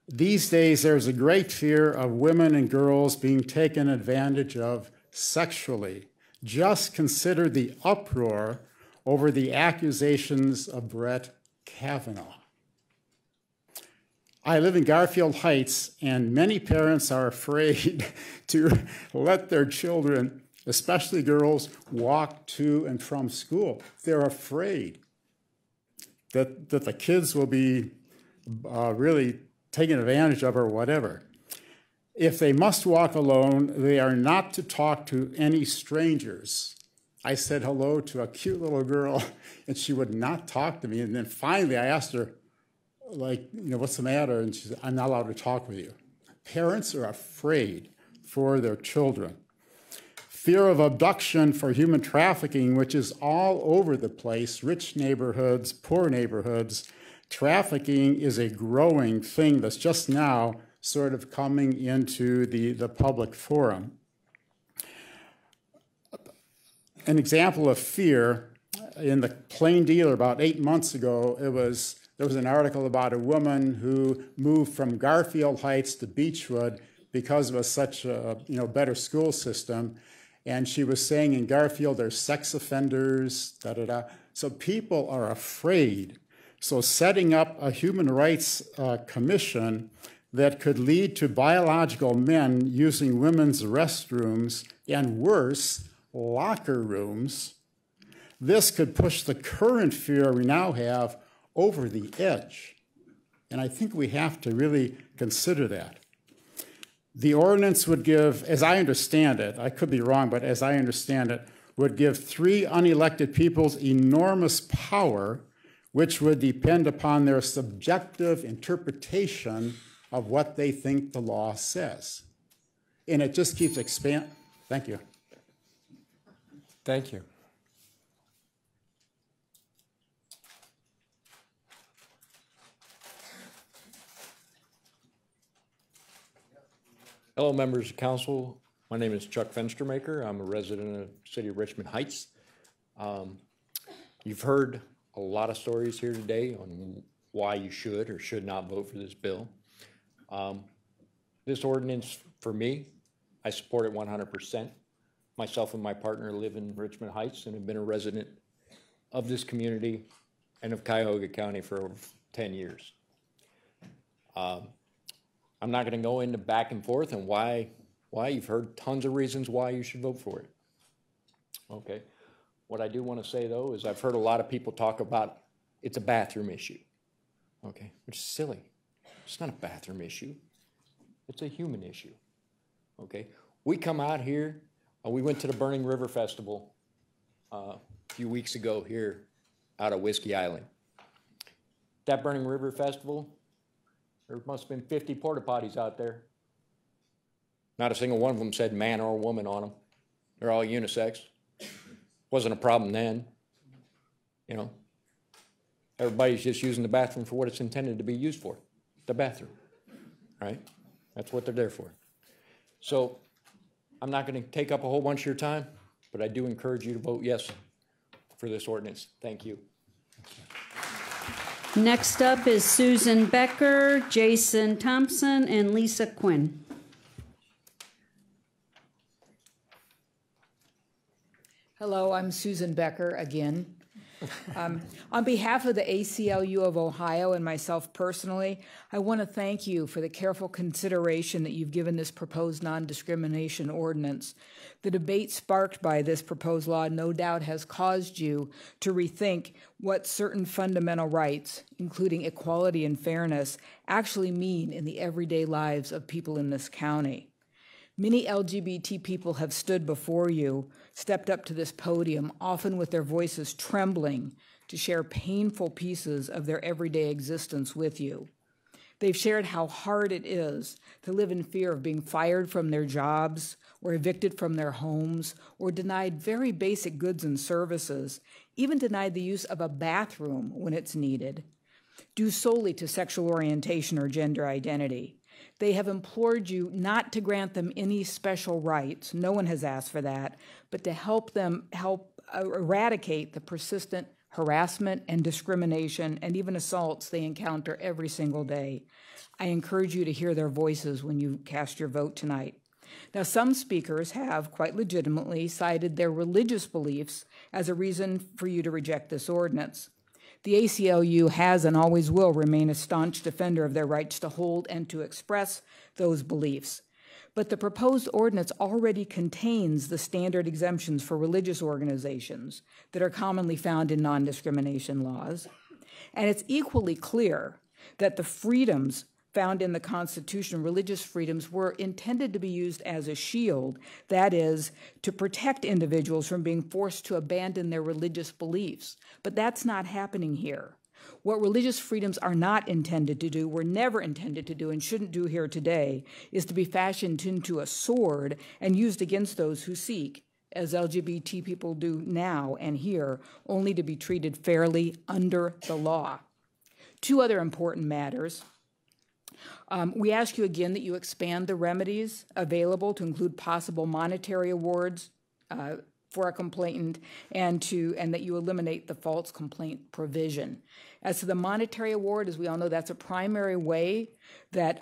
These days, there's a great fear of women and girls being taken advantage of sexually. Just consider the uproar over the accusations of Brett Kavanaugh. I live in Garfield Heights, and many parents are afraid to let their children, especially girls, walk to and from school. They're afraid that the kids will be really taken advantage of or whatever. If they must walk alone, they are not to talk to any strangers. I said hello to a cute little girl, and she would not talk to me. And then finally, I asked her, what's the matter? And she said, I'm not allowed to talk with you. Parents are afraid for their children. Fear of abduction for human trafficking, which is all over the place, rich neighborhoods, poor neighborhoods. Trafficking is a growing thing that's just now sort of coming into the public forum. An example of fear, in the Plain Dealer about 8 months ago, there was an article about a woman who moved from Garfield Heights to Beechwood because of such a better school system. And she was saying in Garfield there's sex offenders, da-da-da. So people are afraid. So setting up a human rights commission that could lead to biological men using women's restrooms and worse, locker rooms, this could push the current fear we now have over the edge. And I think we have to really consider that. The ordinance would give, as I understand it, I could be wrong, but as I understand it, would give 3 unelected peoples enormous power, which would depend upon their subjective interpretation of what they think the law says. And it just keeps expanding. Thank you. Thank you. Hello, members of council. My name is Chuck Fenstermaker. I'm a resident of the city of Richmond Heights. You've heard a lot of stories here today on why you should or should not vote for this bill. This ordinance, for me, I support it 100%. Myself and my partner live in Richmond Heights and have been a resident of this community and of Cuyahoga County for over 10 years. I'm not going to go into back and forth and why you've heard tons of reasons why you should vote for it. Okay. What I do want to say, though, is I've heard a lot of people talk about it's a bathroom issue. Okay. Which is silly. It's not a bathroom issue. It's a human issue, okay? We come out here, we went to the Burning River Festival a few weeks ago here out of Whiskey Island. That Burning River Festival, there must have been 50 porta potties out there. Not a single one of them said man or woman on them. They're all unisex. Wasn't a problem then, you know. Everybody's just using the bathroom for what it's intended to be used for, the bathroom, right? That's what they're there for. So I'm not going to take up a whole bunch of your time, but I do encourage you to vote yes for this ordinance. Thank you. Next up is Susan Becker, Jason Thompson, and Lisa Quinn. Hello, I'm Susan Becker again. On behalf of the ACLU of Ohio and myself personally, I want to thank you for the careful consideration that you've given this proposed non-discrimination ordinance. The debate sparked by this proposed law no doubt has caused you to rethink what certain fundamental rights, including equality and fairness, actually mean in the everyday lives of people in this county. Many LGBT people have stood before you, stepped up to this podium, often with their voices trembling, to share painful pieces of their everyday existence with you. They've shared how hard it is to live in fear of being fired from their jobs, or evicted from their homes, or denied very basic goods and services, even denied the use of a bathroom when it's needed, due solely to sexual orientation or gender identity. They have implored you not to grant them any special rights, no one has asked for that, but to help them eradicate the persistent harassment and discrimination and even assaults they encounter every single day. I encourage you to hear their voices when you cast your vote tonight. Now, some speakers have, quite legitimately, cited their religious beliefs as a reason for you to reject this ordinance. The ACLU has and always will remain a staunch defender of their rights to hold and to express those beliefs. But the proposed ordinance already contains the standard exemptions for religious organizations that are commonly found in non-discrimination laws. And it's equally clear that the freedoms found in the Constitution, religious freedoms, were intended to be used as a shield, that is, to protect individuals from being forced to abandon their religious beliefs. But that's not happening here. What religious freedoms are not intended to do, were never intended to do, and shouldn't do here today, is to be fashioned into a sword and used against those who seek, as LGBT people do now and here, only to be treated fairly under the law. Two other important matters. We ask you again that you expand the remedies available to include possible monetary awards for a complainant, and that you eliminate the false complaint provision. As to the monetary award, as we all know, that's a primary way that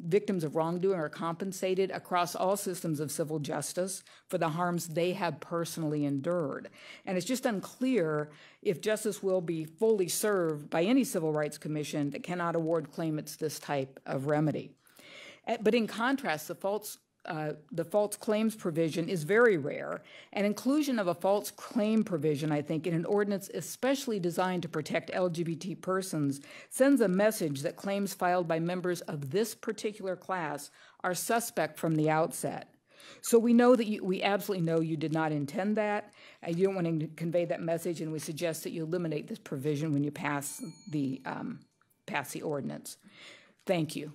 victims of wrongdoing are compensated across all systems of civil justice for the harms they have personally endured. And it's just unclear if justice will be fully served by any civil rights commission that cannot award claimants this type of remedy. But in contrast, the false claims provision is very rare, and inclusion of a false claim provision, I think, in an ordinance especially designed to protect LGBT persons sends a message that claims filed by members of this particular class are suspect from the outset. So we know that we absolutely know you did not intend that. You don't want to convey that message, and we suggest that you eliminate this provision when you pass the ordinance. Thank you.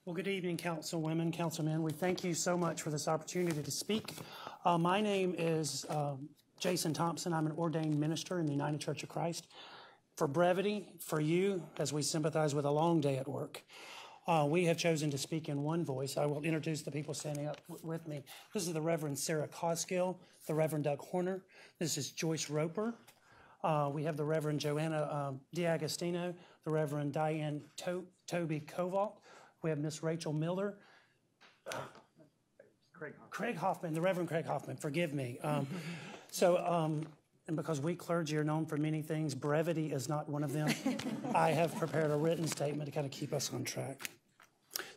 Well, good evening, Councilwomen, Councilmen. We thank you so much for this opportunity to speak. My name is Jason Thompson. I'm an ordained minister in the United Church of Christ. For brevity, for you, as we sympathize with a long day at work, we have chosen to speak in one voice. I will introduce the people standing up with me. This is the Reverend Sarah Cosgill, the Reverend Doug Horner. This is Joyce Roper. We have the Reverend Joanna D'Agostino, the Reverend Diane Toby Koval. We have Miss Rachel Miller. Craig Hoffman, the Reverend Craig Hoffman, forgive me. And because we clergy are known for many things, brevity is not one of them. I have prepared a written statement to kind of keep us on track.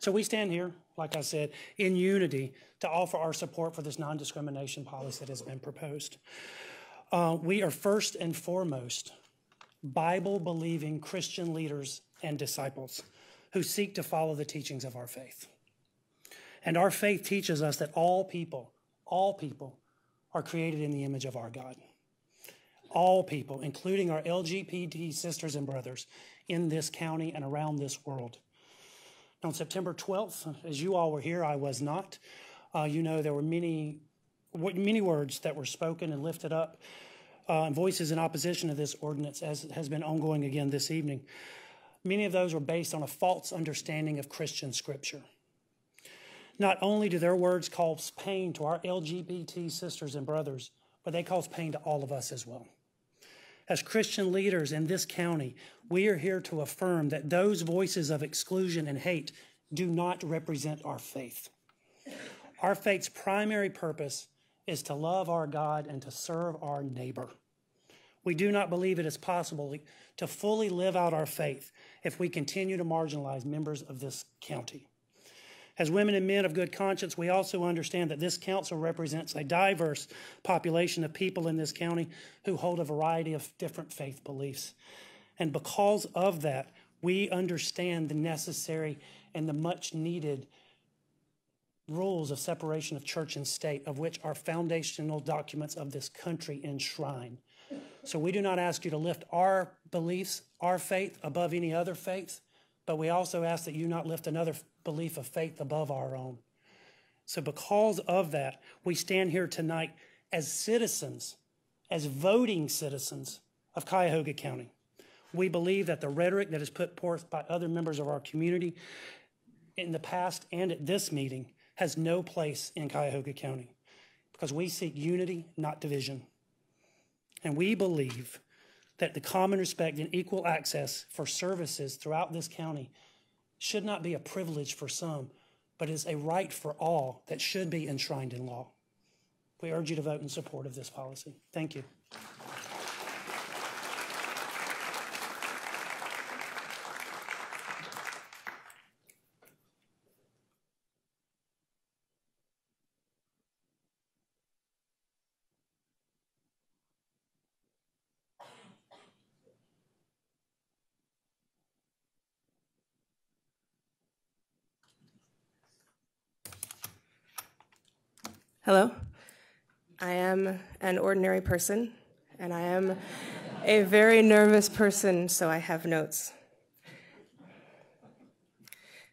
So we stand here, like I said, in unity to offer our support for this non-discrimination policy that has been proposed. We are first and foremost Bible-believing Christian leaders and disciples who seek to follow the teachings of our faith. And our faith teaches us that all people are created in the image of our God. All people, including our LGBT sisters and brothers in this county and around this world. On September 12th, as you all were here, I was not. You know, there were many words that were spoken and lifted up, and voices in opposition to this ordinance, as has been ongoing again this evening. Many of those were based on a false understanding of Christian scripture. Not only do their words cause pain to our LGBT sisters and brothers, but they cause pain to all of us as well. As Christian leaders in this county, we are here to affirm that those voices of exclusion and hate do not represent our faith. Our faith's primary purpose is to love our God and to serve our neighbor. We do not believe it is possible to fully live out our faith if we continue to marginalize members of this county. As women and men of good conscience, we also understand that this council represents a diverse population of people in this county who hold a variety of different faith beliefs. And because of that, we understand the necessary and the much needed rules of separation of church and state, of which our foundational documents of this country enshrine. So we do not ask you to lift our beliefs, our faith, above any other faith, but we also ask that you not lift another belief of faith above our own. So because of that, we stand here tonight as citizens, as voting citizens of Cuyahoga County. We believe that the rhetoric that is put forth by other members of our community in the past and at this meeting has no place in Cuyahoga County, because we seek unity, not division. And we believe that the common respect and equal access for services throughout this county should not be a privilege for some, but is a right for all that should be enshrined in law. We urge you to vote in support of this policy. Thank you. Hello, I am an ordinary person, and I am a very nervous person, so I have notes.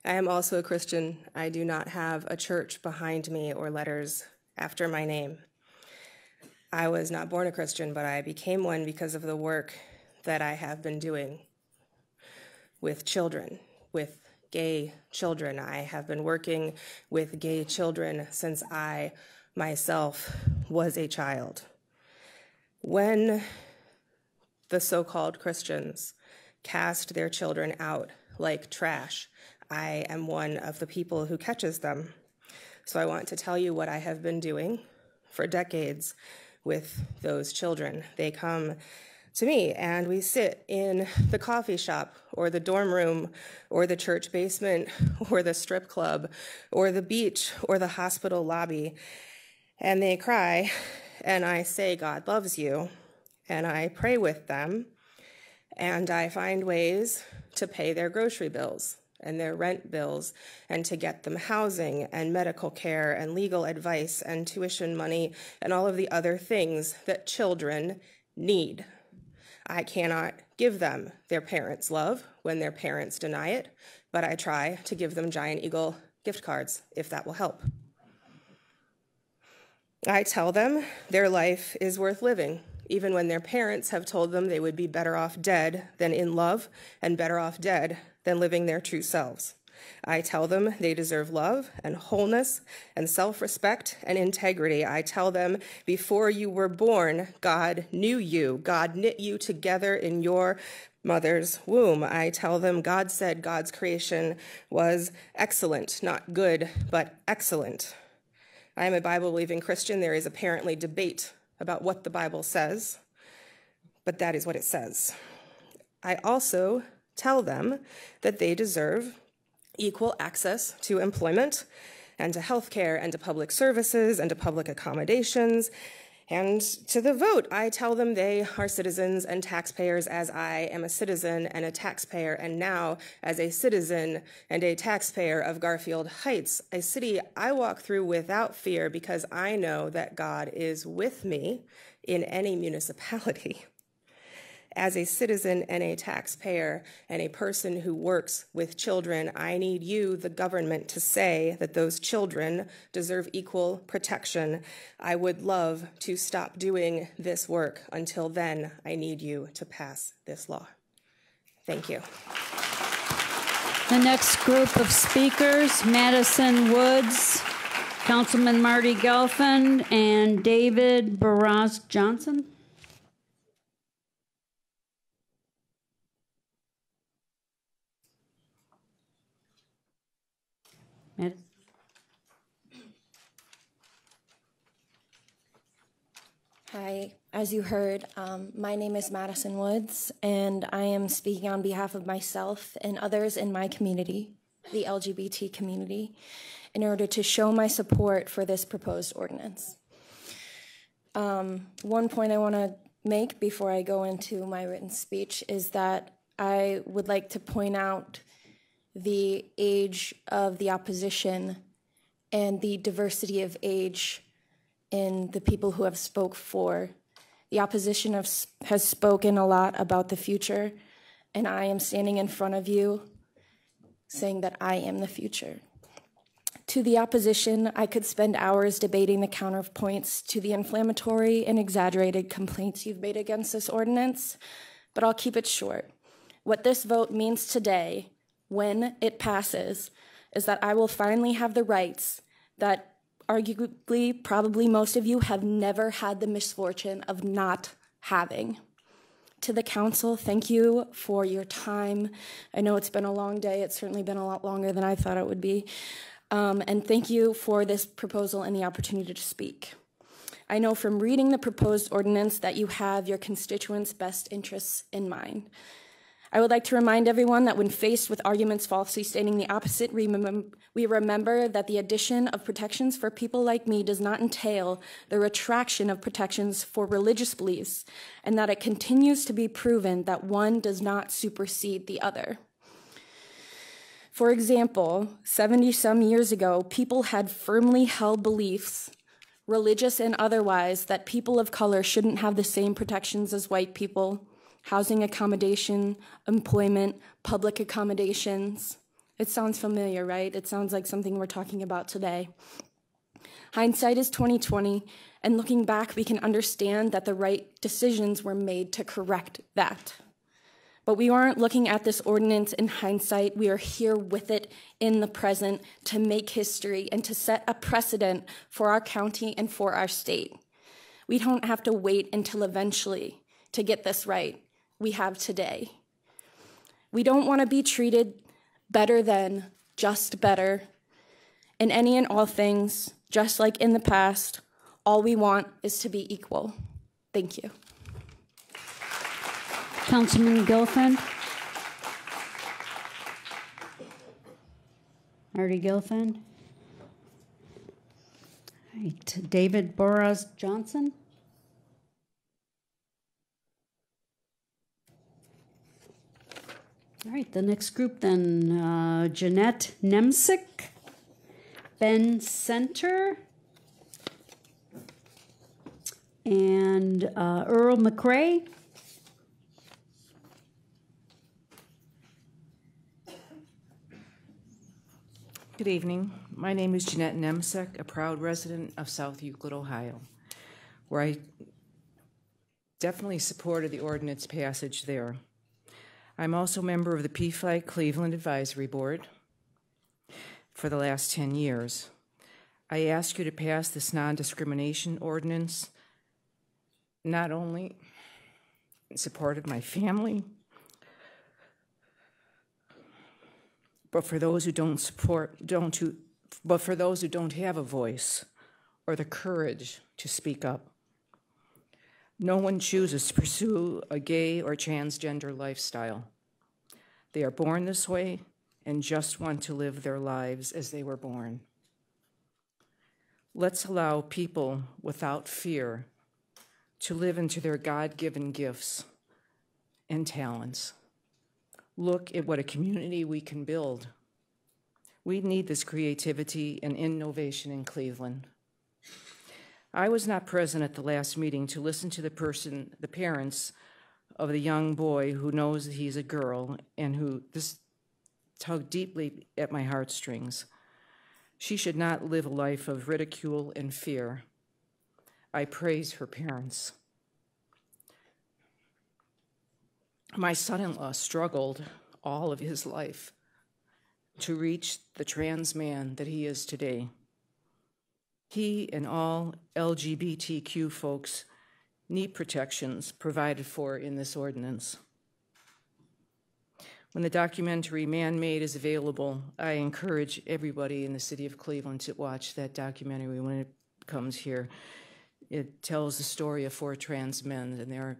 I am also a Christian. I do not have a church behind me or letters after my name. I was not born a Christian, but I became one because of the work that I have been doing with children, with gay children. I have been working with gay children since I myself was a child. When the so-called Christians cast their children out like trash, I am one of the people who catches them. So I want to tell you what I have been doing for decades with those children. They come to me and we sit in the coffee shop or the dorm room or the church basement or the strip club or the beach or the hospital lobby, and they cry, and I say, God loves you, and I pray with them, and I find ways to pay their grocery bills and their rent bills, and to get them housing and medical care and legal advice and tuition money and all of the other things that children need. I cannot give them their parents' love when their parents deny it, but I try to give them Giant Eagle gift cards if that will help. I tell them their life is worth living, even when their parents have told them they would be better off dead than in love, and better off dead than living their true selves. I tell them they deserve love and wholeness and self-respect and integrity. I tell them before you were born, God knew you. God knit you together in your mother's womb. I tell them God said God's creation was excellent, not good, but excellent. I am a Bible-believing Christian. There is apparently debate about what the Bible says, but that is what it says. I also tell them that they deserve equal access to employment and to healthcare and to public services and to public accommodations and to the vote. I tell them they are citizens and taxpayers as I am a citizen and a taxpayer, and now as a citizen and a taxpayer of Garfield Heights, a city I walk through without fear because I know that God is with me in any municipality. As a citizen and a taxpayer and a person who works with children, I need you, the government, to say that those children deserve equal protection. I would love to stop doing this work. Until then, I need you to pass this law. Thank you. The next group of speakers, Madison Woods, Councilman Marty Gelfand, and David Barras Johnson. Hi, as you heard, my name is Madison Woods, and I am speaking on behalf of myself and others in my community, the LGBT community, in order to show my support for this proposed ordinance. One point I want to make before I go into my written speech is that I would like to point out the age of the opposition and the diversity of age in the people who have spoke for. The opposition has spoken a lot about the future, and I am standing in front of you saying that I am the future. To the opposition, I could spend hours debating the counterpoints to the inflammatory and exaggerated complaints you've made against this ordinance, but I'll keep it short. What this vote means today, when it passes, is that I will finally have the rights that arguably, probably most of you have never had the misfortune of not having. To the council, thank you for your time. I know it's been a long day. It's certainly been a lot longer than I thought it would be. And thank you for this proposal and the opportunity to speak. I know from reading the proposed ordinance that you have your constituents' best interests in mind. I would like to remind everyone that when faced with arguments falsely stating the opposite, we remember that the addition of protections for people like me does not entail the retraction of protections for religious beliefs, and that it continues to be proven that one does not supersede the other. For example, 70-some years ago, people had firmly held beliefs, religious and otherwise, that people of color shouldn't have the same protections as white people. Housing accommodation, employment, public accommodations. It sounds familiar, right? It sounds like something we're talking about today. Hindsight is 20/20, and looking back, we can understand that the right decisions were made to correct that. But we aren't looking at this ordinance in hindsight. We are here with it in the present to make history and to set a precedent for our county and for our state. We don't have to wait until eventually to get this right. We have today. We don't want to be treated better than, just better. In any and all things, just like in the past, all we want is to be equal. Thank you. Councilman Gelfand. Marty Gelfand. All right, David Barras Johnson. All right, the next group then, Jeanette Nemsick, Ben Center, and Earl McRae. Good evening. My name is Jeanette Nemsick, a proud resident of South Euclid, Ohio, where I definitely supported the ordinance passage there. I'm also a member of the PFLAG Cleveland Advisory Board for the last 10 years. I ask you to pass this non-discrimination ordinance, not only in support of my family, but for those who don't have a voice or the courage to speak up. No one chooses to pursue a gay or transgender lifestyle. They are born this way, and just want to live their lives as they were born. Let's allow people without fear to live into their God-given gifts and talents. Look at what a community we can build. We need this creativity and innovation in Cleveland. I was not present at the last meeting to listen to the parents of the young boy who knows that he's a girl and who this tugged deeply at my heartstrings. She should not live a life of ridicule and fear. I praise her parents. My son-in-law struggled all of his life to reach the trans man that he is today. He and all LGBTQ folks need protections provided for in this ordinance. When the documentary Man-Made is available, I encourage everybody in the city of Cleveland to watch that documentary when it comes here. It tells the story of 4 trans men and their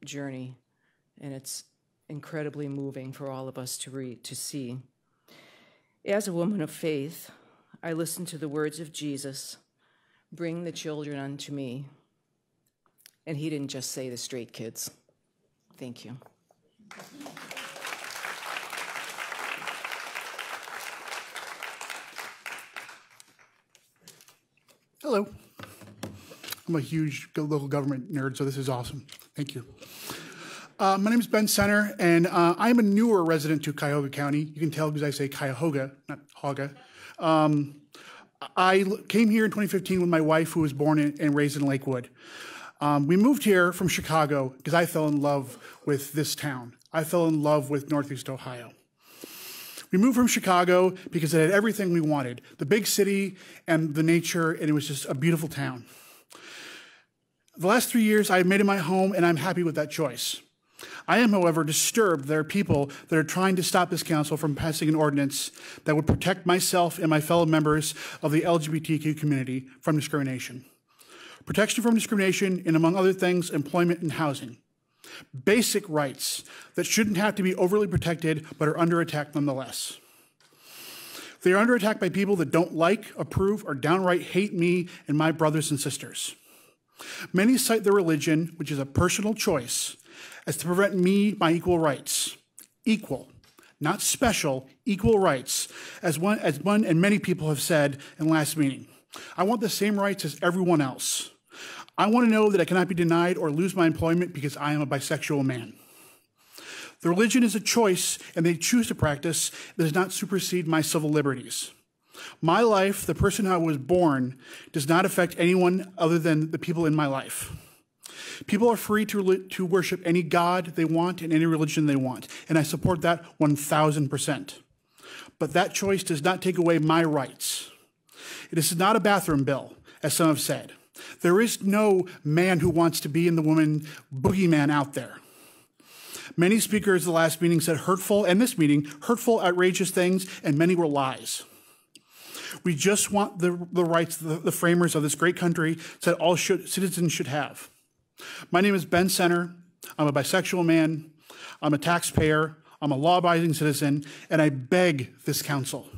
journey, and it's incredibly moving for all of us to read, to see. As a woman of faith, I listen to the words of Jesus, "Bring the children unto me." And he didn't just say the straight kids. Thank you. Hello. I'm a huge local government nerd, so this is awesome. Thank you. My name is Ben Center, and I'm a newer resident to Cuyahoga County. You can tell because I say Cuyahoga, not Haga. I came here in 2015 with my wife, who was born and raised in Lakewood. We moved here from Chicago because I fell in love with this town. I fell in love with Northeast Ohio. We moved from Chicago because it had everything we wanted, the big city and the nature, and it was just a beautiful town. The last 3 years, I've made it my home, and I'm happy with that choice. I am, however, disturbed there are people that are trying to stop this council from passing an ordinance that would protect myself and my fellow members of the LGBTQ community from discrimination. Protection from discrimination in, among other things, employment and housing. Basic rights that shouldn't have to be overly protected but are under attack nonetheless. They are under attack by people that don't like, approve, or downright hate me and my brothers and sisters. Many cite their religion, which is a personal choice, as to prevent me my equal rights. Equal, not special, equal rights, as one and many people have said in last meeting. I want the same rights as everyone else. I want to know that I cannot be denied or lose my employment because I am a bisexual man. The religion is a choice, and they choose to practice that does not supersede my civil liberties. My life, the person I was born, does not affect anyone other than the people in my life. People are free to worship any God they want and any religion they want, and I support that 1,000%. But that choice does not take away my rights. This is not a bathroom bill, as some have said. There is no man who wants to be in the woman boogeyman out there. Many speakers at the last meeting said hurtful, and this meeting, hurtful, outrageous things, and many were lies. We just want the rights the framers of this great country said all citizens should have. My name is Ben Center. I'm a bisexual man. I'm a taxpayer. I'm a law-abiding citizen, and I beg this council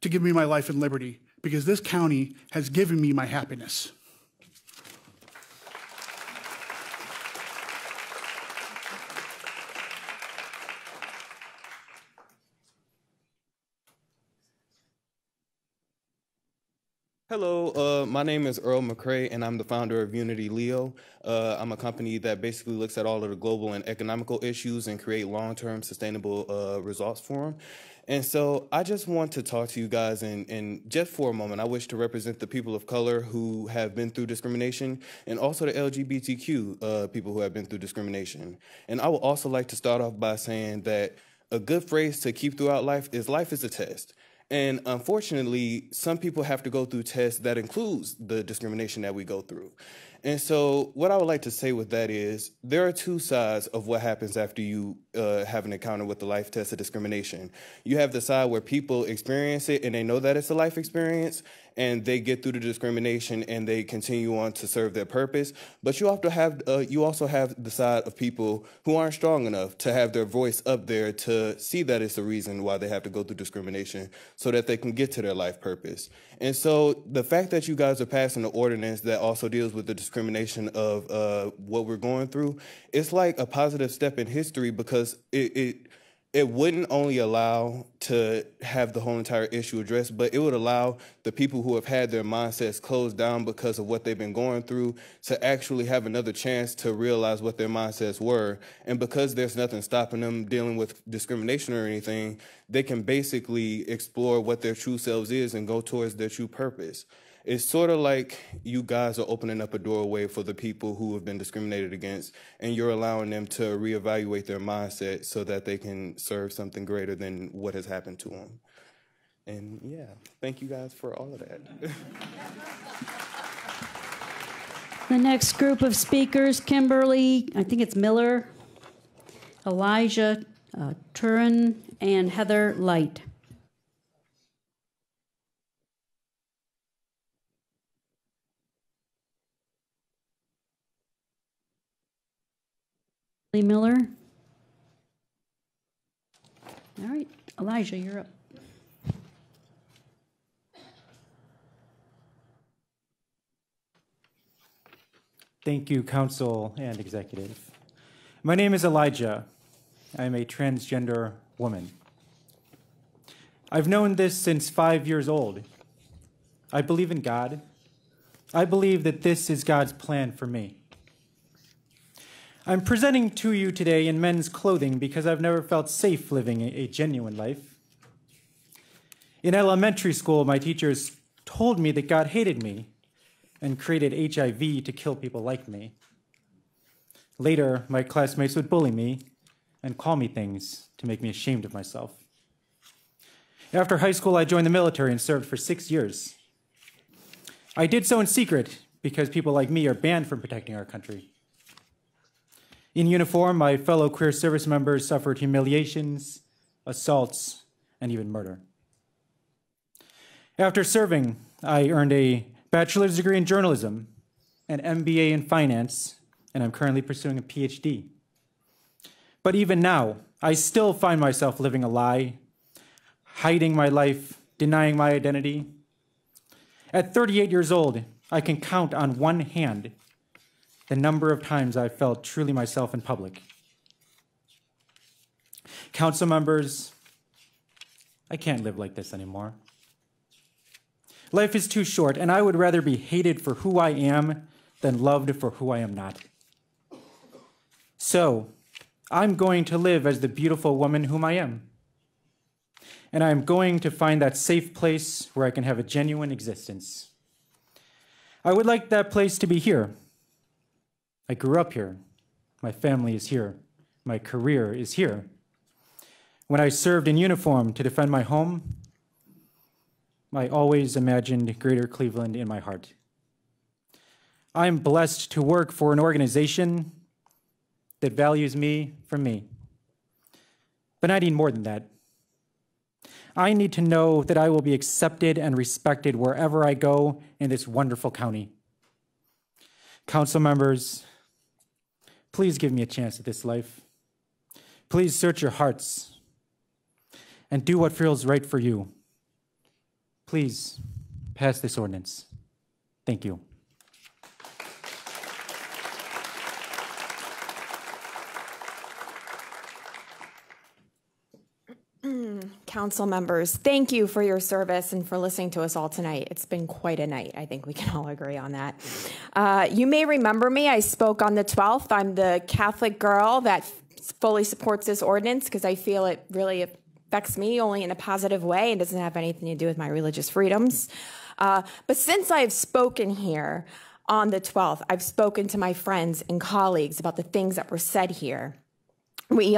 to give me my life and liberty because this county has given me my happiness. Hello, my name is Earl McCrae, and I'm the founder of Unity Leo. I'm a company that basically looks at all of the global and economical issues and create long-term sustainable results for them. And so I just want to talk to you guys, and just for a moment, I wish to represent the people of color who have been through discrimination and also the LGBTQ people who have been through discrimination. And I would also like to start off by saying that a good phrase to keep throughout life is a test. And unfortunately, some people have to go through tests that includes the discrimination that we go through. And so what I would like to say with that is there are two sides of what happens after you have an encounter with the life test of discrimination. You have the side where people experience it and they know that it's a life experience and they get through the discrimination and they continue on to serve their purpose. But you also have the side of people who aren't strong enough to have their voice up there to see that it's the reason why they have to go through discrimination so that they can get to their life purpose. And so the fact that you guys are passing an ordinance that also deals with the discrimination of what we're going through, it's like a positive step in history because it wouldn't only allow to have the whole entire issue addressed, but it would allow the people who have had their mindsets closed down because of what they've been going through to actually have another chance to realize what their mindsets were. And because there's nothing stopping them dealing with discrimination or anything, they can basically explore what their true selves is and go towards their true purpose. It's sort of like you guys are opening up a doorway for the people who have been discriminated against, and you're allowing them to reevaluate their mindset so that they can serve something greater than what has happened to them. And yeah, thank you guys for all of that. The next group of speakers, Kimberly, I think it's Miller, Elijah Turin, and Heather Light. Miller. All right, Elijah, you're up. Thank you, Council and Executive. My name is Elijah. I am a transgender woman. I've known this since 5 years old. I believe in God. I believe that this is God's plan for me. I'm presenting to you today in men's clothing because I've never felt safe living a genuine life. In elementary school, my teachers told me that God hated me and created HIV to kill people like me. Later, my classmates would bully me and call me things to make me ashamed of myself. After high school, I joined the military and served for 6 years. I did so in secret because people like me are banned from protecting our country. In uniform, my fellow queer service members suffered humiliations, assaults, and even murder. After serving, I earned a bachelor's degree in journalism, an MBA in finance, and I'm currently pursuing a PhD. But even now, I still find myself living a lie, hiding my life, denying my identity. At 38 years old, I can count on one hand the number of times I felt truly myself in public. Council members, I can't live like this anymore. Life is too short, and I would rather be hated for who I am than loved for who I am not. So, I'm going to live as the beautiful woman whom I am. And I'm going to find that safe place where I can have a genuine existence. I would like that place to be here. I grew up here. My family is here. My career is here. When I served in uniform to defend my home, I always imagined Greater Cleveland in my heart. I'm blessed to work for an organization that values me for me. But I need more than that. I need to know that I will be accepted and respected wherever I go in this wonderful county. Council members, please give me a chance at this life. Please search your hearts and do what feels right for you. Please pass this ordinance. Thank you. Council members, thank you for your service and for listening to us all tonight. It's been quite a night. I think we can all agree on that. You may remember me. I spoke on the 12th. I'm the Catholic girl that fully supports this ordinance because I feel it really affects me only in a positive way and doesn't have anything to do with my religious freedoms. But since I've spoken here on the 12th, I've spoken to my friends and colleagues about the things that were said here. We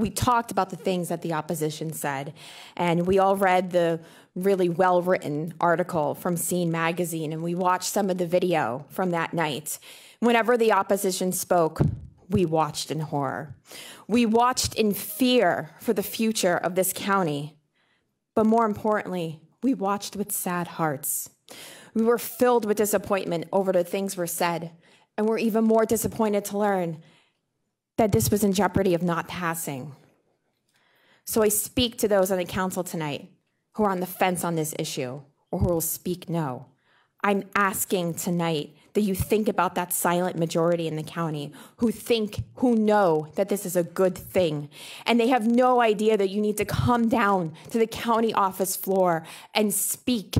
talked about the things that the opposition said, and we all read the really well-written article from Scene Magazine, and we watched some of the video from that night. Whenever the opposition spoke, we watched in horror. We watched in fear for the future of this county. But more importantly, we watched with sad hearts. We were filled with disappointment over the things were said, and we're even more disappointed to learn that this was in jeopardy of not passing. So I speak to those on the council tonight who are on the fence on this issue or who will speak no. I'm asking tonight that you think about that silent majority in the county who know that this is a good thing. And they have no idea that you need to come down to the county office floor and speak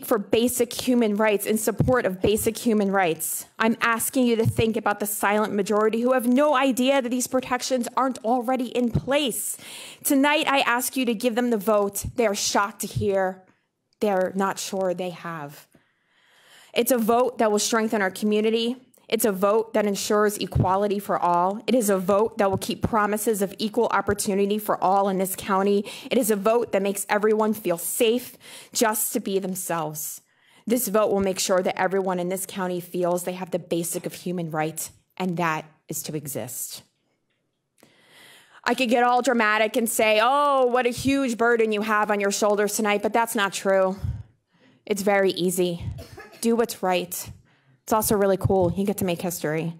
for basic human rights, in support of basic human rights. I'm asking you to think about the silent majority who have no idea that these protections aren't already in place. Tonight, I ask you to give them the vote they are shocked to hear they're not sure they have. It's a vote that will strengthen our community. It's a vote that ensures equality for all. It is a vote that will keep promises of equal opportunity for all in this county. It is a vote that makes everyone feel safe just to be themselves. This vote will make sure that everyone in this county feels they have the basic of human right, and that is to exist. I could get all dramatic and say, oh, what a huge burden you have on your shoulders tonight, but that's not true. It's very easy. Do what's right. It's also really cool. You get to make history.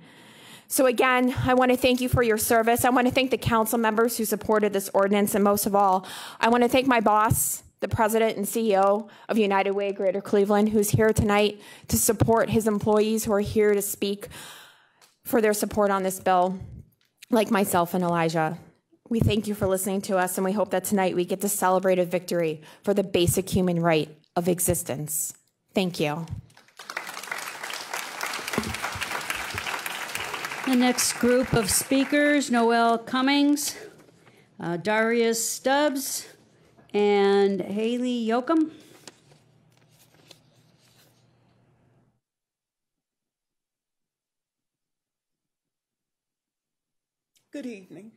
So again, I want to thank you for your service. I want to thank the council members who supported this ordinance. And most of all, I want to thank my boss, the president and CEO of United Way Greater Cleveland, who's here tonight to support his employees who are here to speak for their support on this bill, like myself and Elijah. We thank you for listening to us, and we hope that tonight we get to celebrate a victory for the basic human right of existence. Thank you. The next group of speakers, Noel Cummings, Darius Stubbs, and Haley Yoakum. Good evening.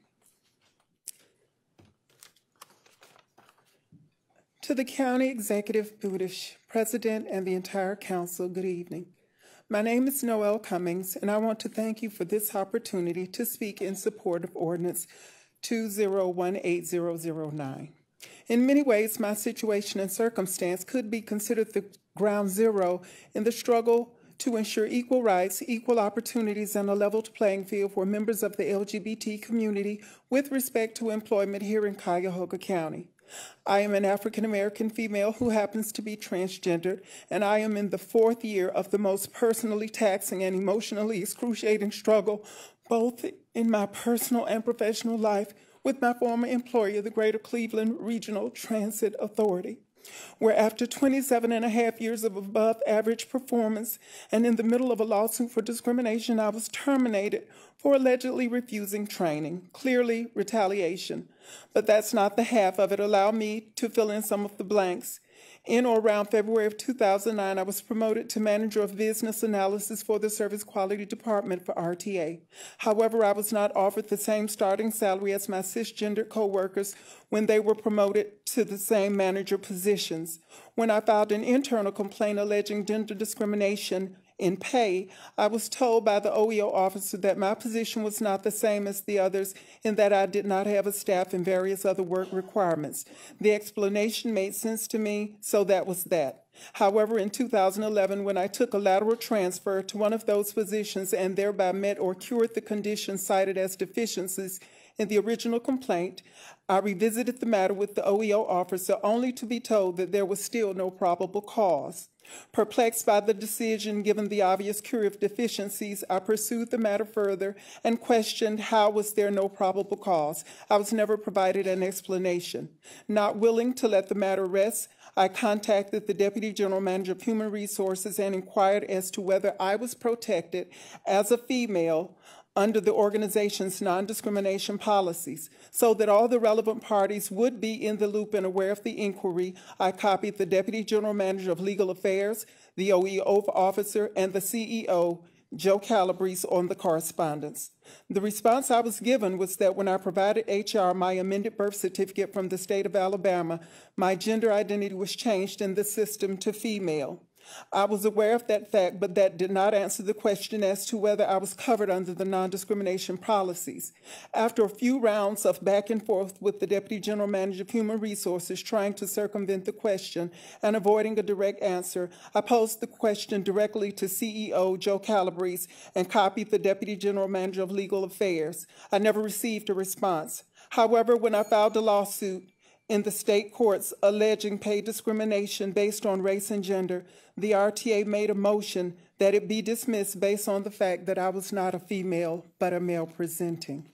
To the County Executive Budish, President, and the entire Council, good evening. My name is Noel Cummings, and I want to thank you for this opportunity to speak in support of Ordinance 2018-009. In many ways, my situation and circumstance could be considered the ground zero in the struggle to ensure equal rights, equal opportunities, and a leveled playing field for members of the LGBT community with respect to employment here in Cuyahoga County. I am an African-American female who happens to be transgendered, and I am in the 4th year of the most personally taxing and emotionally excruciating struggle, both in my personal and professional life, with my former employer, the Greater Cleveland Regional Transit Authority, where after 27 and a half years of above average performance and in the middle of a lawsuit for discrimination, I was terminated for allegedly refusing training, clearly retaliation. But that's not the half of it. Allow me to fill in some of the blanks. In or around February of 2009, I was promoted to Manager of Business Analysis for the Service Quality Department for RTA. However, I was not offered the same starting salary as my cisgender coworkers when they were promoted to the same manager positions. When I filed an internal complaint alleging gender discrimination in pay, I was told by the OEO officer that my position was not the same as the others in that I did not have a staff and various other work requirements. The explanation made sense to me, so that was that. However, in 2011, when I took a lateral transfer to one of those positions and thereby met or cured the conditions cited as deficiencies in the original complaint, I revisited the matter with the OEO officer only to be told that there was still no probable cause. Perplexed by the decision, given the obvious cure of deficiencies, I pursued the matter further and questioned how was there no probable cause. I was never provided an explanation. Not willing to let the matter rest, I contacted the Deputy General Manager of Human Resources and inquired as to whether I was protected as a female under the organization's non-discrimination policies. So that all the relevant parties would be in the loop and aware of the inquiry, I copied the Deputy General Manager of Legal Affairs, the OEO officer, and the CEO, Joe Calabrese, on the correspondence. The response I was given was that when I provided HR my amended birth certificate from the state of Alabama, my gender identity was changed in the system to female. I was aware of that fact, but that did not answer the question as to whether I was covered under the non-discrimination policies. After a few rounds of back and forth with the Deputy General Manager of Human Resources trying to circumvent the question and avoiding a direct answer, I posed the question directly to CEO Joe Calabrese and copied the Deputy General Manager of Legal Affairs. I never received a response. However, when I filed a lawsuit in the state courts alleging pay discrimination based on race and gender, the RTA made a motion that it be dismissed based on the fact that I was not a female, but a male presenting.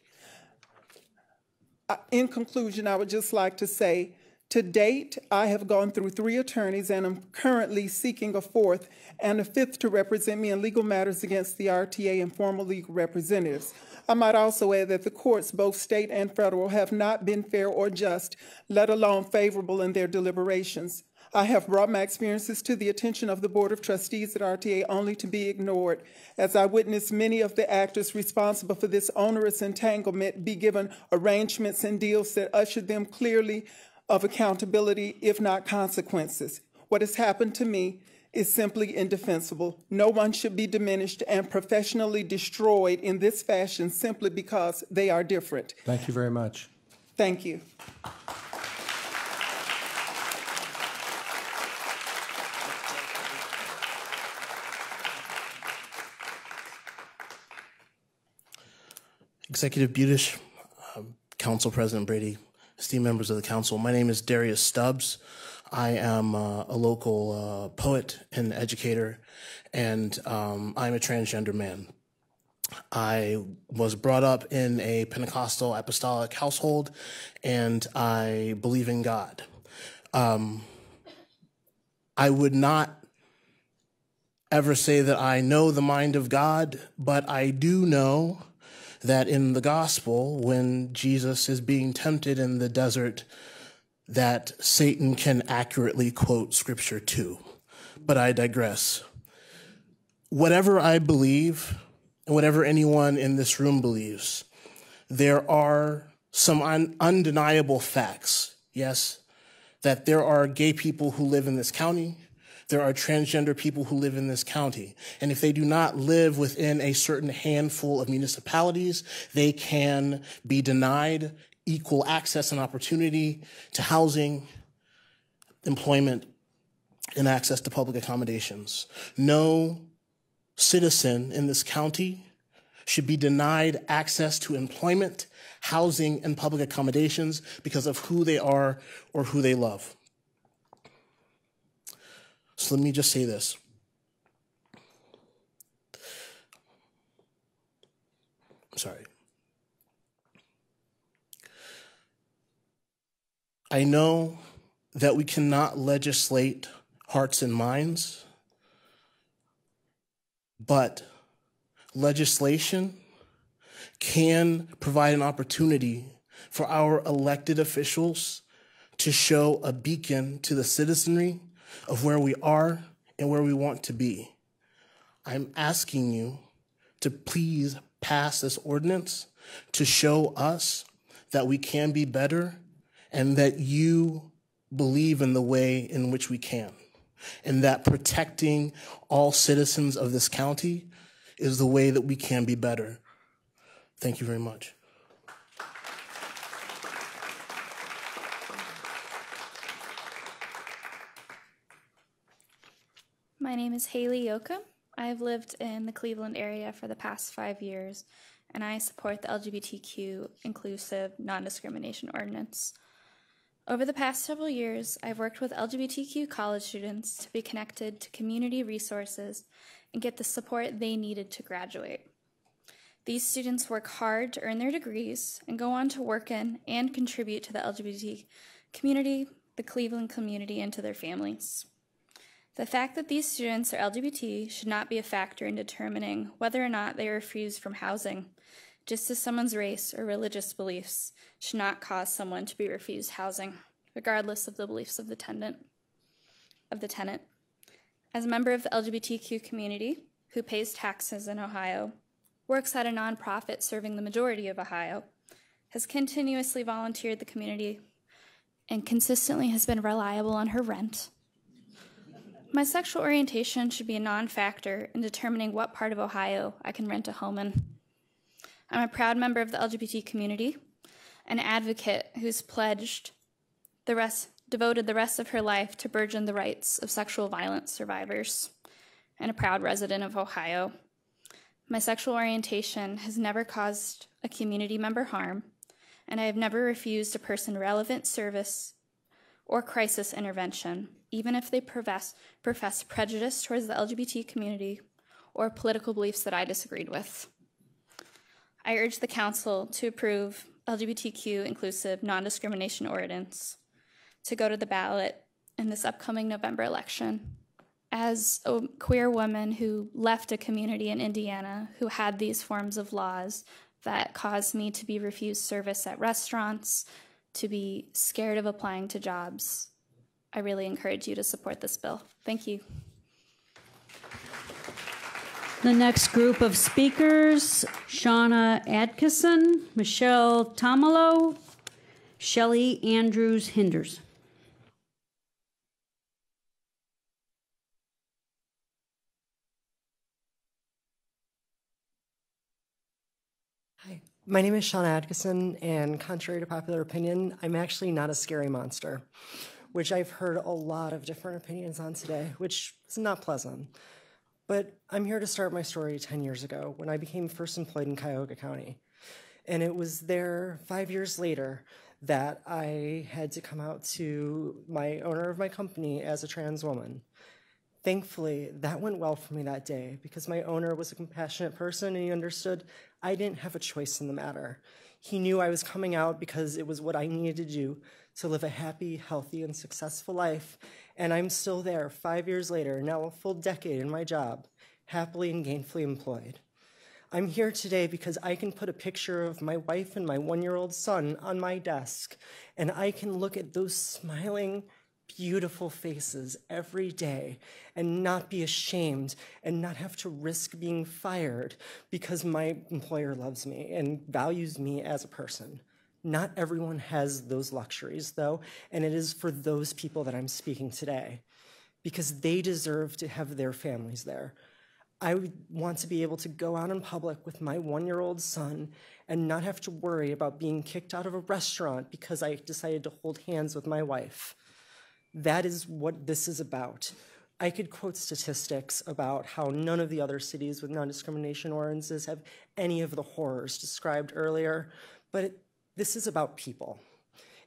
In conclusion, I would just like to say, to date, I have gone through 3 attorneys and am currently seeking a 4th and a 5th to represent me in legal matters against the RTA and former legal representatives. I might also add that the courts, both state and federal, have not been fair or just, let alone favorable in their deliberations. I have brought my experiences to the attention of the Board of Trustees at RTA only to be ignored, as I witnessed many of the actors responsible for this onerous entanglement be given arrangements and deals that ushered them clearly of accountability, if not consequences. What has happened to me is simply indefensible. No one should be diminished and professionally destroyed in this fashion simply because they are different. Thank you very much. Thank you. Executive Budish, Council President Brady, esteemed members of the council. My name is Darius Stubbs. I am a local poet and educator, and I'm a transgender man. I was brought up in a Pentecostal apostolic household, and I believe in God. I would not ever say that I know the mind of God, but I do know that in the gospel, when Jesus is being tempted in the desert, that Satan can accurately quote scripture too. But I digress. Whatever I believe, and whatever anyone in this room believes, there are some undeniable facts, yes, that there are gay people who live in this county, there are transgender people who live in this county. And if they do not live within a certain handful of municipalities, they can be denied equal access and opportunity to housing, employment, and access to public accommodations. No citizen in this county should be denied access to employment, housing, and public accommodations because of who they are or who they love. So let me just say this. I'm sorry. I know that we cannot legislate hearts and minds, but legislation can provide an opportunity for our elected officials to show a beacon to the citizenry of where we are and where we want to be. I'm asking you to please pass this ordinance to show us that we can be better and that you believe in the way in which we can, and that protecting all citizens of this county is the way that we can be better. Thank you very much. My name is Haley Yoakum. I've lived in the Cleveland area for the past 5 years, and I support the LGBTQ inclusive non-discrimination ordinance. Over the past several years, I've worked with LGBTQ college students to be connected to community resources and get the support they needed to graduate. These students work hard to earn their degrees and go on to work in and contribute to the LGBT community, the Cleveland community, and to their families. The fact that these students are LGBT should not be a factor in determining whether or not they are refused from housing, just as someone's race or religious beliefs should not cause someone to be refused housing, regardless of the beliefs of the tenant. As a member of the LGBTQ community who pays taxes in Ohio, works at a nonprofit serving the majority of Ohio, has continuously volunteered the community, and consistently has been reliable on her rent, My sexual orientation should be a non-factor in determining what part of Ohio I can rent a home in. I'm a proud member of the LGBT community, an advocate who's devoted the rest of her life to burgeon the rights of sexual violence survivors, and a proud resident of Ohio. My sexual orientation has never caused a community member harm, and I have never refused a person relevant service or crisis intervention, even if they profess prejudice towards the LGBT community or political beliefs that I disagreed with. I urge the council to approve LGBTQ inclusive non-discrimination ordinance to go to the ballot in this upcoming November election. As a queer woman who left a community in Indiana who had these forms of laws that caused me to be refused service at restaurants, to be scared of applying to jobs, I really encourage you to support this bill. Thank you. The next group of speakers, Shauna Adkisson, Michelle Tomalo, Shelley Andrews Hinders. Hi, my name is Shauna Atkinson, and contrary to popular opinion, I'm actually not a scary monster, which I've heard a lot of different opinions on today, which is not pleasant. But I'm here to start my story 10 years ago when I became first employed in Cuyahoga County. And it was there 5 years later that I had to come out to my owner of my company as a trans woman. Thankfully, that went well for me that day because my owner was a compassionate person and he understood I didn't have a choice in the matter. He knew I was coming out because it was what I needed to do to live a happy, healthy, and successful life. And I'm still there 5 years later, now a full decade in my job, happily and gainfully employed. I'm here today because I can put a picture of my wife and my one-year-old son on my desk, and I can look at those smiling, beautiful faces every day and not be ashamed and not have to risk being fired because my employer loves me and values me as a person. Not everyone has those luxuries, though, and it is for those people that I'm speaking today because they deserve to have their families there. I want to be able to go out in public with my one-year-old son and not have to worry about being kicked out of a restaurant because I decided to hold hands with my wife. That is what this is about. I could quote statistics about how none of the other cities with non-discrimination ordinances have any of the horrors described earlier, but this is about people.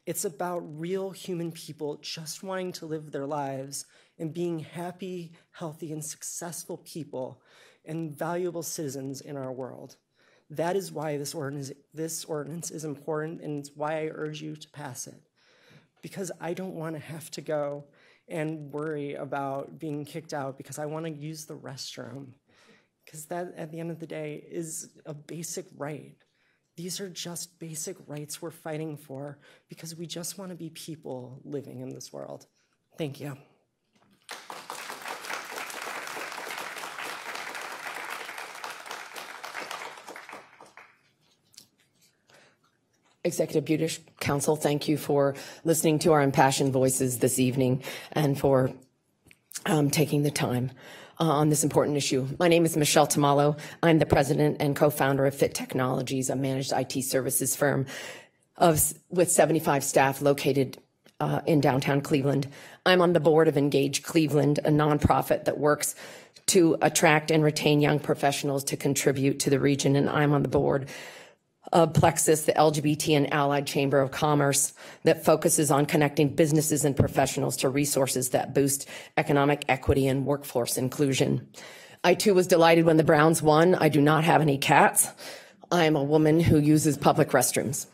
It's about real human people just wanting to live their lives and being happy, healthy, and successful people and valuable citizens in our world. That is why this ordinance is important, and it's why I urge you to pass it. Because I don't want to have to go and worry about being kicked out because I want to use the restroom. Because that, at the end of the day, is a basic right. These are just basic rights we're fighting for because we just want to be people living in this world. Thank you. Executive Beauty Council, thank you for listening to our impassioned voices this evening and for taking the time on this important issue. My name is Michelle Tomalo. I'm the president and co-founder of Fit Technologies, a managed IT services firm with 75 staff located in downtown Cleveland. I'm on the board of Engage Cleveland, a nonprofit that works to attract and retain young professionals to contribute to the region, and I'm on the board of Plexus, the LGBT and allied chamber of commerce that focuses on connecting businesses and professionals to resources that boost economic equity and workforce inclusion. I too was delighted when the Browns won. I do not have any cats. I am a woman who uses public restrooms.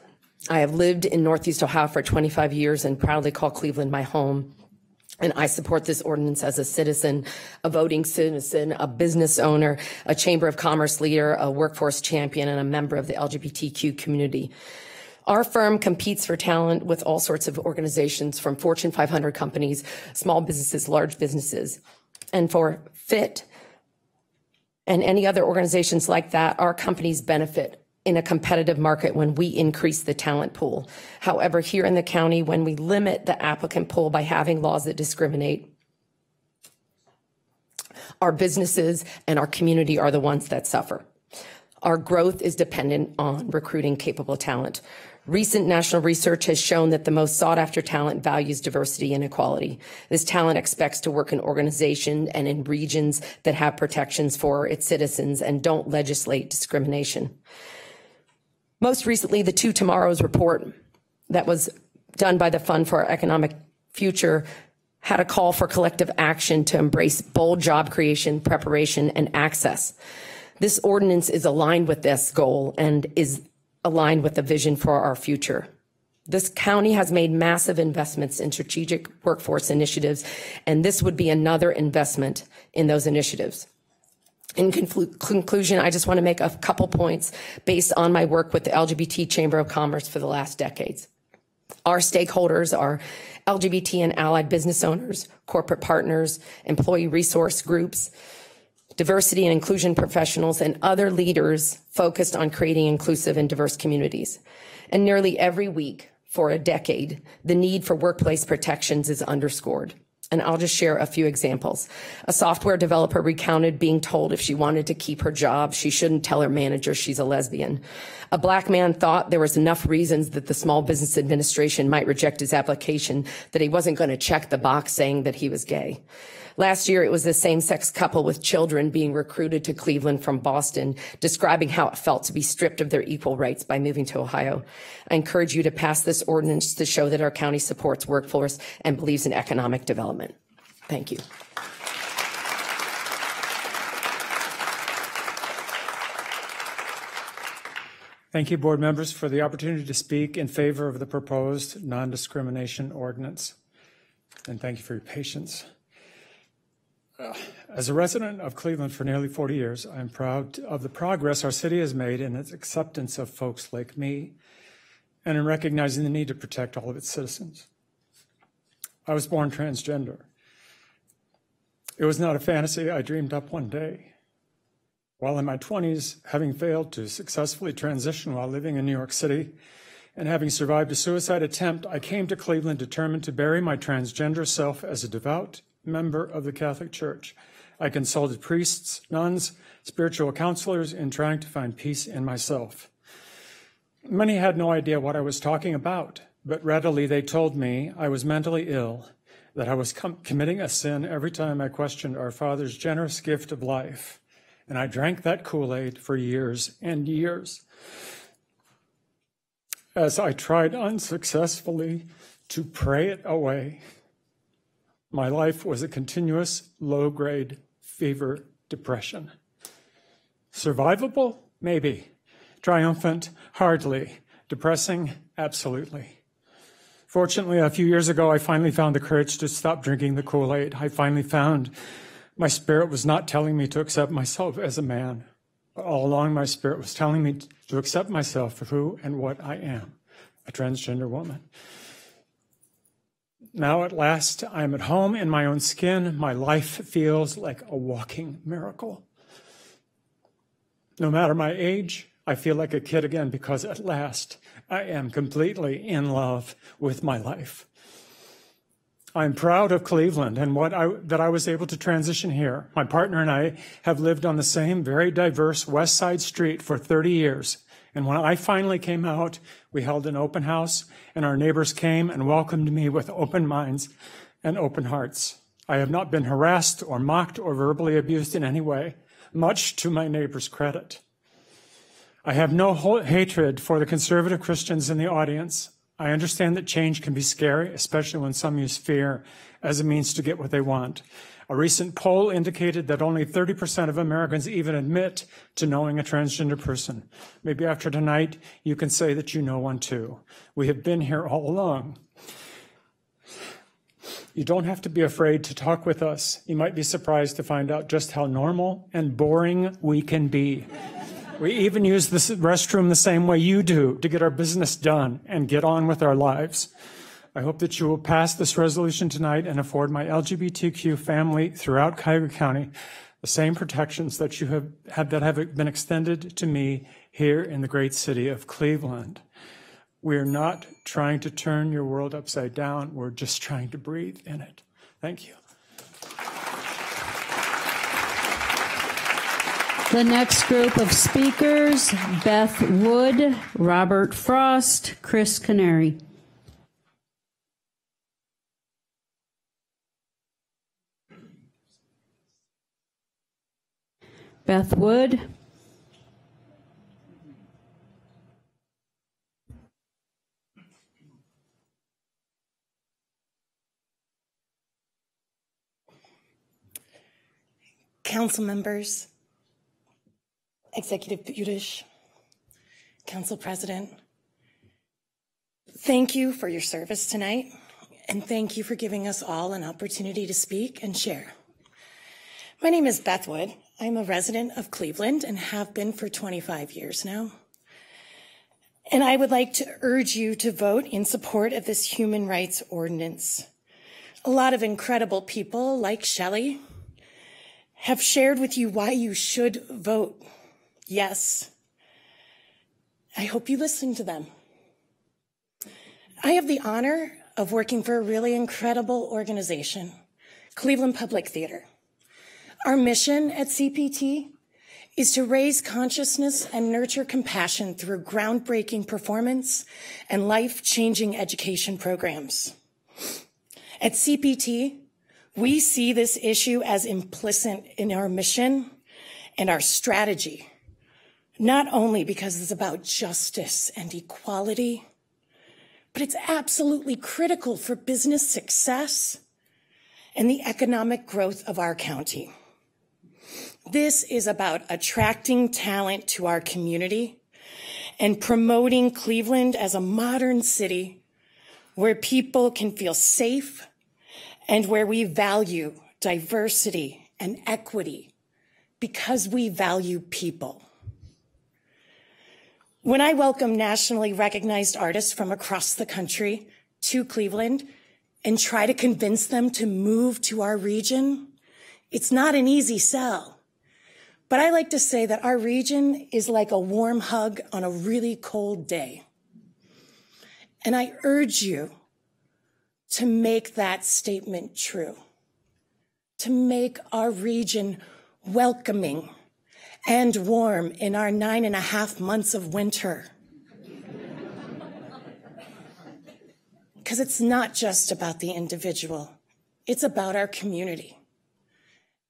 I have lived in Northeast Ohio for 25 years and proudly call Cleveland my home. And I support this ordinance as a citizen, a voting citizen, a business owner, a chamber of commerce leader, a workforce champion, and a member of the LGBTQ community. Our firm competes for talent with all sorts of organizations from Fortune 500 companies, small businesses, large businesses. And for FIT and any other organizations like that, our companies benefit in a competitive market when we increase the talent pool. However, here in the county, when we limit the applicant pool by having laws that discriminate, Our businesses and our community are the ones that suffer. Our growth is dependent on recruiting capable talent. Recent national research has shown that the most sought-after talent values diversity and equality. This talent expects to work in organizations and in regions that have protections for its citizens and don't legislate discrimination. Most recently, the Two Tomorrows report that was done by the Fund for Our Economic Future had a call for collective action to embrace bold job creation, preparation, and access. This ordinance is aligned with this goal and is aligned with the vision for our future. This county has made massive investments in strategic workforce initiatives, and this would be another investment in those initiatives. In conclusion, I just want to make a couple points based on my work with the LGBT Chamber of Commerce for the last decades. Our stakeholders are LGBT and allied business owners, corporate partners, employee resource groups, diversity and inclusion professionals, and other leaders focused on creating inclusive and diverse communities. And nearly every week for a decade, the need for workplace protections is underscored. And I'll just share a few examples. A software developer recounted being told if she wanted to keep her job, she shouldn't tell her manager she's a lesbian. A black man thought there was enough reasons that the Small Business Administration might reject his application that he wasn't going to check the box saying that he was gay. Last year, it was a same-sex couple with children being recruited to Cleveland from Boston, describing how it felt to be stripped of their equal rights by moving to Ohio. I encourage you to pass this ordinance to show that our county supports workforce and believes in economic development. Thank you. Thank you, board members, for the opportunity to speak in favor of the proposed non-discrimination ordinance. And thank you for your patience. As a resident of Cleveland for nearly 40 years, I'm proud of the progress our city has made in its acceptance of folks like me and in recognizing the need to protect all of its citizens. I was born transgender. It was not a fantasy I dreamed up one day. While in my 20s, having failed to successfully transition while living in New York City and having survived a suicide attempt, I came to Cleveland determined to bury my transgender self as a devout member of the Catholic Church. I consulted priests, nuns, spiritual counselors in trying to find peace in myself. Many had no idea what I was talking about, but readily they told me I was mentally ill, that I was committing a sin every time I questioned our Father's generous gift of life. And I drank that Kool-Aid for years and years. As I tried unsuccessfully to pray it away, my life was a continuous low-grade fever depression. Survivable? Maybe. Triumphant? Hardly. Depressing? Absolutely. Fortunately, a few years ago, I finally found the courage to stop drinking the Kool-Aid. I finally found my spirit was not telling me to accept myself as a man. All along, my spirit was telling me to accept myself for who and what I am, a transgender woman. Now, at last, I am at home in my own skin. My life feels like a walking miracle. No matter my age, I feel like a kid again because at last I am completely in love with my life. I'm proud of Cleveland and that I was able to transition here. My partner and I have lived on the same very diverse West Side street for 30 years. And when I finally came out, we held an open house, and our neighbors came and welcomed me with open minds and open hearts. I have not been harassed or mocked or verbally abused in any way, much to my neighbors' credit. I have no hatred for the conservative Christians in the audience. I understand that change can be scary, especially when some use fear as a means to get what they want. A recent poll indicated that only 30% of Americans even admit to knowing a transgender person. Maybe after tonight, you can say that you know one too. We have been here all along. You don't have to be afraid to talk with us. You might be surprised to find out just how normal and boring we can be. We even use this restroom the same way you do to get our business done and get on with our lives. I hope that you will pass this resolution tonight and afford my LGBTQ family throughout Cuyahoga County the same protections that you have been extended to me here in the great city of Cleveland. We're not trying to turn your world upside down. We're just trying to breathe in it. Thank you. The next group of speakers, Beth Wood, Robert Frost, Chris Canary. Beth Wood. Council members, Executive Budish, Council President, thank you for your service tonight, and thank you for giving us all an opportunity to speak and share. My name is Beth Wood. I'm a resident of Cleveland and have been for 25 years now. And I would like to urge you to vote in support of this human rights ordinance. A lot of incredible people like Shelley have shared with you why you should vote yes. I hope you listen to them. I have the honor of working for a really incredible organization, Cleveland Public Theater. Our mission at CPT is to raise consciousness and nurture compassion through groundbreaking performance and life-changing education programs. At CPT, we see this issue as implicit in our mission and our strategy, not only because it's about justice and equality, but it's absolutely critical for business success and the economic growth of our county. This is about attracting talent to our community and promoting Cleveland as a modern city where people can feel safe and where we value diversity and equity because we value people. When I welcome nationally recognized artists from across the country to Cleveland and try to convince them to move to our region, it's not an easy sell. But I like to say that our region is like a warm hug on a really cold day. And I urge you to make that statement true, to make our region welcoming and warm in our 9.5 months of winter. Because it's not just about the individual, it's about our community.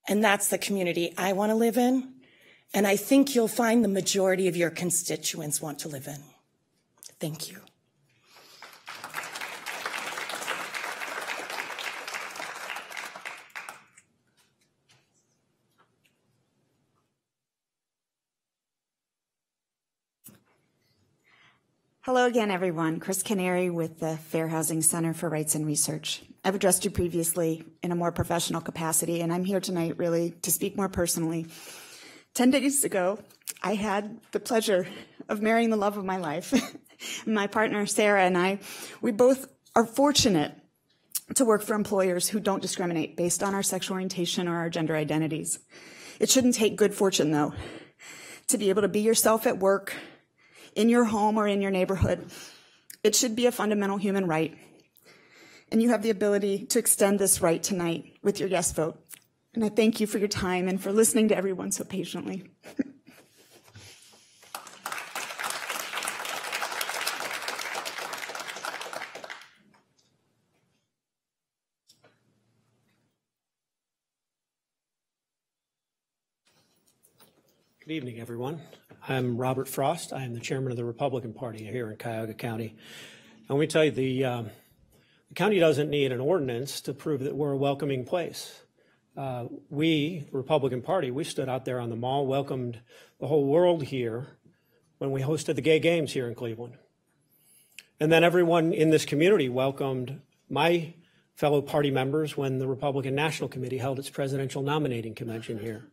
And that's the community I want to live in, and I think you'll find the majority of your constituents want to live in. Thank you. Hello again, everyone. Chris Canary with the Fair Housing Center for Rights and Research. I've addressed you previously in a more professional capacity, and I'm here tonight really to speak more personally. 10 days ago, I had the pleasure of marrying the love of my life. My partner, Sarah, and we both are fortunate to work for employers who don't discriminate based on our sexual orientation or our gender identities. It shouldn't take good fortune, though, to be able to be yourself at work, in your home or in your neighborhood. It should be a fundamental human right. And you have the ability to extend this right tonight with your yes vote. And I thank you for your time and for listening to everyone so patiently. Good evening, everyone. I'm Robert Frost. I am the chairman of the Republican Party here in Cuyahoga County. And let me tell you, the county doesn't need an ordinance to prove that we're a welcoming place. We, the Republican Party, we stood out there on the mall, welcomed the whole world here when we hosted the gay games here in Cleveland. And then everyone in this community welcomed my fellow party members when the Republican National Committee held its presidential nominating convention here.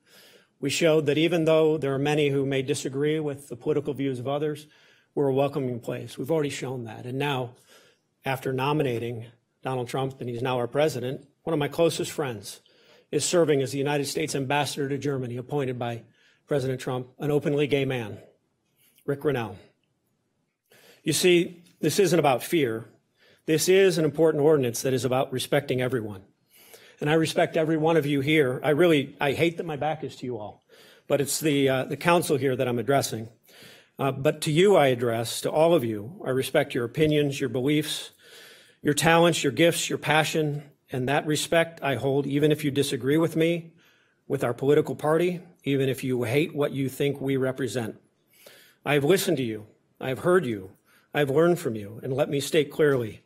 We showed that even though there are many who may disagree with the political views of others, we're a welcoming place. We've already shown that. And now, after nominating Donald Trump, and he's now our president, one of my closest friends is serving as the United States ambassador to Germany, appointed by President Trump, an openly gay man, Rick Grinnell. You see, this isn't about fear. This is an important ordinance that is about respecting everyone. And I respect every one of you here. I hate that my back is to you all, but it's the council here that I'm addressing. But to you I address, to all of you, I respect your opinions, your beliefs, your talents, your gifts, your passion, and that respect I hold even if you disagree with me, with our political party, even if you hate what you think we represent. I have listened to you, I have heard you, I have learned from you, and let me state clearly,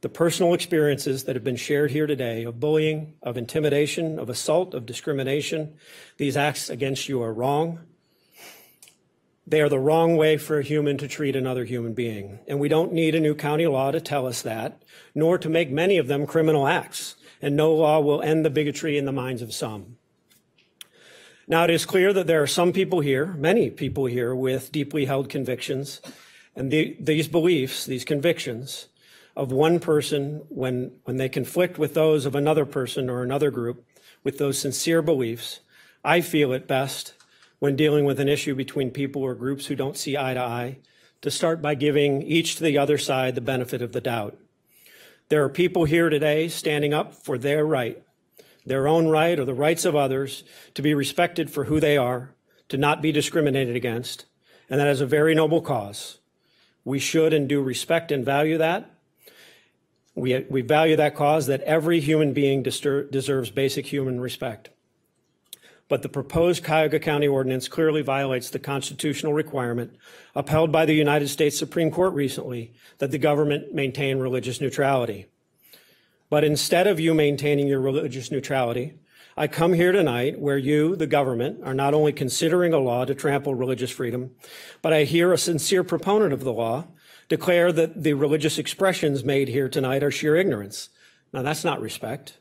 the personal experiences that have been shared here today of bullying, of intimidation, of assault, of discrimination, these acts against you are wrong. They are the wrong way for a human to treat another human being. And we don't need a new county law to tell us that, nor to make many of them criminal acts. And no law will end the bigotry in the minds of some. Now, it is clear that there are some people here, many people here, with deeply held convictions. And these beliefs, these convictions of one person, when they conflict with those of another person or another group, with those sincere beliefs, I feel it best when dealing with an issue between people or groups who don't see eye to eye, to start by giving each to the other side the benefit of the doubt. There are people here today standing up for their right, their own right or the rights of others, to be respected for who they are, to not be discriminated against, and that is a very noble cause. We should and do respect and value that. We value that cause, that every human being deserves basic human respect. But the proposed Cuyahoga County ordinance clearly violates the constitutional requirement upheld by the United States Supreme Court recently that the government maintain religious neutrality. But instead of you maintaining your religious neutrality, I come here tonight where you, the government, are not only considering a law to trample religious freedom, but I hear a sincere proponent of the law declare that the religious expressions made here tonight are sheer ignorance. Now, that's not respect.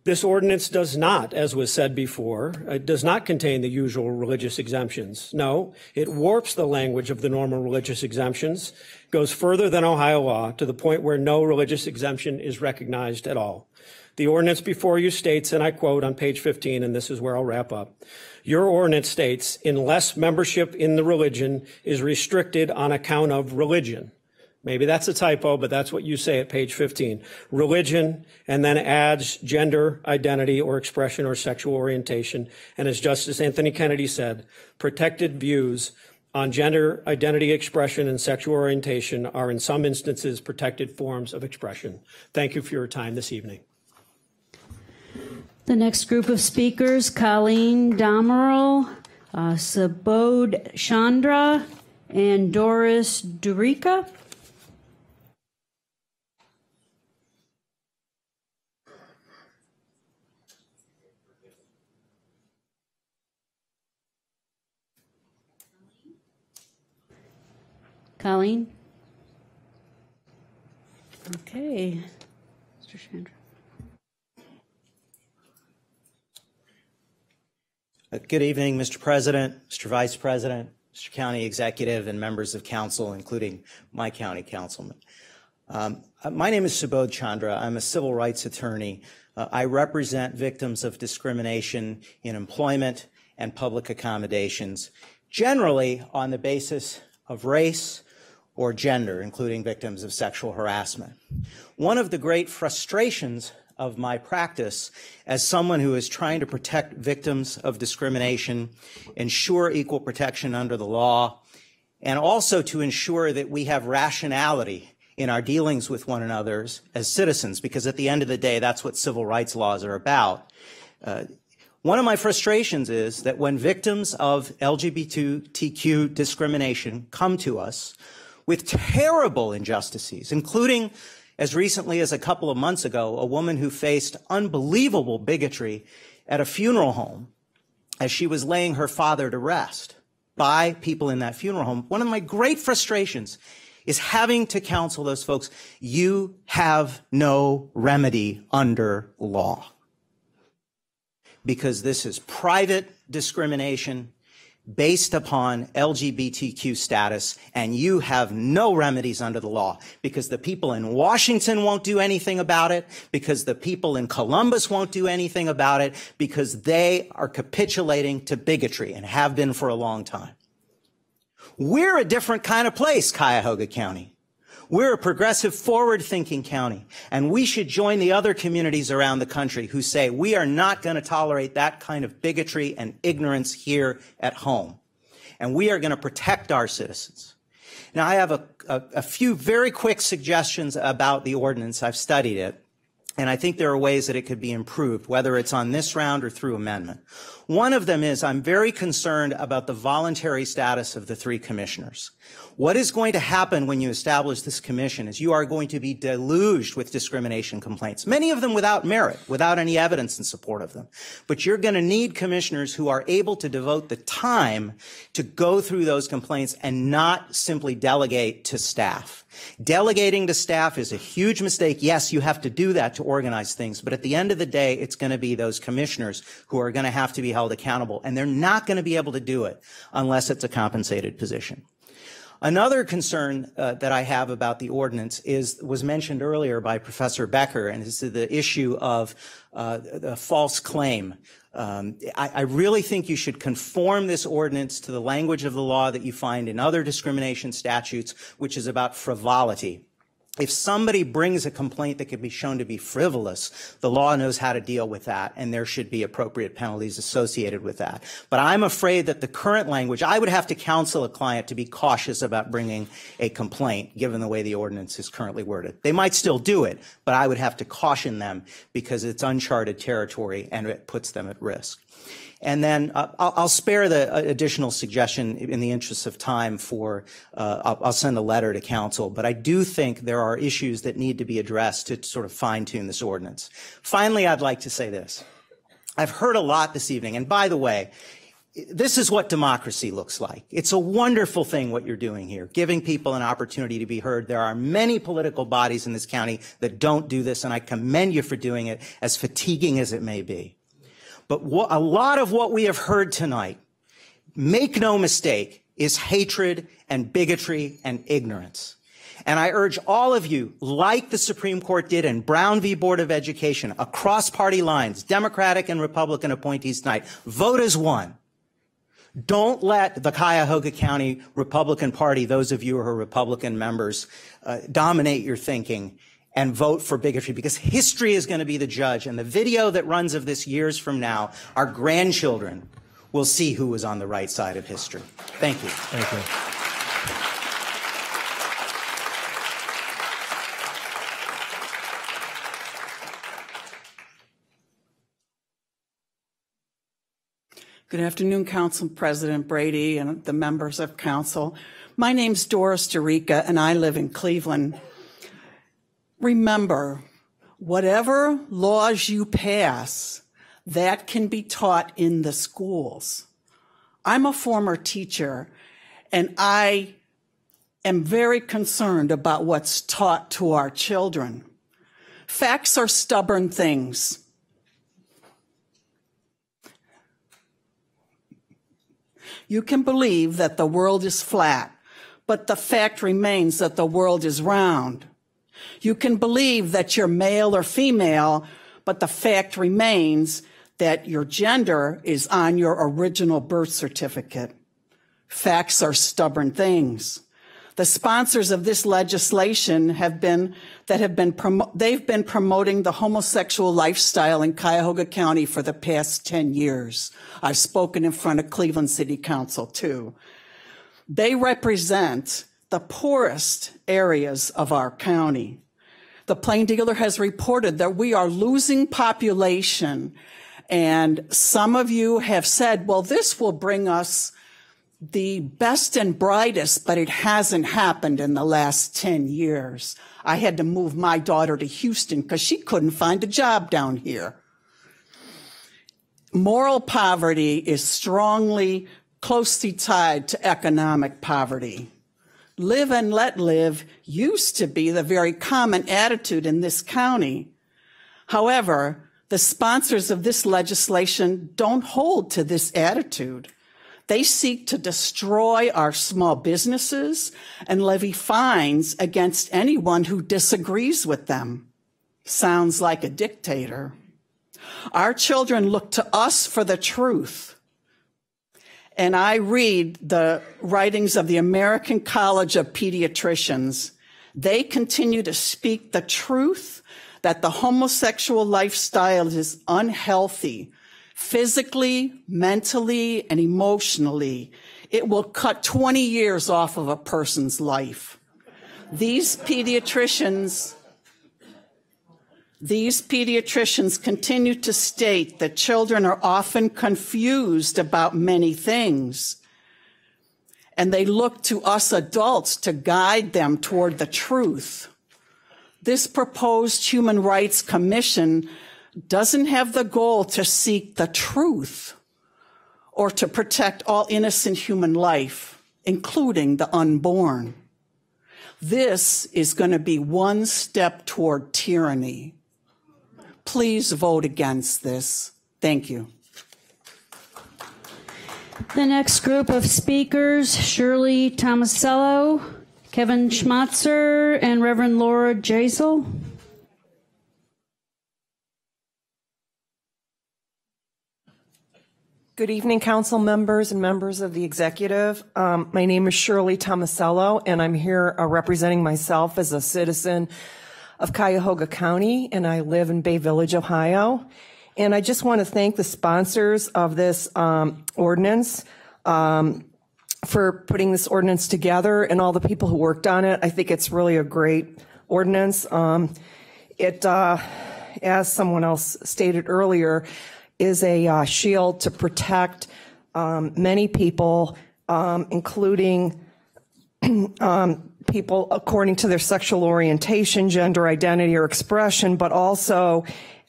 This ordinance does not, as was said before, it does not contain the usual religious exemptions. No, it warps the language of the normal religious exemptions, goes further than Ohio law to the point where no religious exemption is recognized at all. The ordinance before you states, and I quote on page 15, and this is where I'll wrap up, your ordinance states, unless membership in the religion is restricted on account of religion. Maybe that's a typo, but that's what you say at page 15. Religion, and then adds gender, identity, or expression or sexual orientation. And as Justice Anthony Kennedy said, protected views on gender, identity, expression, and sexual orientation are in some instances protected forms of expression. Thank you for your time this evening. The next group of speakers, Colleen Damerl, Subodh Chandra, and Doris Durica. Colleen? Okay. Mr. Chandra. Good evening, Mr. President, Mr. Vice President, Mr. County Executive, and members of council, including my county councilman. My name is Subodh Chandra. I'm a civil rights attorney. I represent victims of discrimination in employment and public accommodations, generally on the basis of race or gender, including victims of sexual harassment. One of the great frustrations of my practice as someone who is trying to protect victims of discrimination, ensure equal protection under the law, and also to ensure that we have rationality in our dealings with one another as citizens, because at the end of the day, that's what civil rights laws are about. One of my frustrations is that when victims of LGBTQ discrimination come to us with terrible injustices, including as recently as a couple of months ago, a woman who faced unbelievable bigotry at a funeral home as she was laying her father to rest by people in that funeral home. One of my great frustrations is having to counsel those folks, you have no remedy under law. Because this is private discrimination based upon LGBTQ status, and you have no remedies under the law because the people in Washington won't do anything about it, because the people in Columbus won't do anything about it, because they are capitulating to bigotry and have been for a long time. We're a different kind of place, Cuyahoga County. We're a progressive, forward-thinking county, and we should join the other communities around the country who say we are not going to tolerate that kind of bigotry and ignorance here at home, and we are going to protect our citizens. Now, I have a few very quick suggestions about the ordinance. I've studied it, and I think there are ways that it could be improved, whether it's on this round or through amendment. One of them is I'm very concerned about the voluntary status of the 3 commissioners. What is going to happen when you establish this commission is you are going to be deluged with discrimination complaints, many of them without merit, without any evidence in support of them. But you're going to need commissioners who are able to devote the time to go through those complaints and not simply delegate to staff. Delegating to staff is a huge mistake. Yes, you have to do that to organize things, but at the end of the day, it's going to be those commissioners who are going to have to be held accountable, and they're not going to be able to do it unless it's a compensated position. Another concern that I have about the ordinance was mentioned earlier by Professor Becker, and is the issue of the false claim. I really think you should conform this ordinance to the language of the law that you find in other discrimination statutes, which is about frivolity. If somebody brings a complaint that can be shown to be frivolous, the law knows how to deal with that, and there should be appropriate penalties associated with that. But I'm afraid that the current language, I would have to counsel a client to be cautious about bringing a complaint, given the way the ordinance is currently worded. They might still do it, but I would have to caution them because it's uncharted territory and it puts them at risk. And then I'll spare the additional suggestion in the interest of time for, I'll send a letter to council, but I do think there are issues that need to be addressed to sort of fine-tune this ordinance. Finally, I'd like to say this. I've heard a lot this evening, and by the way, this is what democracy looks like. It's a wonderful thing what you're doing here, giving people an opportunity to be heard. There are many political bodies in this county that don't do this, and I commend you for doing it, as fatiguing as it may be. But a lot of what we have heard tonight, make no mistake, is hatred and bigotry and ignorance. And I urge all of you, like the Supreme Court did in Brown v. Board of Education, across party lines, Democratic and Republican appointees tonight, vote as one. Don't let the Cuyahoga County Republican Party, those of you who are Republican members, dominate your thinking and vote for bigotry, because history is going to be the judge. And the video that runs of this years from now, our grandchildren will see who was on the right side of history. Thank you. Thank you. Good afternoon, Council President Brady and the members of Council. My name's Doris DeRica, and I live in Cleveland. Remember, whatever laws you pass, that can be taught in the schools. I'm a former teacher, and I am very concerned about what's taught to our children. Facts are stubborn things. You can believe that the world is flat, but the fact remains that the world is round. You can believe that you're male or female, but the fact remains that your gender is on your original birth certificate. Facts are stubborn things. The sponsors of this legislation have been promoting the homosexual lifestyle in Cuyahoga County for the past 10 years. I've spoken in front of Cleveland City Council too. They represent the poorest areas of our county. The Plain Dealer has reported that we are losing population, and some of you have said, well, this will bring us the best and brightest, but it hasn't happened in the last 10 years. I had to move my daughter to Houston because she couldn't find a job down here. Moral poverty is closely tied to economic poverty. Live and let live used to be the very common attitude in this county. However, the sponsors of this legislation don't hold to this attitude. They seek to destroy our small businesses and levy fines against anyone who disagrees with them. Sounds like a dictator. Our children look to us for the truth. And I read the writings of the American College of Pediatricians. They continue to speak the truth that the homosexual lifestyle is unhealthy, physically, mentally, and emotionally. It will cut 20 years off of a person's life. These pediatricians continue to state that children are often confused about many things, and they look to us adults to guide them toward the truth. This proposed Human Rights Commission doesn't have the goal to seek the truth or to protect all innocent human life, including the unborn. This is going to be one step toward tyranny. Please vote against this. Thank you. The next group of speakers, Shirley Tomasello, Kevin Schmatzer, and Reverend Laura Jasel. Good evening, council members and members of the executive. My name is Shirley Tomasello, and I'm here representing myself as a citizen of Cuyahoga County, and I live in Bay Village, Ohio. And I just want to thank the sponsors of this ordinance for putting this ordinance together and all the people who worked on it. I think it's really a great ordinance. As someone else stated earlier, is a shield to protect many people, including people according to their sexual orientation, gender identity, or expression, but also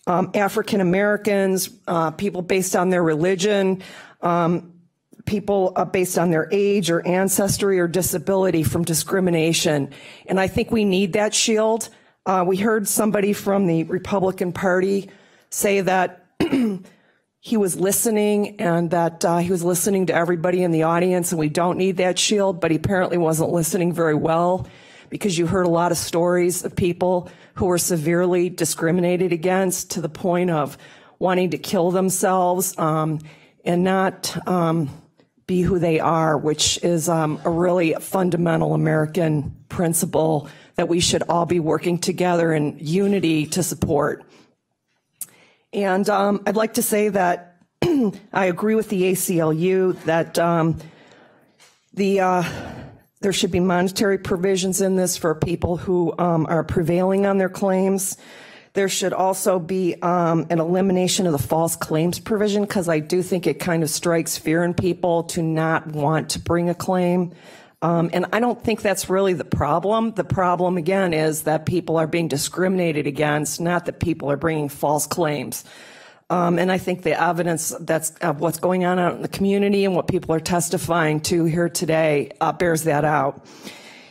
African Americans, people based on their religion, people based on their age or ancestry or disability from discrimination. And I think we need that shield. We heard somebody from the Republican Party say that he was listening and that he was listening to everybody in the audience and we don't need that shield, but he apparently wasn't listening very well, because you heard a lot of stories of people who were severely discriminated against to the point of wanting to kill themselves and not be who they are, which is a really fundamental American principle that we should all be working together in unity to support. And I'd like to say that I agree with the ACLU that there should be monetary provisions in this for people who are prevailing on their claims. There should also be an elimination of the false claims provision, because I do think it kind of strikes fear in people to not want to bring a claim. And I don't think that's really the problem. The problem, again, is that people are being discriminated against, not that people are bringing false claims. And I think the evidence that's of what's going on out in the community and what people are testifying to here today bears that out.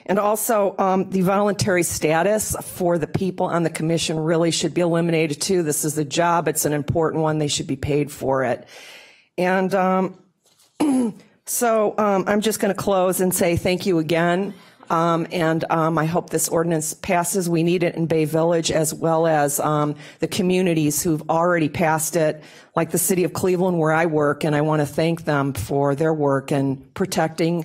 And also, the voluntary status for the people on the commission really should be eliminated too. This is a job. It's an important one. They should be paid for it. And so I'm just going to close and say thank you again. I hope this ordinance passes. We need it in Bay Village, as well as the communities who've already passed it, like the city of Cleveland where I work, and I want to thank them for their work in protecting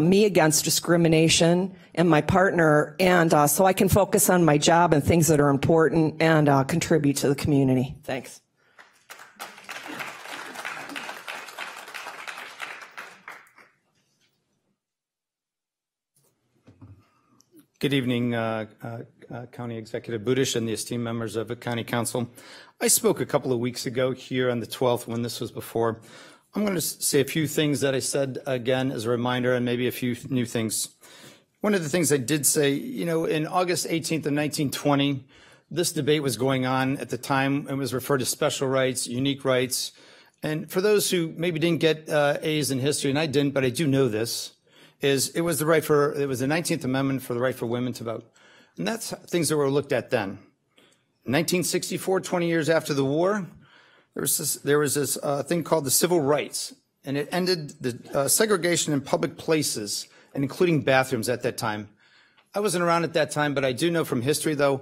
me against discrimination and my partner, and so I can focus on my job and things that are important and contribute to the community. Thanks. Good evening, County Executive Budish and the esteemed members of the County Council. I spoke a couple of weeks ago here on the 12th when this was before. I'm going to say a few things that I said again as a reminder, and maybe a few new things. One of the things I did say, you know, in August 18th of 1920, this debate was going on at the time. It was referred to special rights, unique rights. And for those who maybe didn't get A's in history, and I didn't, but I do know this, it was the 19th Amendment for the right for women to vote. And that's things that were looked at then. In 1964, 20 years after the war, there was this thing called the Civil Rights, and it ended the segregation in public places, and including bathrooms at that time. I wasn't around at that time, but I do know from history, though,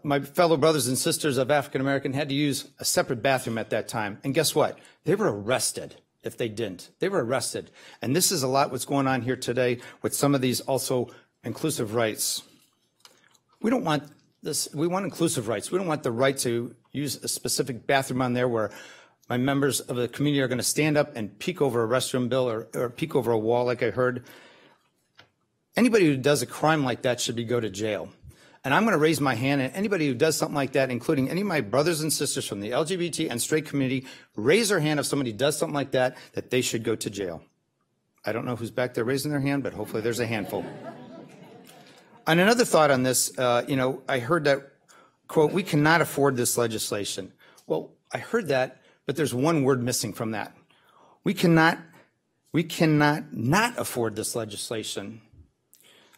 my fellow brothers and sisters of African American had to use a separate bathroom at that time. And guess what? They were arrested if they didn't. They were arrested. And this is a lot what's going on here today with some of these also inclusive rights. We don't want this. We want inclusive rights. We don't want the right to use a specific bathroom on there where my members of the community are going to stand up and peek over a restroom bill or peek over a wall like I heard. Anybody who does a crime like that should go to jail. And I'm going to raise my hand, and anybody who does something like that, including any of my brothers and sisters from the LGBT and straight community, raise their hand if somebody does something like that, that they should go to jail. I don't know who's back there raising their hand, but hopefully there's a handful. And another thought on this, I heard that, quote, we cannot afford this legislation. Well, I heard that, but there's one word missing from that. We cannot not afford this legislation.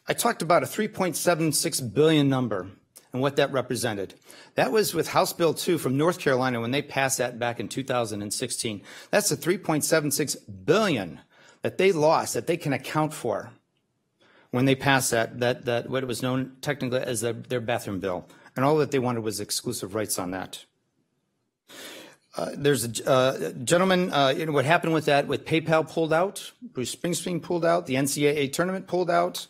I talked about a $3.76 billion number and what that represented. That was with House Bill 2 from North Carolina when they passed that back in 2016. That's the $3.76 billion that they lost, that they can account for when they passed that what it was known technically as their bathroom bill. And all that they wanted was exclusive rights on that. There's a gentleman, what happened with that, with PayPal pulled out, Bruce Springsteen pulled out, the NCAA tournament pulled out.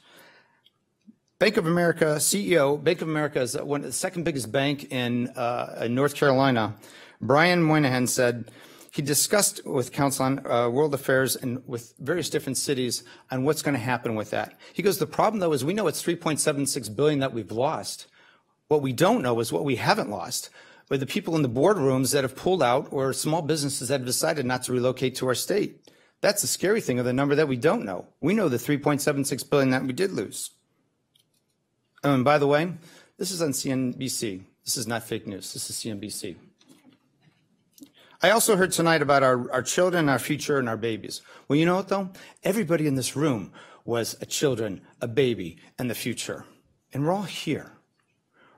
Bank of America CEO, Bank of America is the second biggest bank in North Carolina. Brian Moynihan said he discussed with Council on World Affairs and with various different cities on what's going to happen with that. He goes, the problem though is we know it's $3.76 billion that we've lost. What we don't know is what we haven't lost. With the people in the boardrooms that have pulled out or small businesses that have decided not to relocate to our state. That's the scary thing of the number that we don't know. We know the $3.76 billion that we did lose. And by the way, this is on CNBC. This is not fake news. This is CNBC. I also heard tonight about our children, our future, and our babies. Well, you know what, though? Everybody in this room was a children, a baby, and the future. And we're all here.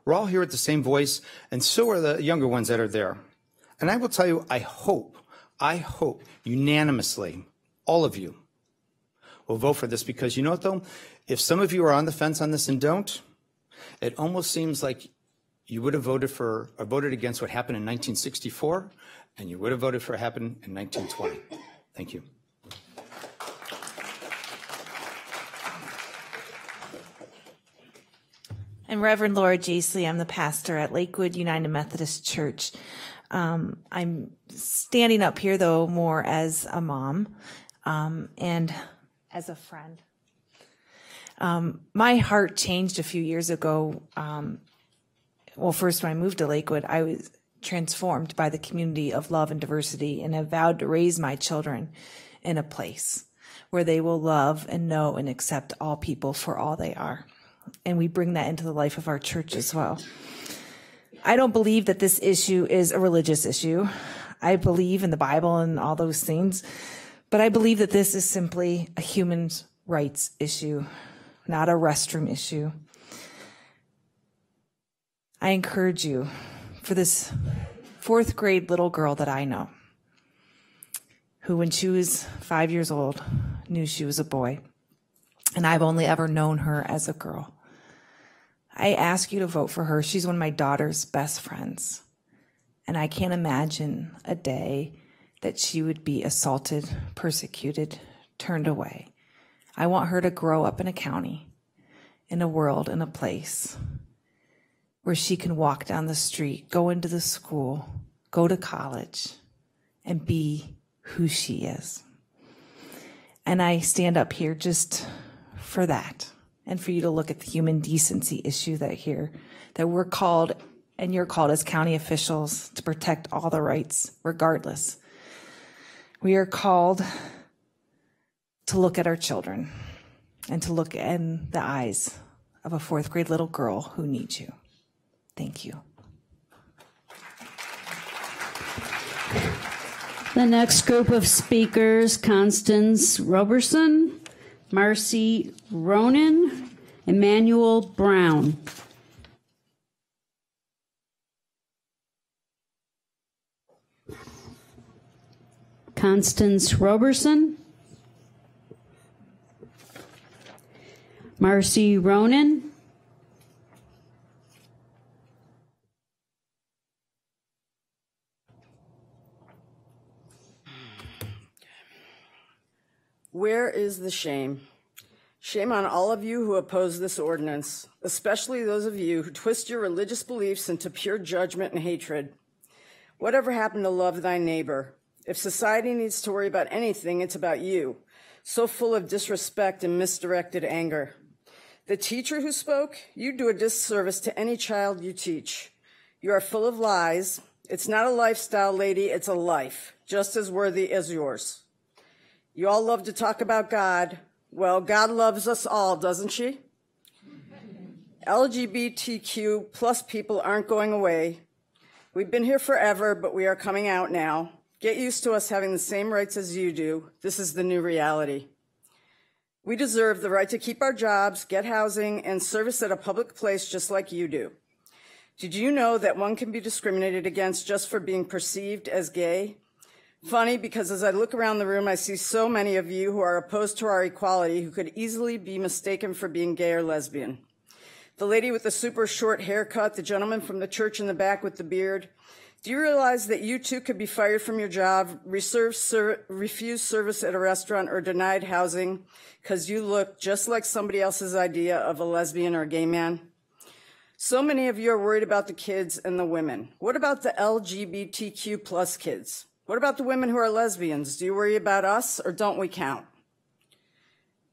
We're all here with the same voice, and so are the younger ones that are there. And I will tell you, I hope unanimously, all of you will vote for this, because you know what, though? If some of you are on the fence on this and don't, it almost seems like you would have voted for or voted against what happened in 1964, and you would have voted for what happened in 1920. Thank you. I'm Reverend Laura Jaisley. I'm the pastor at Lakewood United Methodist Church. I'm standing up here, though, more as a mom and as a friend. My heart changed a few years ago. Well, first, when I moved to Lakewood, I was transformed by the community of love and diversity, and have vowed to raise my children in a place where they will love and know and accept all people for all they are. And we bring that into the life of our church as well. I don't believe that this issue is a religious issue. I believe in the Bible and all those things, but I believe that this is simply a human rights issue, not a restroom issue. I encourage you for this 4th grade little girl that I know, who when she was 5 years old, knew she was a boy, and I've only ever known her as a girl. I ask you to vote for her. She's one of my daughter's best friends, and I can't imagine a day that she would be assaulted, persecuted, turned away. I want her to grow up in a county, in a world, in a place where she can walk down the street, go into the school, go to college, and be who she is. And I stand up here just for that, and for you to look at the human decency issue that we're called, and you're called as county officials, to protect all the rights, regardless. We are called to look at our children and to look in the eyes of a 4th grade little girl who needs you. Thank you. The next group of speakers, Constance Roberson, Marcy Ronan, Emmanuel Brown. Constance Roberson, Marcy Ronan, Where is the shame? Shame on all of you who oppose this ordinance, especially those of you who twist your religious beliefs into pure judgment and hatred. Whatever happened to love thy neighbor? If society needs to worry about anything, it's about you, so full of disrespect and misdirected anger. The teacher who spoke, you do a disservice to any child you teach. You are full of lies. It's not a lifestyle, lady, it's a life, just as worthy as yours. You all love to talk about God. Well, God loves us all, doesn't she? LGBTQ plus people aren't going away. We've been here forever, but we are coming out now. Get used to us having the same rights as you do. This is the new reality. We deserve the right to keep our jobs, get housing, and service at a public place just like you do. Did you know that one can be discriminated against just for being perceived as gay? Funny, because as I look around the room, I see so many of you who are opposed to our equality who could easily be mistaken for being gay or lesbian. The lady with the super short haircut, the gentleman from the church in the back with the beard. Do you realize that you too could be fired from your job, refuse service at a restaurant, or denied housing because you look just like somebody else's idea of a lesbian or a gay man? So many of you are worried about the kids and the women. What about the LGBTQ plus kids? What about the women who are lesbians? Do you worry about us, or don't we count?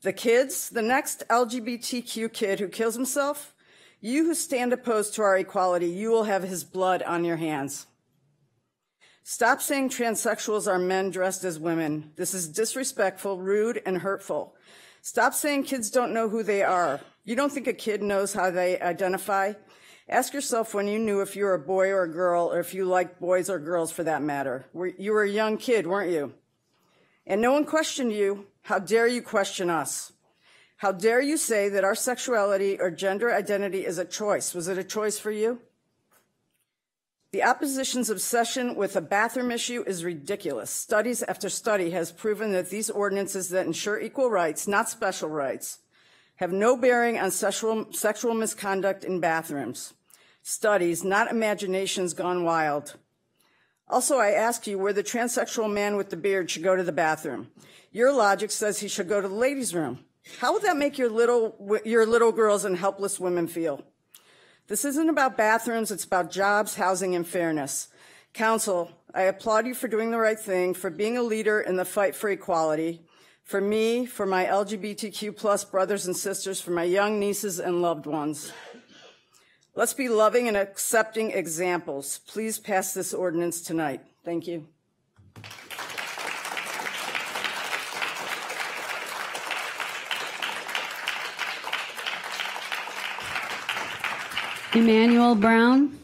The kids, the next LGBTQ kid who kills himself, you who stand opposed to our equality, you will have his blood on your hands. Stop saying transsexuals are men dressed as women. This is disrespectful, rude, and hurtful. Stop saying kids don't know who they are. You don't think a kid knows how they identify? Ask yourself when you knew if you were a boy or a girl, or if you liked boys or girls for that matter. You were a young kid, weren't you? And no one questioned you. How dare you question us? How dare you say that our sexuality or gender identity is a choice? Was it a choice for you? The opposition's obsession with a bathroom issue is ridiculous. Studies after study has proven that these ordinances that ensure equal rights, not special rights, have no bearing on sexual misconduct in bathrooms. Studies, not imaginations gone wild. Also, I ask you where the transsexual man with the beard should go to the bathroom. Your logic says he should go to the ladies' room. How would that make your little girls and helpless women feel? This isn't about bathrooms, it's about jobs, housing, and fairness. Council, I applaud you for doing the right thing, for being a leader in the fight for equality, for me, for my LGBTQ plus brothers and sisters, for my young nieces and loved ones. Let's be loving and accepting examples. Please pass this ordinance tonight. Thank you. Emmanuel Brown.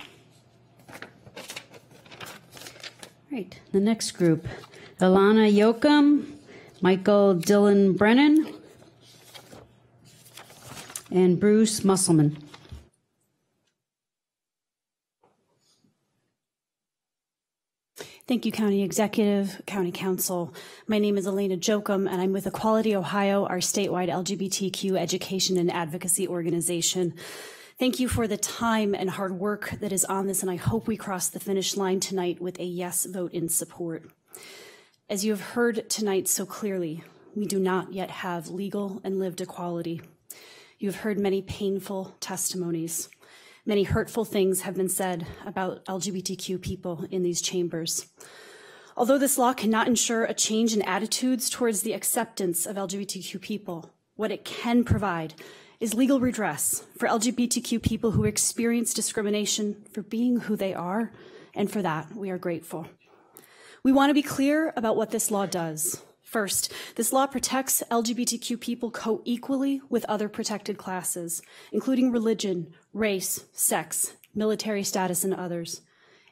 Right, the next group, Ilana Yoakum, Michael Dillon Brennan, and Bruce Musselman. Thank you, County Executive, County Council. My name is Elena Jokum, and I'm with Equality Ohio, our statewide LGBTQ education and advocacy organization. Thank you for the time and hard work that is on this, and I hope we cross the finish line tonight with a yes vote in support. As you have heard tonight so clearly, we do not yet have legal and lived equality. You have heard many painful testimonies. Many hurtful things have been said about LGBTQ people in these chambers. Although this law cannot ensure a change in attitudes towards the acceptance of LGBTQ people, what it can provide is legal redress for LGBTQ people who experience discrimination for being who they are, and for that, we are grateful. We want to be clear about what this law does. First, this law protects LGBTQ people co-equally with other protected classes, including religion, race, sex, military status, and others.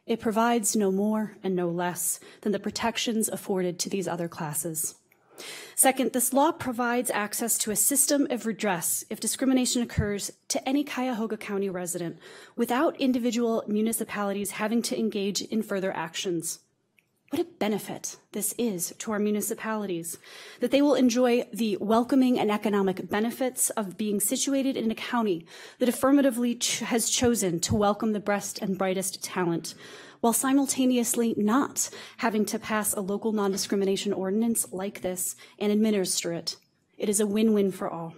It provides no more and no less than the protections afforded to these other classes. Second, this law provides access to a system of redress if discrimination occurs to any Cuyahoga County resident without individual municipalities having to engage in further actions. What a benefit this is to our municipalities, that they will enjoy the welcoming and economic benefits of being situated in a county that affirmatively has chosen to welcome the best and brightest talent, while simultaneously not having to pass a local non-discrimination ordinance like this and administer it. It is a win-win for all.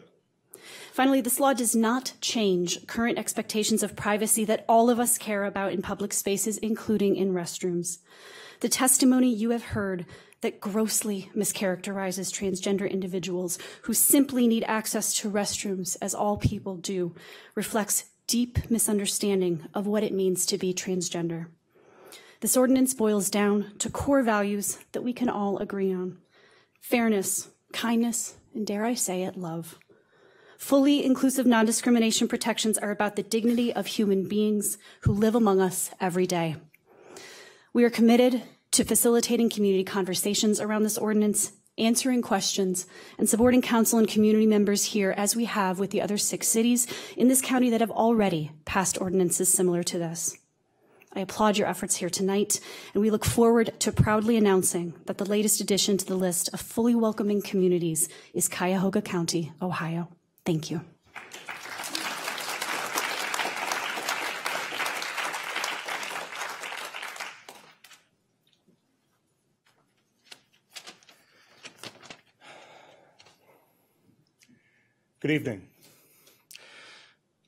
Finally, this law does not change current expectations of privacy that all of us care about in public spaces, including in restrooms. The testimony you have heard that grossly mischaracterizes transgender individuals who simply need access to restrooms, as all people do, reflects deep misunderstanding of what it means to be transgender. This ordinance boils down to core values that we can all agree on: fairness, kindness, and dare I say it, love. Fully inclusive non-discrimination protections are about the dignity of human beings who live among us every day. We are committed to facilitating community conversations around this ordinance, answering questions, and supporting council and community members here, as we have with the other 6 cities in this county that have already passed ordinances similar to this. I applaud your efforts here tonight, and we look forward to proudly announcing that the latest addition to the list of fully welcoming communities is Cuyahoga County, Ohio. Thank you. Good evening.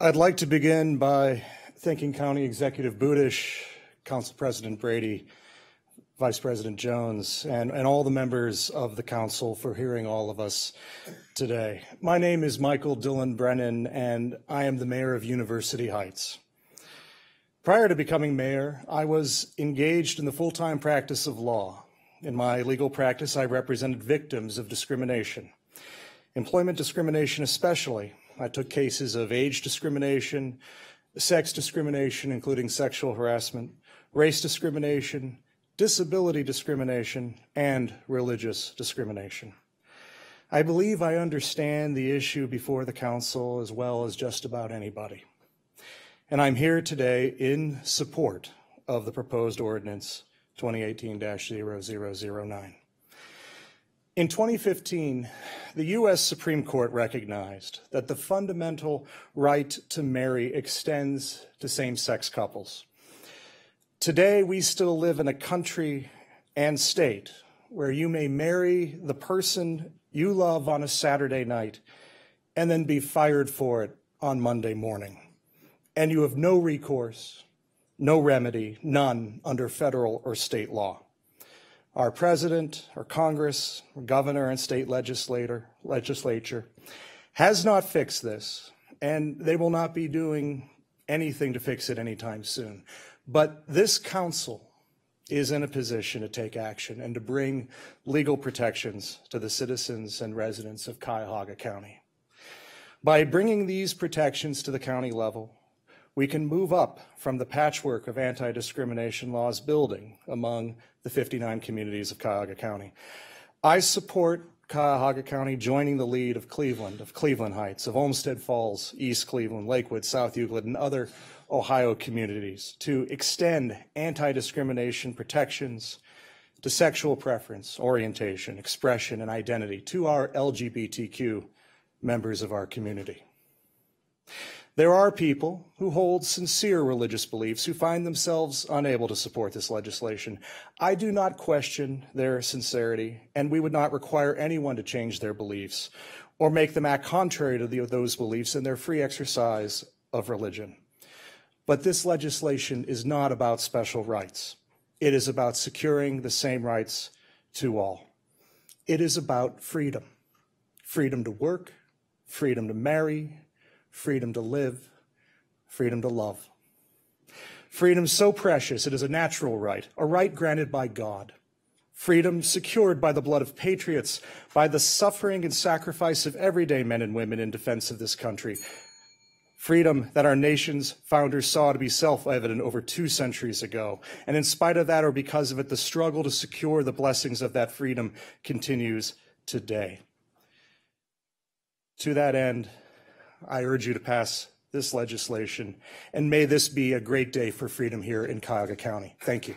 I'd like to begin by thanking County Executive Budish, Council President Brady, Vice President Jones, and all the members of the council for hearing all of us today. My name is Michael Dillon Brennan, and I am the mayor of University Heights. Prior to becoming mayor, I was engaged in the full-time practice of law. In my legal practice, I represented victims of discrimination. Employment discrimination especially. I took cases of age discrimination, sex discrimination, including sexual harassment, race discrimination, disability discrimination, and religious discrimination. I believe I understand the issue before the council as well as just about anybody. And I'm here today in support of the proposed ordinance 2018-0009. In 2015, the U.S. Supreme Court recognized that the fundamental right to marry extends to same-sex couples. Today, we still live in a country and state where you may marry the person you love on a Saturday night and then be fired for it on Monday morning. And you have no recourse, no remedy, none under federal or state law. Our president, our Congress, our governor, and state legislature has not fixed this, and they will not be doing anything to fix it anytime soon. But this council is in a position to take action and to bring legal protections to the citizens and residents of Cuyahoga County. By bringing these protections to the county level, we can move up from the patchwork of anti-discrimination laws building among the 59 communities of Cuyahoga County. I support Cuyahoga County joining the lead of Cleveland Heights, of Olmsted Falls, East Cleveland, Lakewood, South Euclid, and other Ohio communities to extend anti-discrimination protections to sexual preference, orientation, expression, and identity to our LGBTQ members of our community. There are people who hold sincere religious beliefs who find themselves unable to support this legislation. I do not question their sincerity, and we would not require anyone to change their beliefs or make them act contrary to those beliefs in their free exercise of religion. But this legislation is not about special rights. It is about securing the same rights to all. It is about freedom. Freedom to work, freedom to marry, freedom to live, freedom to love. Freedom so precious, it is a natural right, a right granted by God. Freedom secured by the blood of patriots, by the suffering and sacrifice of everyday men and women in defense of this country. Freedom that our nation's founders saw to be self-evident over 2 centuries ago. And in spite of that, or because of it, the struggle to secure the blessings of that freedom continues today. To that end, I urge you to pass this legislation, and may this be a great day for freedom here in Cuyahoga County. Thank you.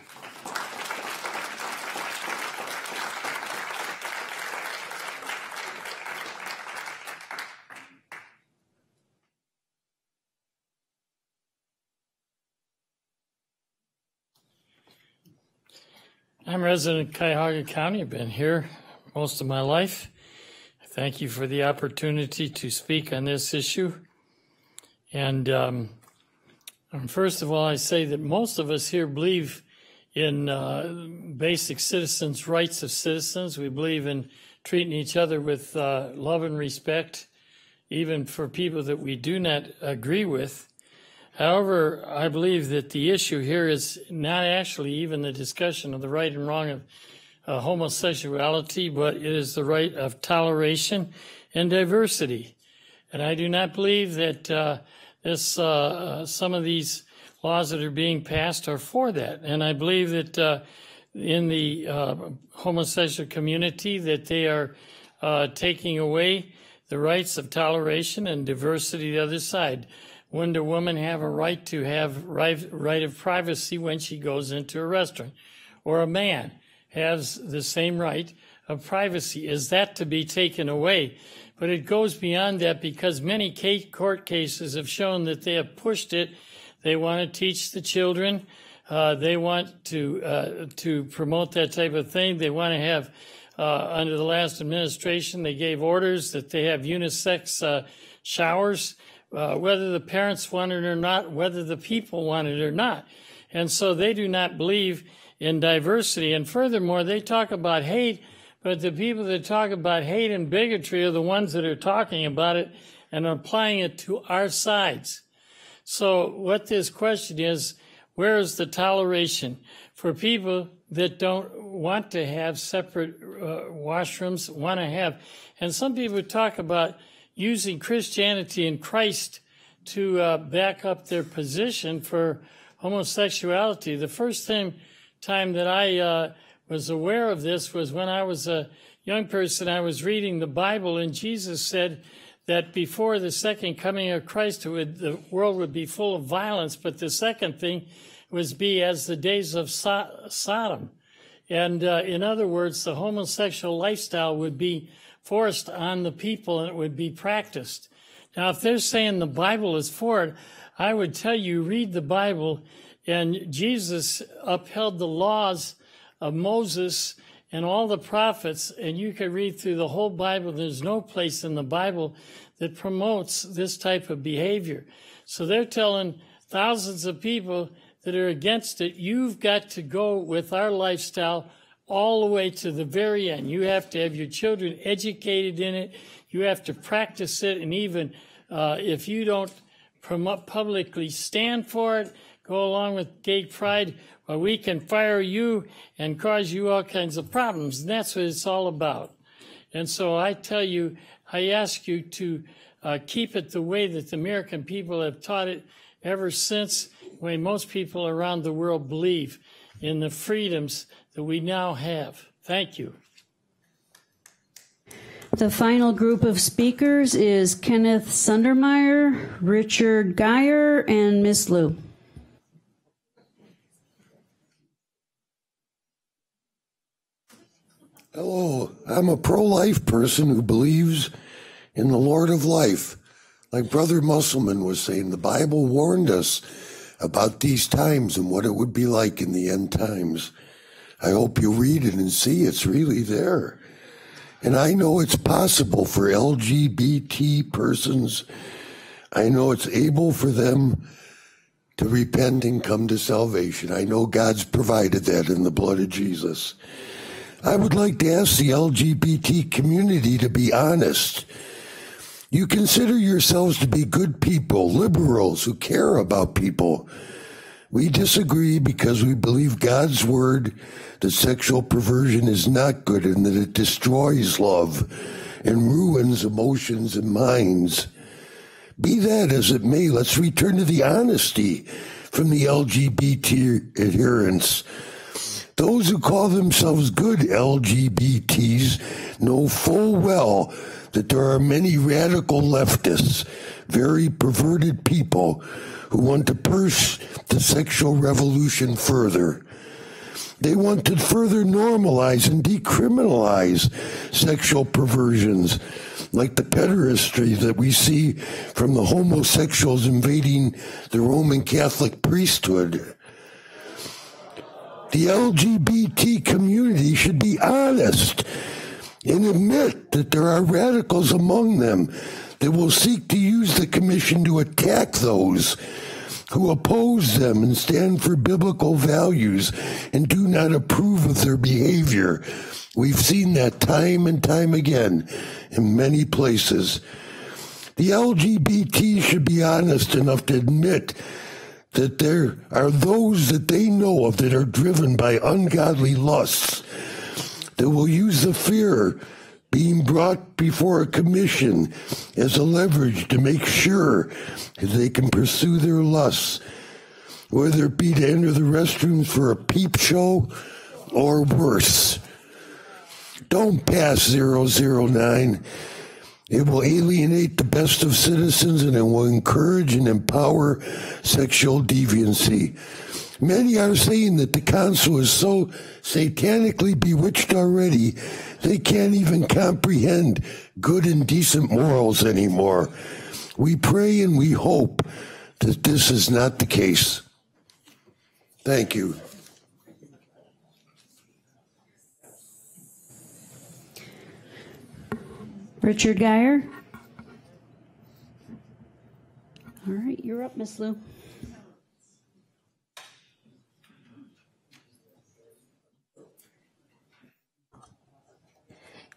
I'm a resident of Cuyahoga County. I've been here most of my life. I Thank you for the opportunity to speak on this issue. And first of all, I say that most of us here believe in basic citizens' rights of citizens. We believe in treating each other with love and respect, even for people that we do not agree with. However, I believe that the issue here is not actually even the discussion of the right and wrong of homosexuality, but it is the right of toleration and diversity. And I do not believe that some of these laws that are being passed are for that. And I believe that in the homosexual community that they are taking away the rights of toleration and diversity the other side. Wouldn't a woman have a right to have right of privacy when she goes into a restaurant? Or a man has the same right of privacy. Is that to be taken away? But it goes beyond that, because many court cases have shown that they have pushed it. They want to teach the children. They want to promote that type of thing. They want to have, under the last administration, they gave orders that they have unisex showers, whether the parents want it or not, whether the people want it or not. And so they do not believe in diversity. And furthermore, they talk about hate, but the people that talk about hate and bigotry are the ones that are talking about it and applying it to our sides. So what this question is, where is the toleration for people that don't want to have separate washrooms, want to have? And some people talk about using Christianity and Christ to back up their position for homosexuality. The first time that I was aware of this was when I was a young person. I was reading the Bible, and Jesus said that before the second coming of Christ, the world would be full of violence, but the second thing was be as the days of Sodom. And in other words, the homosexual lifestyle would be forced on the people, and it would be practiced. Now, if they're saying the Bible is for it, I would tell you, read the Bible. And Jesus upheld the laws of Moses and all the prophets, and you can read through the whole Bible. There's no place in the Bible that promotes this type of behavior. So they're telling thousands of people that are against it, you've got to go with our lifestyle all the way to the very end. You have to have your children educated in it. You have to practice it. And even if you don't publicly stand for it, go along with gay pride, well, we can fire you and cause you all kinds of problems. And that's what it's all about. And so I tell you, I ask you to keep it the way that the American people have taught it ever since, the way most people around the world believe in the freedoms that we now have. Thank you. The final group of speakers is Kenneth Sundermeyer, Richard Geyer, and Ms. Liu. Hello, I'm a pro-life person who believes in the Lord of life. Like Brother Musselman was saying, the Bible warned us about these times and what it would be like in the end times. I hope you read it and see it's really there. And I know it's possible for LGBT persons. I know it's able for them to repent and come to salvation. I know God's provided that in the blood of Jesus. I would like to ask the LGBT community to be honest. You consider yourselves to be good people, liberals who care about people. We disagree because we believe God's word that sexual perversion is not good and that it destroys love and ruins emotions and minds. Be that as it may, let's return to the honesty from the LGBT adherents. Those who call themselves good LGBTs know full well that there are many radical leftists, very perverted people who want to push the sexual revolution further. They want to further normalize and decriminalize sexual perversions, like the pederasty that we see from the homosexuals invading the Roman Catholic priesthood. The LGBT community should be honest and admit that there are radicals among them that will seek to use the commission to attack those who oppose them and stand for biblical values and do not approve of their behavior. We've seen that time and time again in many places. The LGBT should be honest enough to admit that there are those that they know of that are driven by ungodly lusts, that will use the fear being brought before a commission as a leverage to make sure that they can pursue their lusts, whether it be to enter the restrooms for a peep show or worse. Don't pass 009. It will alienate the best of citizens, and it will encourage and empower sexual deviancy. Many are saying that the council is so satanically bewitched already, they can't even comprehend good and decent morals anymore. We pray and we hope that this is not the case. Thank you. Richard Geyer. All right, you're up, Miss Lou.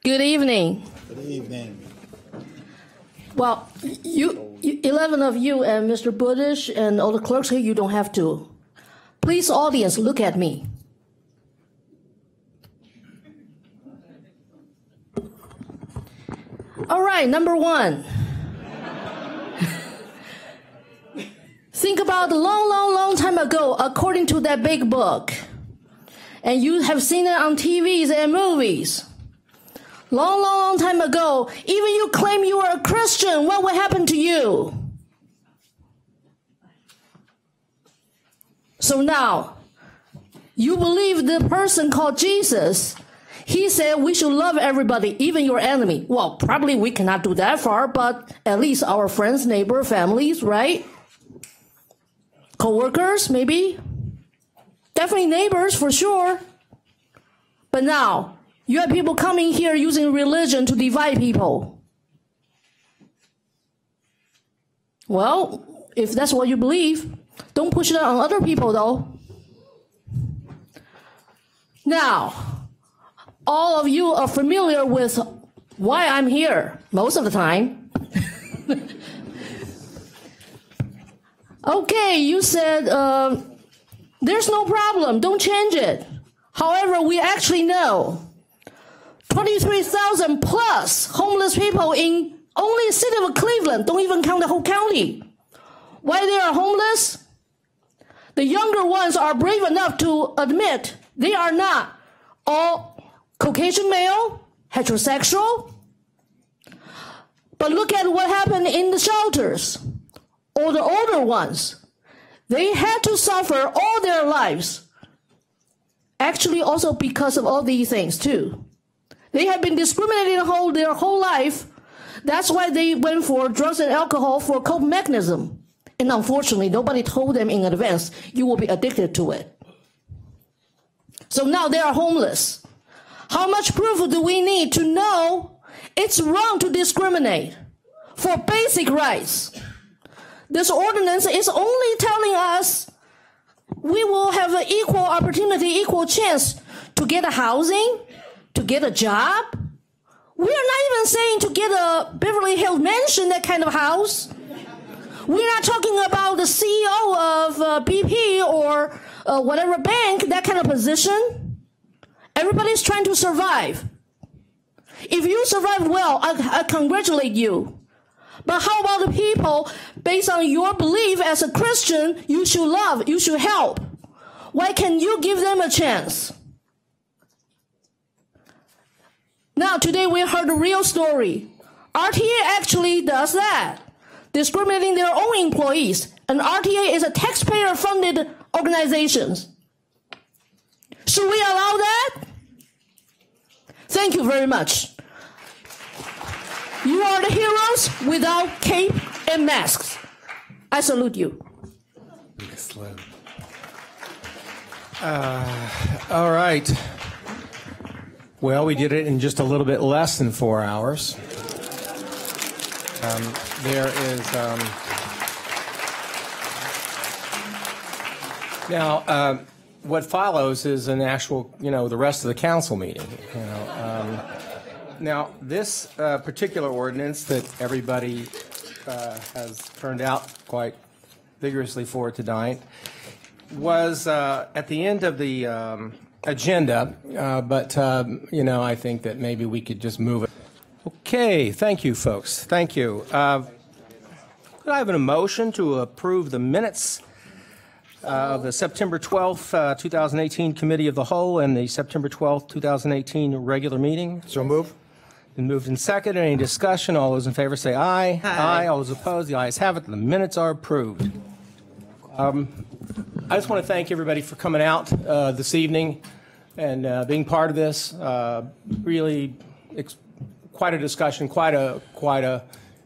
Good evening. Good evening. Well, you 11 of you and Mr. Budish and all the clerks here, you don't have to. Please, audience, look at me. All right, number one. Think about a long time ago, according to that big book. And you have seen it on TVs and movies. Long time ago, even you claim you are a Christian, what would happen to you? So now, you believe the person called Jesus, he said we should love everybody, even your enemy. Well, probably we cannot do that far, but at least our friends, neighbor, families, right? Co-workers, maybe? Definitely neighbors, for sure. But now, you have people coming here using religion to divide people. Well, if that's what you believe, don't push it on other people, though. Now, all of you are familiar with why I'm here, most of the time. Okay, you said there's no problem, don't change it. However, we actually know 23,000 plus homeless people in only the city of Cleveland, don't even count the whole county. Why they are homeless? The younger ones are brave enough to admit they are not all Caucasian male, heterosexual. But look at what happened in the shelters. Or the older ones, they had to suffer all their lives. Actually, also because of all these things, too. They have been discriminated their whole life. That's why they went for drugs and alcohol for coping mechanism. And unfortunately, nobody told them in advance, you will be addicted to it. So now they are homeless. How much proof do we need to know it's wrong to discriminate for basic rights? This ordinance is only telling us we will have an equal opportunity, equal chance to get a housing, to get a job. We are not even saying to get a Beverly Hills mansion, that kind of house. We're not talking about the CEO of BP or whatever bank, that kind of position. Everybody's trying to survive. If you survive well, I congratulate you. But how about the people, based on your belief as a Christian, you should love, you should help? Why can't you give them a chance? Now, today we heard a real story. RTA actually does that, discriminating their own employees. And RTA is a taxpayer-funded organization. Should we allow that? Thank you very much. You are the heroes without cape and masks. I salute you. All right. Well, we did it in just a little bit less than 4 hours. There is now what follows is an actual, the rest of the council meeting. Now this particular ordinance that everybody has turned out quite vigorously for tonight was at the end of the agenda, but I think that maybe we could just move it. Okay, thank you, folks. Thank you. Could I have a motion to approve the minutes of the September 12th, 2018 Committee of the Whole and the September 12th, 2018 regular meeting? So move. Been moved and seconded. Any discussion? All those in favor say aye. Aye. All those opposed, the ayes have it. The minutes are approved. I just want to thank everybody for coming out this evening and being part of this. Really, quite a discussion, quite a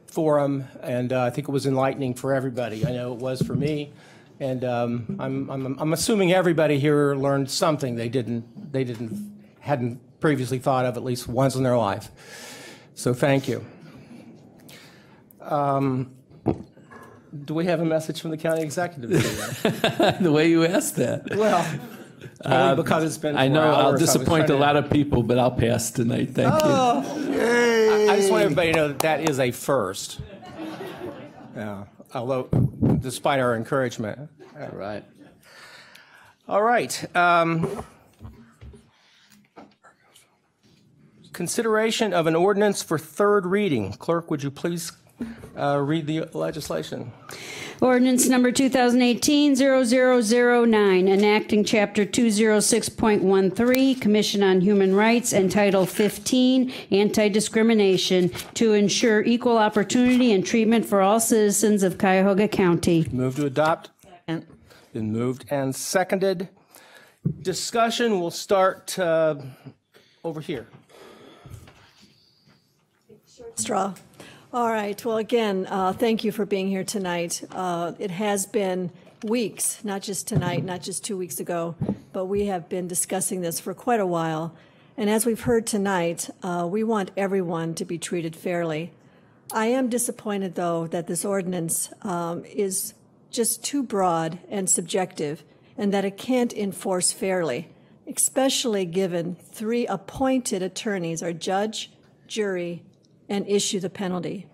forum, and I think it was enlightening for everybody. I know it was for me, and I'm assuming everybody here learned something they hadn't previously thought of at least once in their life. So thank you. Do we have a message from the county executive? The way you asked that. Well, only because it's been 4 I know hours, I'll disappoint a lot of people, but I'll pass tonight. Thank you. I just want everybody to know that is a first. Although, despite our encouragement. All right. All right. Consideration of an ordinance for third reading. Clerk, would you please read the legislation? Ordinance number 2018-0009, enacting Chapter 206.13, Commission on Human Rights, and Title 15, Anti-Discrimination, to ensure equal opportunity and treatment for all citizens of Cuyahoga County. Move to adopt. Second. Been moved and seconded. Discussion will start over here. Straw. All right. Well, again, thank you for being here tonight. It has been weeks, not just tonight, not just 2 weeks ago, but we have been discussing this for quite a while. And as we've heard tonight, we want everyone to be treated fairly. I am disappointed, though, that this ordinance is just too broad and subjective and that it can't enforce fairly, especially given 3 appointed attorneys are judge, jury, and issue the penalty.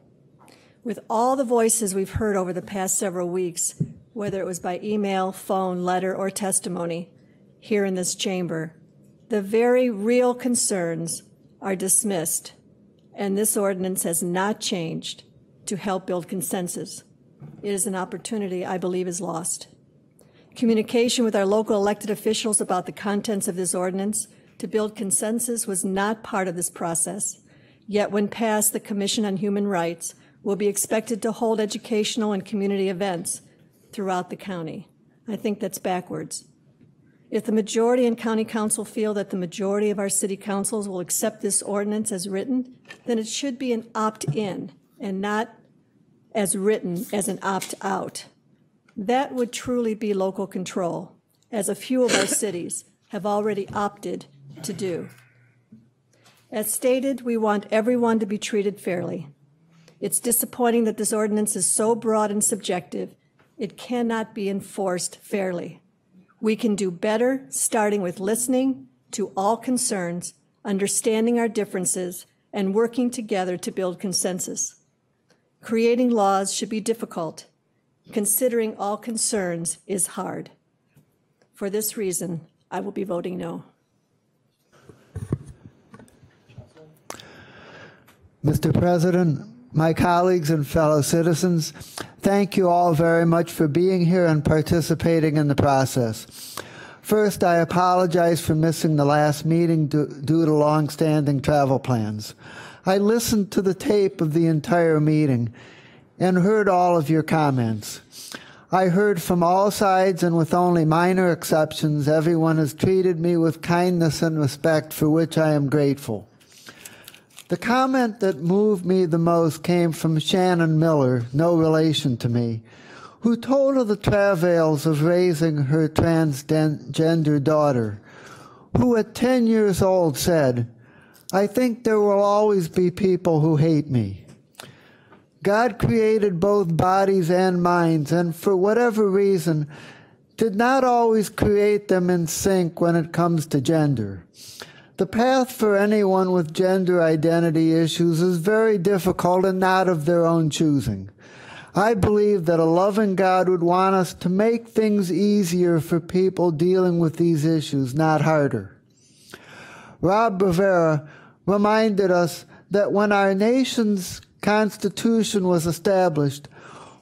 With all the voices we've heard over the past several weeks, whether it was by email, phone, letter, or testimony here in this chamber, the very real concerns are dismissed, and this ordinance has not changed to help build consensus. It is an opportunity I believe is lost. Communication with our local elected officials about the contents of this ordinance to build consensus was not part of this process. Yet when passed, the Commission on Human Rights will be expected to hold educational and community events throughout the county. I think that's backwards. If the majority in county council feel that the majority of our city councils will accept this ordinance as written, then it should be an opt-in and not as written as an opt-out. That would truly be local control, as a few of our cities have already opted to do. As stated, we want everyone to be treated fairly. It's disappointing that this ordinance is so broad and subjective, it cannot be enforced fairly. We can do better, starting with listening to all concerns, understanding our differences, and working together to build consensus. Creating laws should be difficult. Considering all concerns is hard. For this reason, I will be voting no. Mr. President, my colleagues and fellow citizens, thank you all very much for being here and participating in the process. First, I apologize for missing the last meeting due to long-standing travel plans. I listened to the tape of the entire meeting and heard all of your comments. I heard from all sides, and with only minor exceptions, everyone has treated me with kindness and respect, for which I am grateful. The comment that moved me the most came from Shannon Miller, no relation to me, who told of the travails of raising her transgender daughter, who at 10 years old said, I think there will always be people who hate me. God created both bodies and minds, and for whatever reason, did not always create them in sync when it comes to gender. The path for anyone with gender identity issues is very difficult and not of their own choosing. I believe that a loving God would want us to make things easier for people dealing with these issues, not harder. Rob Rivera reminded us that when our nation's Constitution was established,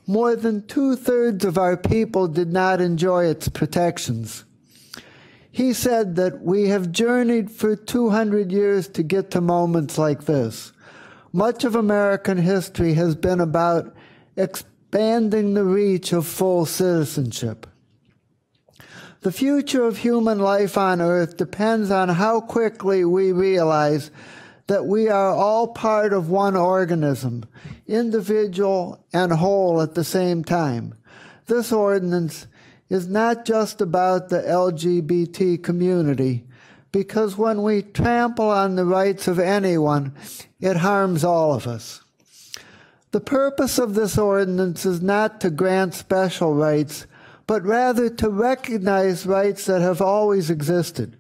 more than 2/3 of our people did not enjoy its protections. He said that we have journeyed for 200 years to get to moments like this. Much of American history has been about expanding the reach of full citizenship. The future of human life on Earth depends on how quickly we realize that we are all part of one organism, individual and whole at the same time. This ordinance is not just about the LGBT community, because when we trample on the rights of anyone, it harms all of us. The purpose of this ordinance is not to grant special rights, but rather to recognize rights that have always existed.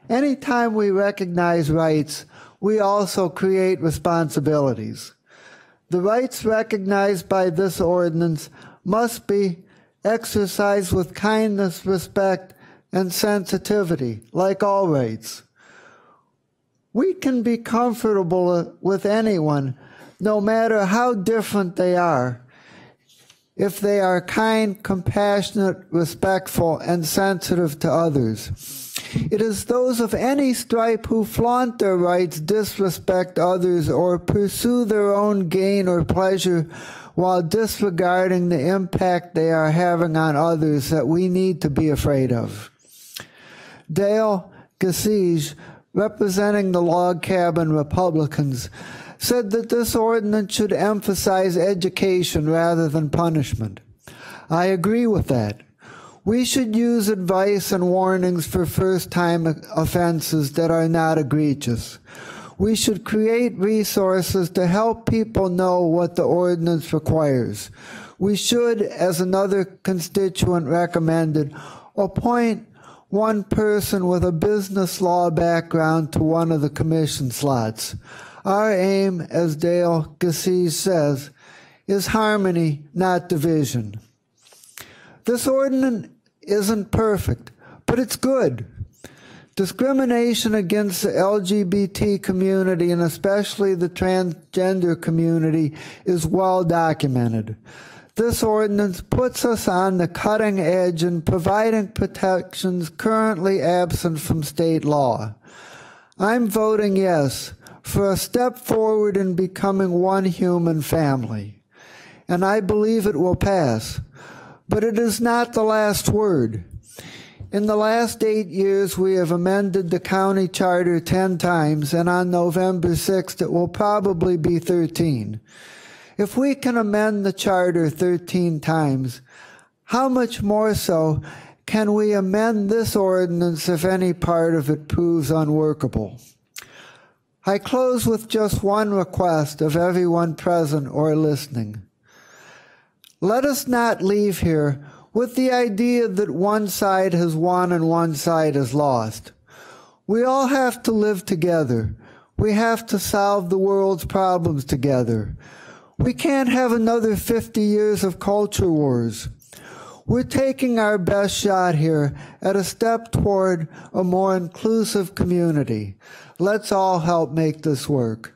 Anytime we recognize rights, we also create responsibilities. The rights recognized by this ordinance must be exercised with kindness, respect, and sensitivity, like all rights. We can be comfortable with anyone, no matter how different they are, if they are kind, compassionate, respectful, and sensitive to others. It is those of any stripe who flaunt their rights, disrespect others, or pursue their own gain or pleasure while disregarding the impact they are having on others that we need to be afraid of. Dale Gasige, representing the Log Cabin Republicans, said that this ordinance should emphasize education rather than punishment. I agree with that. We should use advice and warnings for first-time offenses that are not egregious. We should create resources to help people know what the ordinance requires. We should, as another constituent recommended, appoint one person with a business law background to one of the commission slots. Our aim, as Dale Gasige says, is harmony, not division. This ordinance isn't perfect, but it's good. Discrimination against the LGBT community, and especially the transgender community, is well documented. This ordinance puts us on the cutting edge in providing protections currently absent from state law. I'm voting yes for a step forward in becoming one human family, and I believe it will pass. But it is not the last word. In the last 8 years, we have amended the county charter 10 times, and on November 6th, it will probably be 13. If we can amend the charter 13 times, how much more so can we amend this ordinance if any part of it proves unworkable? I close with just one request of everyone present or listening. Let us not leave here with the idea that one side has won and one side has lost. We all have to live together. We have to solve the world's problems together. We can't have another 50 years of culture wars. We're taking our best shot here at a step toward a more inclusive community. Let's all help make this work.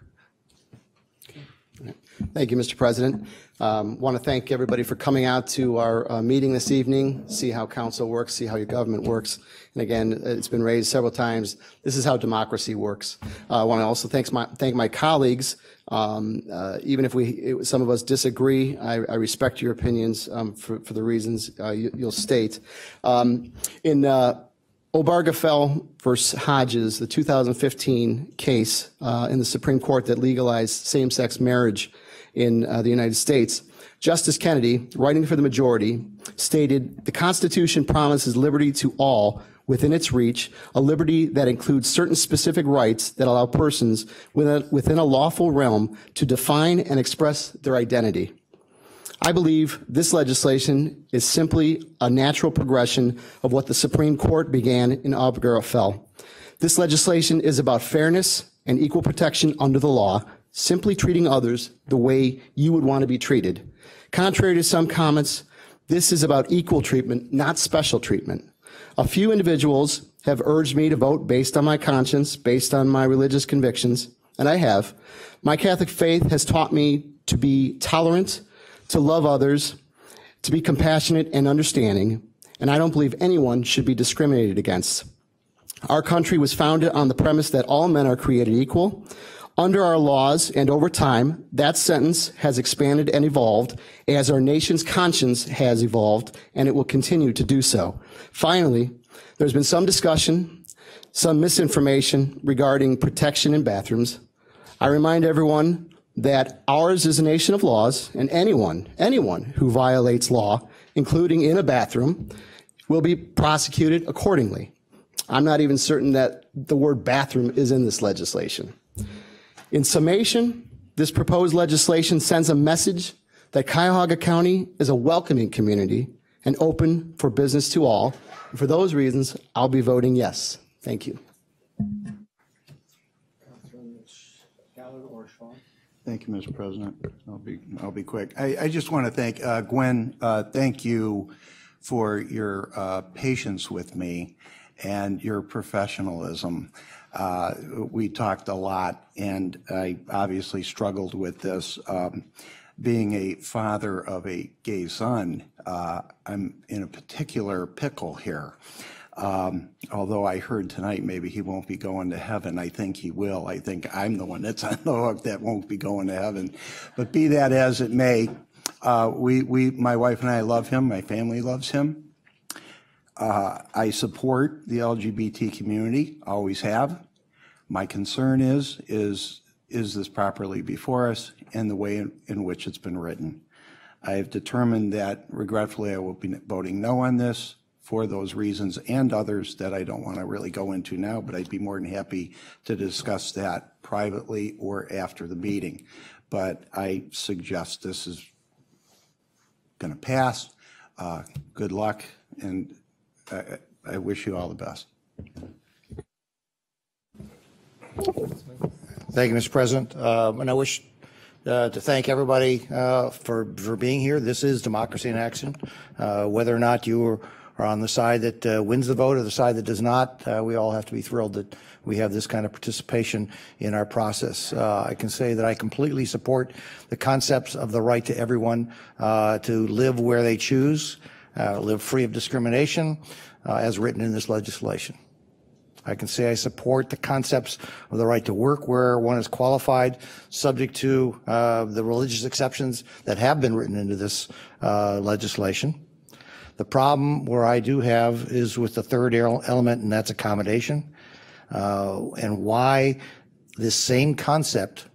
Thank you, Mr. President. Want to thank everybody for coming out to our meeting this evening, see how council works, see how your government works. And again, it's been raised several times. This is how democracy works. I want to also thank my colleagues. Even if some of us disagree, I respect your opinions for the reasons you'll state. In Obergefell versus Hodges, the 2015 case in the Supreme Court that legalized same-sex marriage in the United States, Justice Kennedy, writing for the majority, stated, "The Constitution promises liberty to all within its reach, a liberty that includes certain specific rights that allow persons within a lawful realm to define and express their identity." I believe this legislation is simply a natural progression of what the Supreme Court began in Obergefell. This legislation is about fairness and equal protection under the law, simply treating others the way you would want to be treated. Contrary to some comments, this is about equal treatment, not special treatment. A few individuals have urged me to vote based on my conscience, based on my religious convictions, and I have. My Catholic faith has taught me to be tolerant, to love others, to be compassionate and understanding, and I don't believe anyone should be discriminated against. Our country was founded on the premise that all men are created equal. Under our laws and over time, that sentence has expanded and evolved as our nation's conscience has evolved, and it will continue to do so. Finally, there's been some discussion, some misinformation regarding protection in bathrooms. I remind everyone that ours is a nation of laws, and anyone who violates law, including in a bathroom, will be prosecuted accordingly. I'm not even certain that the word bathroom is in this legislation. In summation, this proposed legislation sends a message that Cuyahoga County is a welcoming community and open for business to all. And for those reasons, I'll be voting yes. Thank you. Thank you, Mr. President. I'll be quick. I just want to thank Gwen. Thank you for your patience with me and your professionalism. We talked a lot, and I obviously struggled with this. Being a father of a gay son, I'm in a particular pickle here. Although I heard tonight maybe he won't be going to heaven. I think he will. I think I'm the one that's on the hook that won't be going to heaven. But be that as it may, my wife and I love him. My family loves him. I support the LGBT community, always have. My concern is this properly before us and the way in which it's been written? I have determined that, regretfully, I will be voting no on this for those reasons and others that I don't want to really go into now, but I'd be more than happy to discuss that privately or after the meeting. But I suggest this is going to pass. Good luck, and I wish you all the best. Thank you, Mr. President. And I wish to thank everybody for being here. This is democracy in action. Whether or not you are on the side that wins the vote or the side that does not, we all have to be thrilled that we have this kind of participation in our process. I can say that I completely support the concepts of the right to everyone to live where they choose, live free of discrimination, as written in this legislation. I can say I support the concepts of the right to work where one is qualified, subject to the religious exceptions that have been written into this legislation. The problem where I do have is with the third element, and that's accommodation, and why this same concept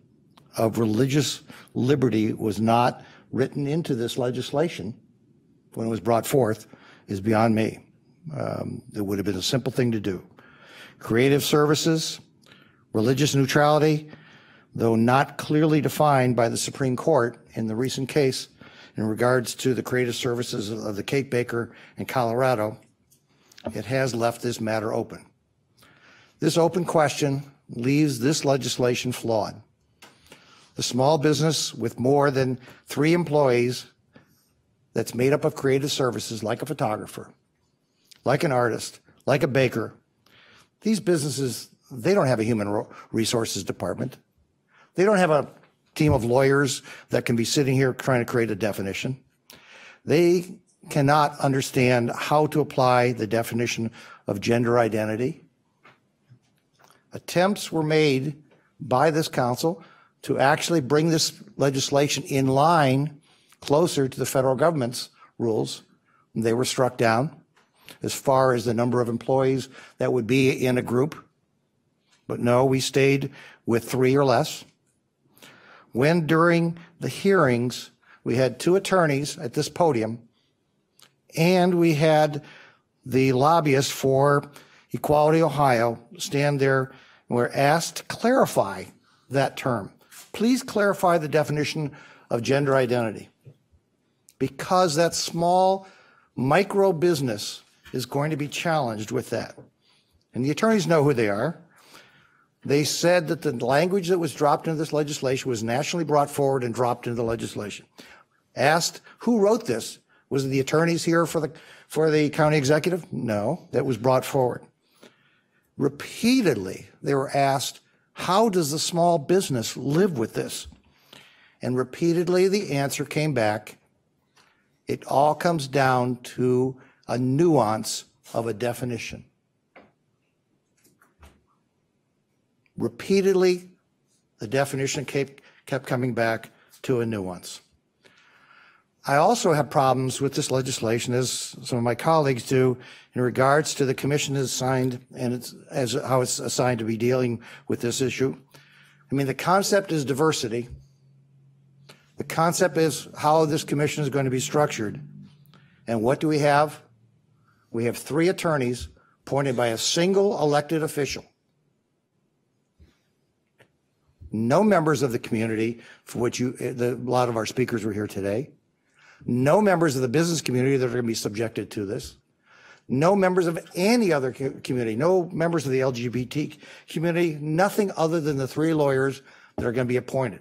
of religious liberty was not written into this legislation when it was brought forth is beyond me. It would have been a simple thing to do. Creative services, religious neutrality, though not clearly defined by the Supreme Court in the recent case in regards to the creative services of the Kate Baker in Colorado, it has left this matter open. This open question leaves this legislation flawed. The small business with more than 3 employees that's made up of creative services, like a photographer, like an artist, like a baker, these businesses, they don't have a human resources department. They don't have a team of lawyers that can be sitting here trying to create a definition. They cannot understand how to apply the definition of gender identity. Attempts were made by this council to actually bring this legislation in line closer to the federal government's rules. They were struck down as far as the number of employees that would be in a group. But no, we stayed with 3 or less. When during the hearings, we had 2 attorneys at this podium And we had the lobbyists for Equality Ohio stand there and were asked to clarify that term. Please clarify the definition of gender identity, because that small micro business is going to be challenged with that. And the attorneys know who they are. They said that the language that was dropped into this legislation was nationally brought forward and dropped into the legislation. Asked who wrote this? Was it the attorneys here for the county executive? No, that was brought forward. Repeatedly, they were asked, how does the small business live with this? And repeatedly, the answer came back, it all comes down to a nuance of a definition. Repeatedly, the definition kept coming back to a nuance. I also have problems with this legislation, as some of my colleagues do, in regards to the commission is assigned and how it's assigned to be dealing with this issue. I mean, the concept is diversity. The concept is how this commission is going to be structured. And what do we have? We have 3 attorneys appointed by a single elected official. No members of the community, for which a lot of our speakers were here today. No members of the business community that are going to be subjected to this. No members of any other community. No members of the LGBT community. Nothing other than the 3 lawyers that are going to be appointed.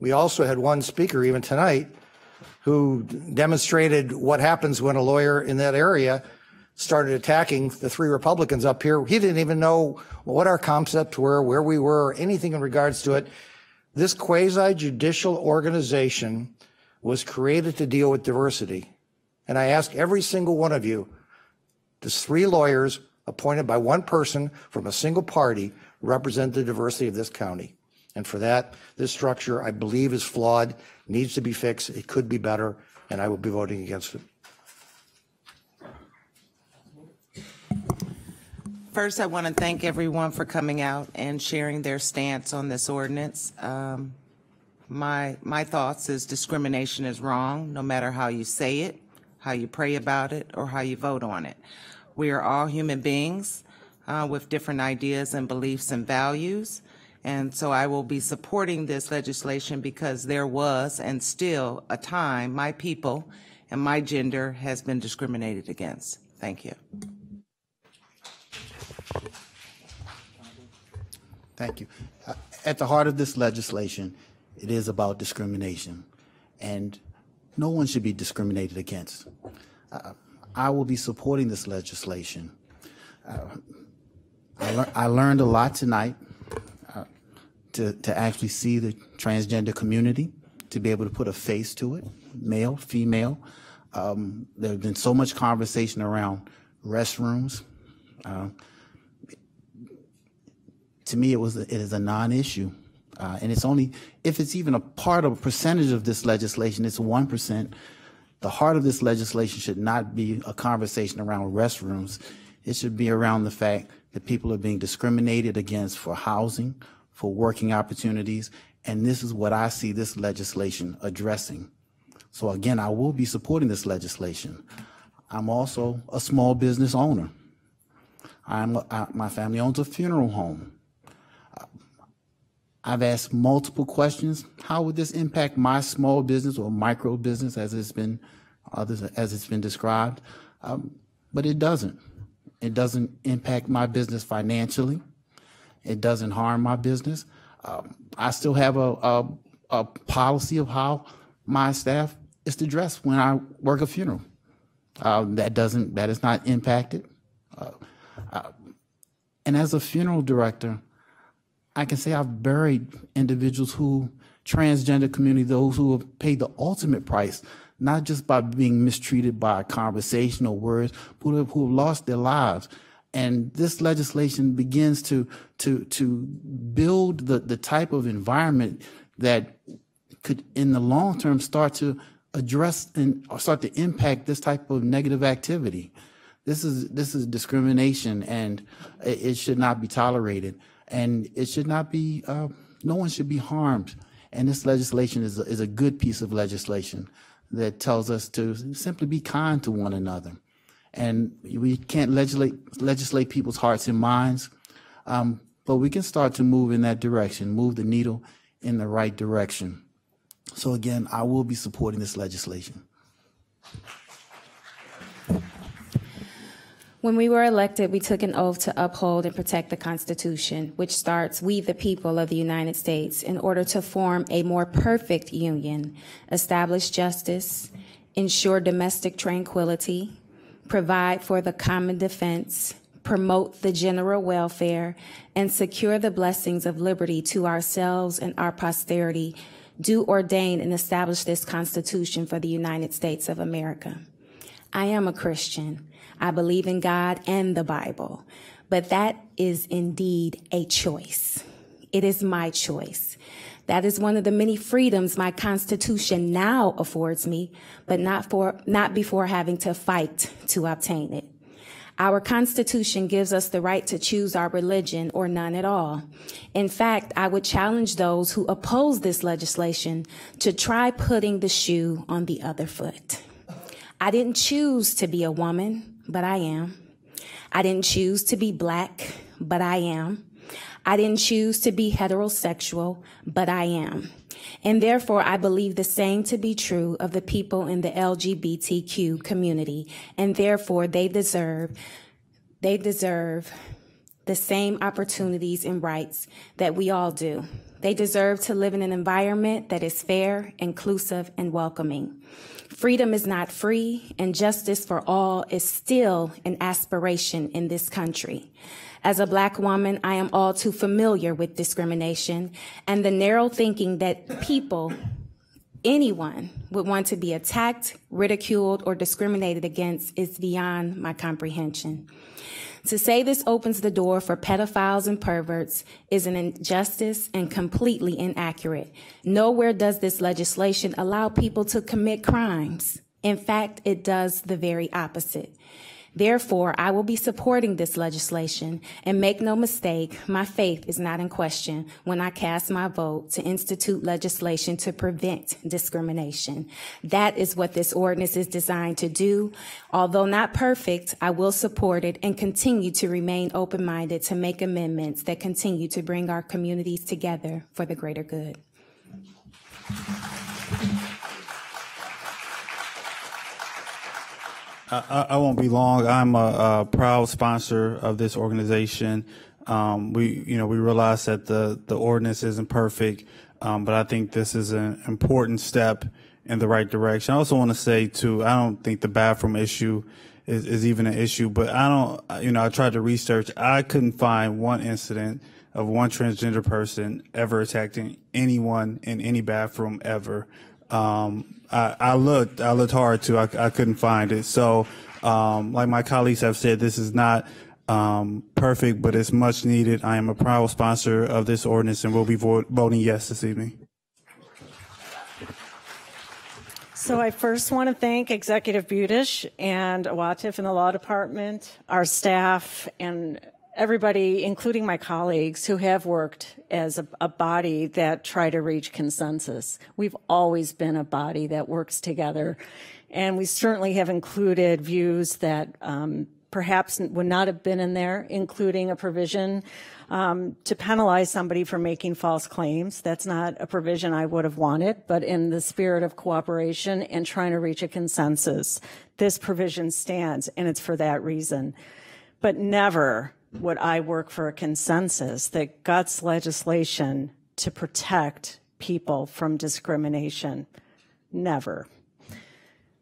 We also had one speaker even tonight who demonstrated what happens when a lawyer in that area started attacking the 3 Republicans up here. He didn't even know what our concepts were, where we were, or anything in regards to it. This quasi-judicial organization was created to deal with diversity. And I ask every single one of you, does 3 lawyers appointed by one person from a single party represent the diversity of this county? And for that, this structure, I believe, is flawed, needs to be fixed. It could be better, and I will be voting against it. First, I want to thank everyone for coming out and sharing their stance on this ordinance. My thoughts is discrimination is wrong, no matter how you say it, how you pray about it, or how you vote on it. We are all human beings with different ideas and beliefs and values. And so I will be supporting this legislation because there was and still a time my people and my gender has been discriminated against. Thank you. Thank you. At the heart of this legislation, it is about discrimination, and no one should be discriminated against. I will be supporting this legislation. I learned a lot tonight to actually see the transgender community, to be able to put a face to it, male, female. There's been so much conversation around restrooms. To me, it is a non-issue, and it's only if it's even a part of a percentage of this legislation. It's 1%. The heart of this legislation should not be a conversation around restrooms. It should be around the fact that people are being discriminated against for housing, for working opportunities, and this is what I see this legislation addressing. So again, I will be supporting this legislation. I'm also a small business owner. My family owns a funeral home. I've asked multiple questions. How would this impact my small business or micro business, as it's been described? But it doesn't. It doesn't impact my business financially. It doesn't harm my business. I still have a policy of how my staff is to dress when I work a funeral. That is not impacted. And as a funeral director, I can say I've buried individuals transgender community, those who have paid the ultimate price, not just by being mistreated by conversational words, but who have lost their lives. And this legislation begins to build the type of environment that could, in the long term, start to address and start to impact this type of negative activity. This is discrimination, and it should not be tolerated. And it should not be, no one should be harmed. And this legislation is a good piece of legislation. that tells us to simply be kind to one another. And we can't legislate people's hearts and minds, but we can start to move in that direction, move the needle in the right direction. So again, I will be supporting this legislation. When we were elected, we took an oath to uphold and protect the Constitution, which starts, "We the people of the United States," in order to form a more perfect union, establish justice, ensure domestic tranquility, provide for the common defense, promote the general welfare, and secure the blessings of liberty to ourselves and our posterity, do ordain and establish this Constitution for the United States of America. I am a Christian. I believe in God and the Bible, but that is indeed a choice. It is my choice. That is one of the many freedoms my Constitution now affords me, but not before having to fight to obtain it. Our Constitution gives us the right to choose our religion or none at all. In fact, I would challenge those who oppose this legislation to try putting the shoe on the other foot. I didn't choose to be a woman, but I am. I didn't choose to be black, but I am. I didn't choose to be heterosexual, but I am. And therefore, I believe the same to be true of the people in the LGBTQ community. And therefore, they deserve the same opportunities and rights that we all do. They deserve to live in an environment that is fair, inclusive, and welcoming. Freedom is not free, and justice for all is still an aspiration in this country. As a Black woman, I am all too familiar with discrimination and the narrow thinking that anyone would want to be attacked, ridiculed, or discriminated against is beyond my comprehension. To say this opens the door for pedophiles and perverts is an injustice and completely inaccurate. Nowhere does this legislation allow people to commit crimes. In fact, it does the very opposite. Therefore, I will be supporting this legislation, and make no mistake, my faith is not in question when I cast my vote to institute legislation to prevent discrimination. That is what this ordinance is designed to do. Although not perfect, I will support it and continue to remain open-minded to make amendments that continue to bring our communities together for the greater good. I won't be long. I'm a proud sponsor of this organization. We realize that the ordinance isn't perfect, but I think this is an important step in the right direction. I also want to say too, I don't think the bathroom issue is even an issue, but I tried to research. I couldn't find one incident of one transgender person ever attacking anyone in any bathroom ever. I looked hard too. I couldn't find it. So, like my colleagues have said, this is not perfect, but it's much needed. I am a proud sponsor of this ordinance and will be voting yes this evening. So I first want to thank Executive Budish and Awatif in the Law Department, our staff, and everybody, including my colleagues, who have worked as a body that try to reach consensus. We've always been a body that works together, and we certainly have included views that perhaps would not have been in there, including a provision to penalize somebody for making false claims. That's not a provision I would have wanted, but in the spirit of cooperation and trying to reach a consensus, this provision stands, and it's for that reason. But never would I work for a consensus that guts legislation to protect people from discrimination. Never.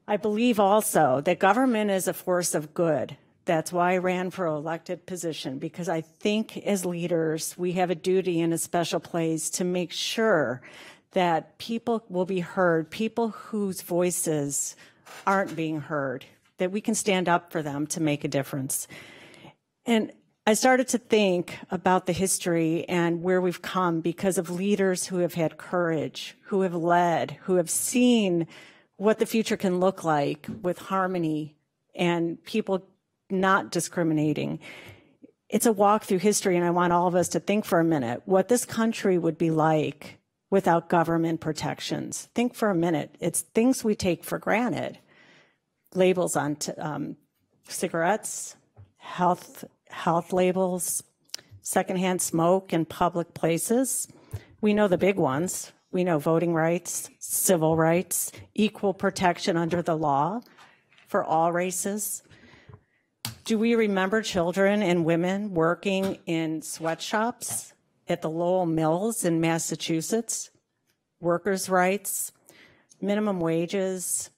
I believe also that government is a force of good. That's why I ran for an elected position, because I think as leaders, we have a duty and a special place to make sure that people will be heard, people whose voices aren't being heard, that we can stand up for them to make a difference. And I started to think about the history and where we've come because of leaders who have had courage, who have led, who have seen what the future can look like with harmony and people not discriminating. It's a walk through history, and I want all of us to think for a minute what this country would be like without government protections. Think for a minute. It's things we take for granted. Labels on cigarettes, health labels, secondhand smoke in public places. We know the big ones. We know voting rights, civil rights, equal protection under the law for all races. Do we remember children and women working in sweatshops at the Lowell Mills in Massachusetts? Workers' rights, minimum wages,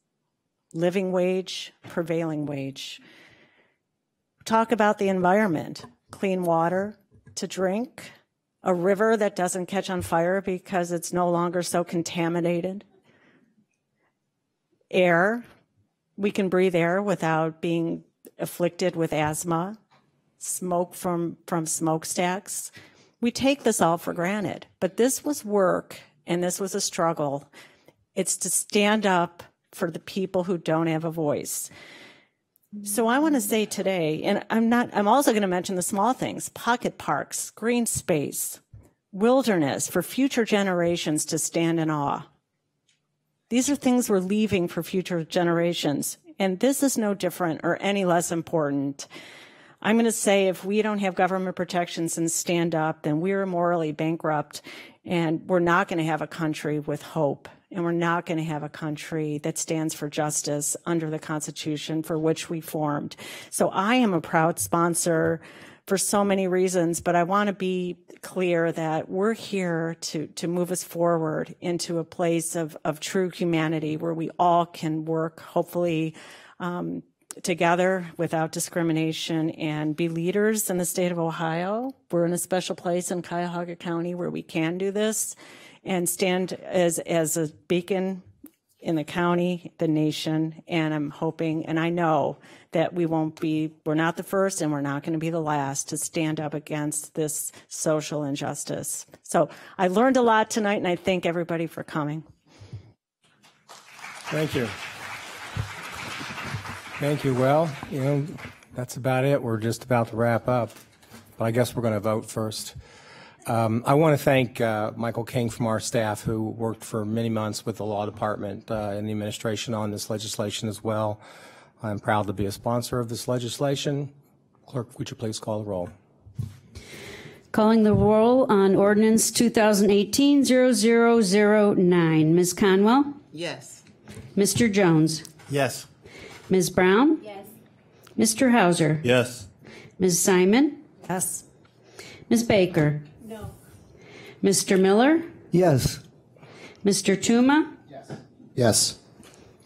living wage, prevailing wage. Talk about the environment, clean water to drink, a river that doesn't catch on fire because it's no longer so contaminated. Air, we can breathe air without being afflicted with asthma, smoke from smokestacks. We take this all for granted, but this was work and this was a struggle. It's to stand up for the people who don't have a voice. So I want to say today, and I'm also going to mention the small things, pocket parks, green space, wilderness for future generations to stand in awe. These are things we're leaving for future generations. And this is no different or any less important. I'm going to say if we don't have government protections and stand up, then we're morally bankrupt, and we're not going to have a country with hope, and we're not going to have a country that stands for justice under the Constitution for which we formed. So I am a proud sponsor for so many reasons, but I want to be clear that we're here to move us forward into a place of true humanity where we all can work, hopefully, together without discrimination and be leaders in the state of Ohio. We're in a special place in Cuyahoga County where we can do this and stand as a beacon in the county, the nation, and I'm hoping, and I know that we're not the first and we're not going to be the last to stand up against this social injustice. So I learned a lot tonight, and I thank everybody for coming. Thank you. Thank you. Well, that's about it. We're just about to wrap up, but I guess we're going to vote first. I want to thank Michael King from our staff, who worked for many months with the law department and the administration on this legislation as well. I'm proud to be a sponsor of this legislation. Clerk, would you please call the roll? Calling the roll on ordinance 2018-0009. Ms. Conwell? Yes. Mr. Jones? Yes. Ms. Brown? Yes. Mr. Hauser? Yes. Ms. Simon? Yes. Ms. Baker? No. Mr. Miller? Yes. Mr. Tuma? Yes.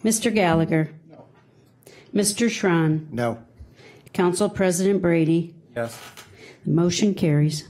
Mr. Gallagher? No. Mr. Schron? No. Council President Brady? Yes. The motion carries.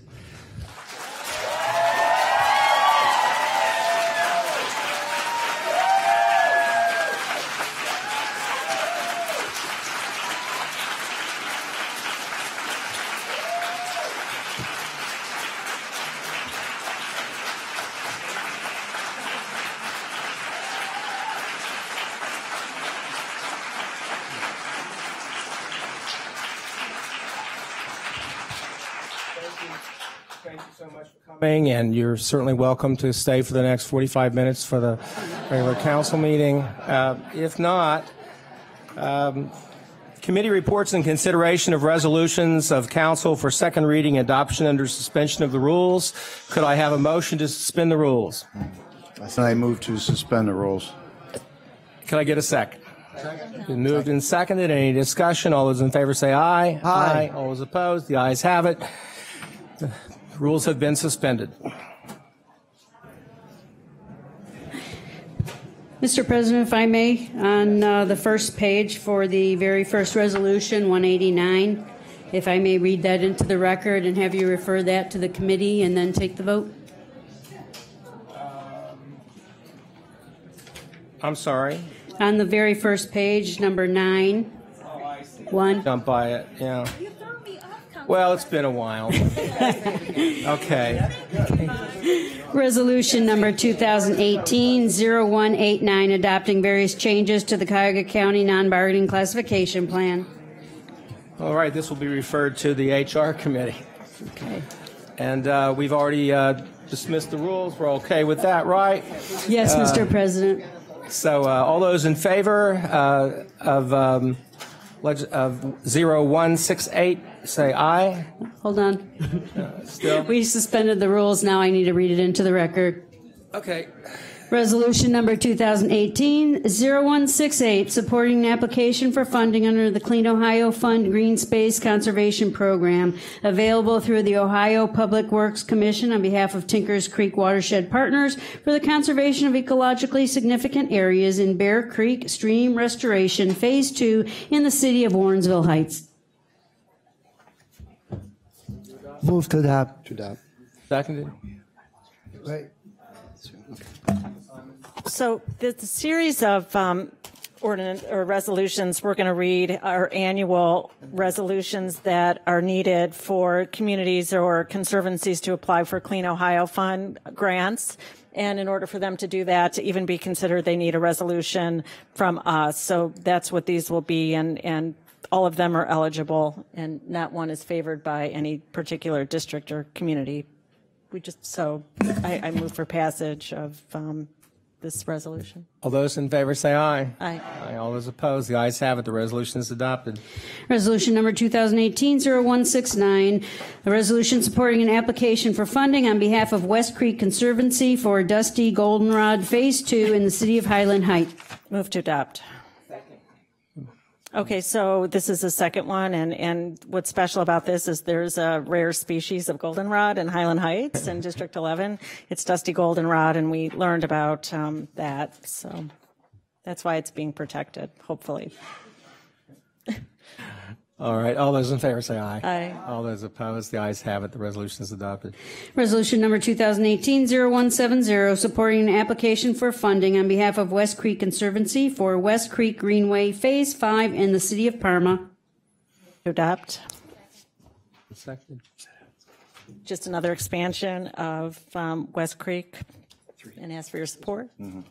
Thank you so much for coming, and you're certainly welcome to stay for the next 45 minutes for the regular council meeting. If not, committee reports and consideration of resolutions of council for second reading adoption under suspension of the rules. Could I have a motion to suspend the rules? I move to suspend the rules. Can I get a second? Been moved and seconded. Any discussion? All those in favor say aye. Aye. All those opposed? The ayes have it. The rules have been suspended. Mr. President, if I may, on the first page for the very first resolution, 189, if I may read that into the record and have you refer that to the committee and then take the vote? I'm sorry. On the very first page, number 9. One. Jump by it, yeah. Well, it's been a while. Okay. Resolution number 2018-0189, adopting various changes to the Cuyahoga County non-bargaining classification plan. All right, this will be referred to the HR committee. Okay. And we've already dismiss the rules. We're okay with that, right? Yes, Mr. President. So all those in favor of 0168, say aye. Hold on. Still? We suspended the rules. Now I need to read it into the record. Okay. Resolution number 2018-0168, supporting an application for funding under the Clean Ohio Fund Green Space Conservation Program, available through the Ohio Public Works Commission on behalf of Tinkers Creek Watershed Partners for the conservation of ecologically significant areas in Bear Creek Stream Restoration Phase 2 in the city of Warrensville Heights. Move to adopt. To adopt. Seconded. Right. So the series of ordinance or resolutions we're going to read are annual resolutions that are needed for communities or conservancies to apply for Clean Ohio Fund grants. And in order for them to do that, to even be considered, they need a resolution from us. So that's what these will be, and all of them are eligible, and not one is favored by any particular district or community. I move for passage of this resolution. All those in favor say aye. Aye. Aye. All those opposed, the ayes have it. The resolution is adopted. Resolution number 2018-0169, a resolution supporting an application for funding on behalf of West Creek Conservancy for Dusty Goldenrod Phase 2 in the city of Highland Heights. Move to adopt. Okay, so this is the second one, and what's special about this is there's a rare species of goldenrod in Highland Heights in District 11. It's dusty goldenrod, and we learned about that, so that's why it's being protected, hopefully. All right. All those in favor say aye. Aye. All those opposed, the ayes have it. The resolution is adopted. Resolution number 2018-0170, supporting an application for funding on behalf of West Creek Conservancy for West Creek Greenway Phase 5 in the city of Parma. To adopt. Second. Just another expansion of West Creek, and ask for your support. In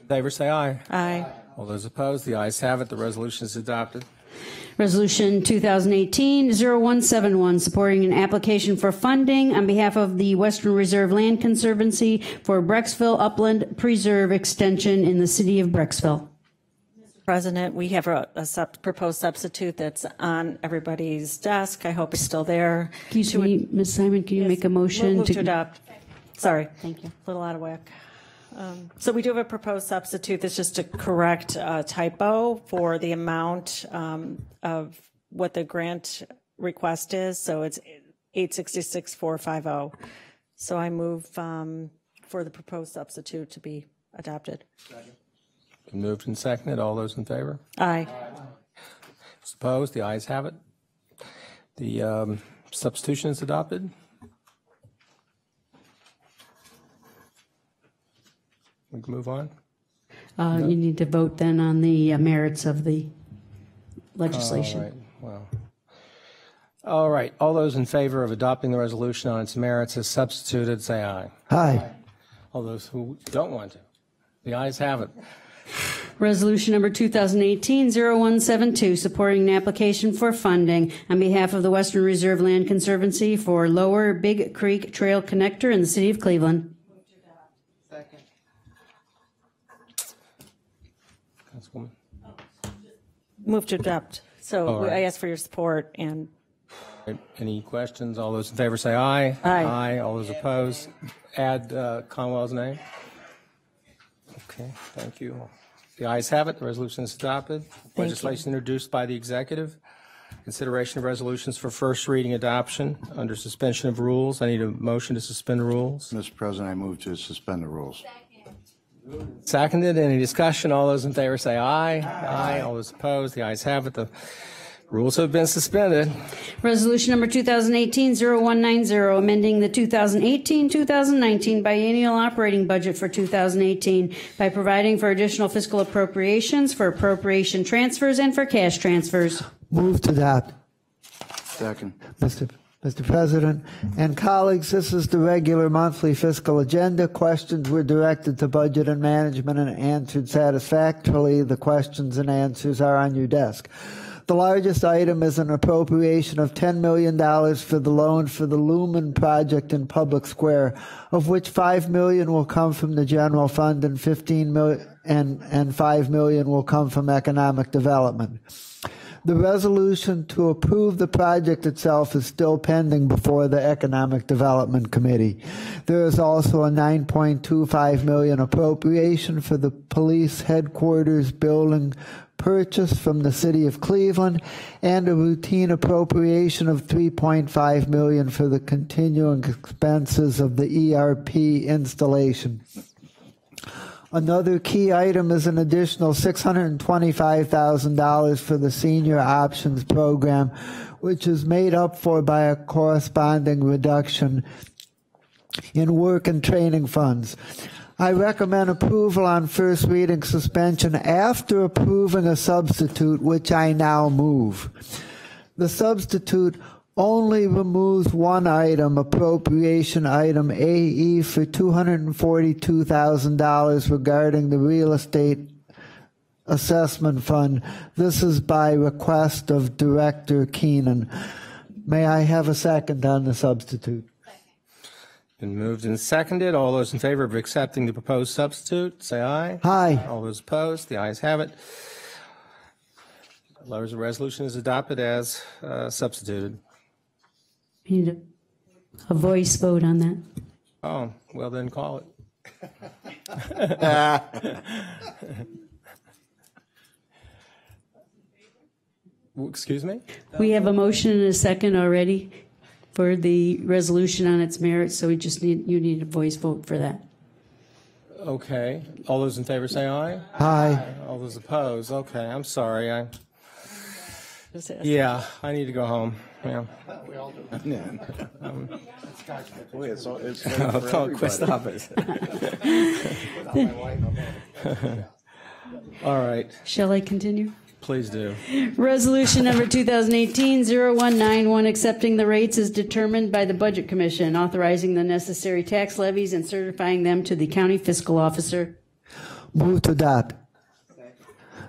favor say aye. Aye. All those opposed, the ayes have it. The resolution is adopted. Resolution 2018-0171, supporting an application for funding on behalf of the Western Reserve Land Conservancy for Brecksville Upland Preserve Extension in the city of Brecksville. Mr. President, we have a proposed substitute that's on everybody's desk. I hope it's still there. Excuse me, Ms. Simon, can you make a motion? Move to adopt. Sorry. Thank you. A little out of whack. So we do have a proposed substitute that's just to correct a typo for the amount of what the grant request is. So it's 866,450. So I move for the proposed substitute to be adopted. Been moved and seconded. All those in favor? Aye. Opposed? The ayes have it. The substitution is adopted. We can move on. You need to vote then on the merits of the legislation. All right. Well. All right. All those in favor of adopting the resolution on its merits as substituted, say aye. Aye. All those who don't want to, the ayes have it. Resolution number 2018-0172, supporting an application for funding on behalf of the Western Reserve Land Conservancy for Lower Big Creek Trail Connector in the city of Cleveland. Move to adopt. So All right. I ask for your support. And any questions? All those in favor say aye. Aye. Aye. All those opposed, add Conwell's name. Okay, thank you. The ayes have it. The resolution is adopted. Legislation introduced by the executive. Consideration of resolutions for first reading adoption under suspension of rules. I need a motion to suspend the rules. Mr. President, I move to suspend the rules. Seconded. Any discussion? All those in favor say aye. Aye. All those opposed, the ayes have it. The rules have been suspended. Resolution number 2018-0190, amending the 2018-2019 biennial operating budget for 2018 by providing for additional fiscal appropriations, for appropriation transfers, and for cash transfers. Move to adopt. Second. Mr. President and colleagues, this is the regular monthly fiscal agenda. Questions were directed to Budget and Management and answered satisfactorily. The questions and answers are on your desk. The largest item is an appropriation of $10 million for the loan for the Lumen project in Public Square, of which $5 million will come from the general fund and $5 million will come from economic development. The resolution to approve the project itself is still pending before the Economic Development Committee. There is also a $9.25 million appropriation for the police headquarters building purchase from the City of Cleveland and a routine appropriation of $3.5 million for the continuing expenses of the ERP installation. Another key item is an additional $625,000 for the Senior Options Program, which is made up for by a corresponding reduction in work and training funds. I recommend approval on first reading suspension after approving a substitute, which I now move. The substitute only removes one item, appropriation item AE, for $242,000 regarding the real estate assessment fund. This is by request of Director Keenan. May I have a second on the substitute? Been moved and seconded. All those in favor of accepting the proposed substitute, say aye. Aye. All those opposed, the ayes have it. The resolution is adopted as substituted. We need a voice vote on that. Oh, well then call it. Excuse me? We have a motion and a second already for the resolution on its merits, so you need a voice vote for that. Okay. All those in favor say aye. Aye. All those opposed. Okay, I'm sorry. Yeah, I need to go home. Yeah. We all do. Stop it. All right. Shall I continue? Please do. Resolution number 2018-0191, accepting the rates as determined by the Budget Commission, authorizing the necessary tax levies and certifying them to the county fiscal officer. Move to adopt.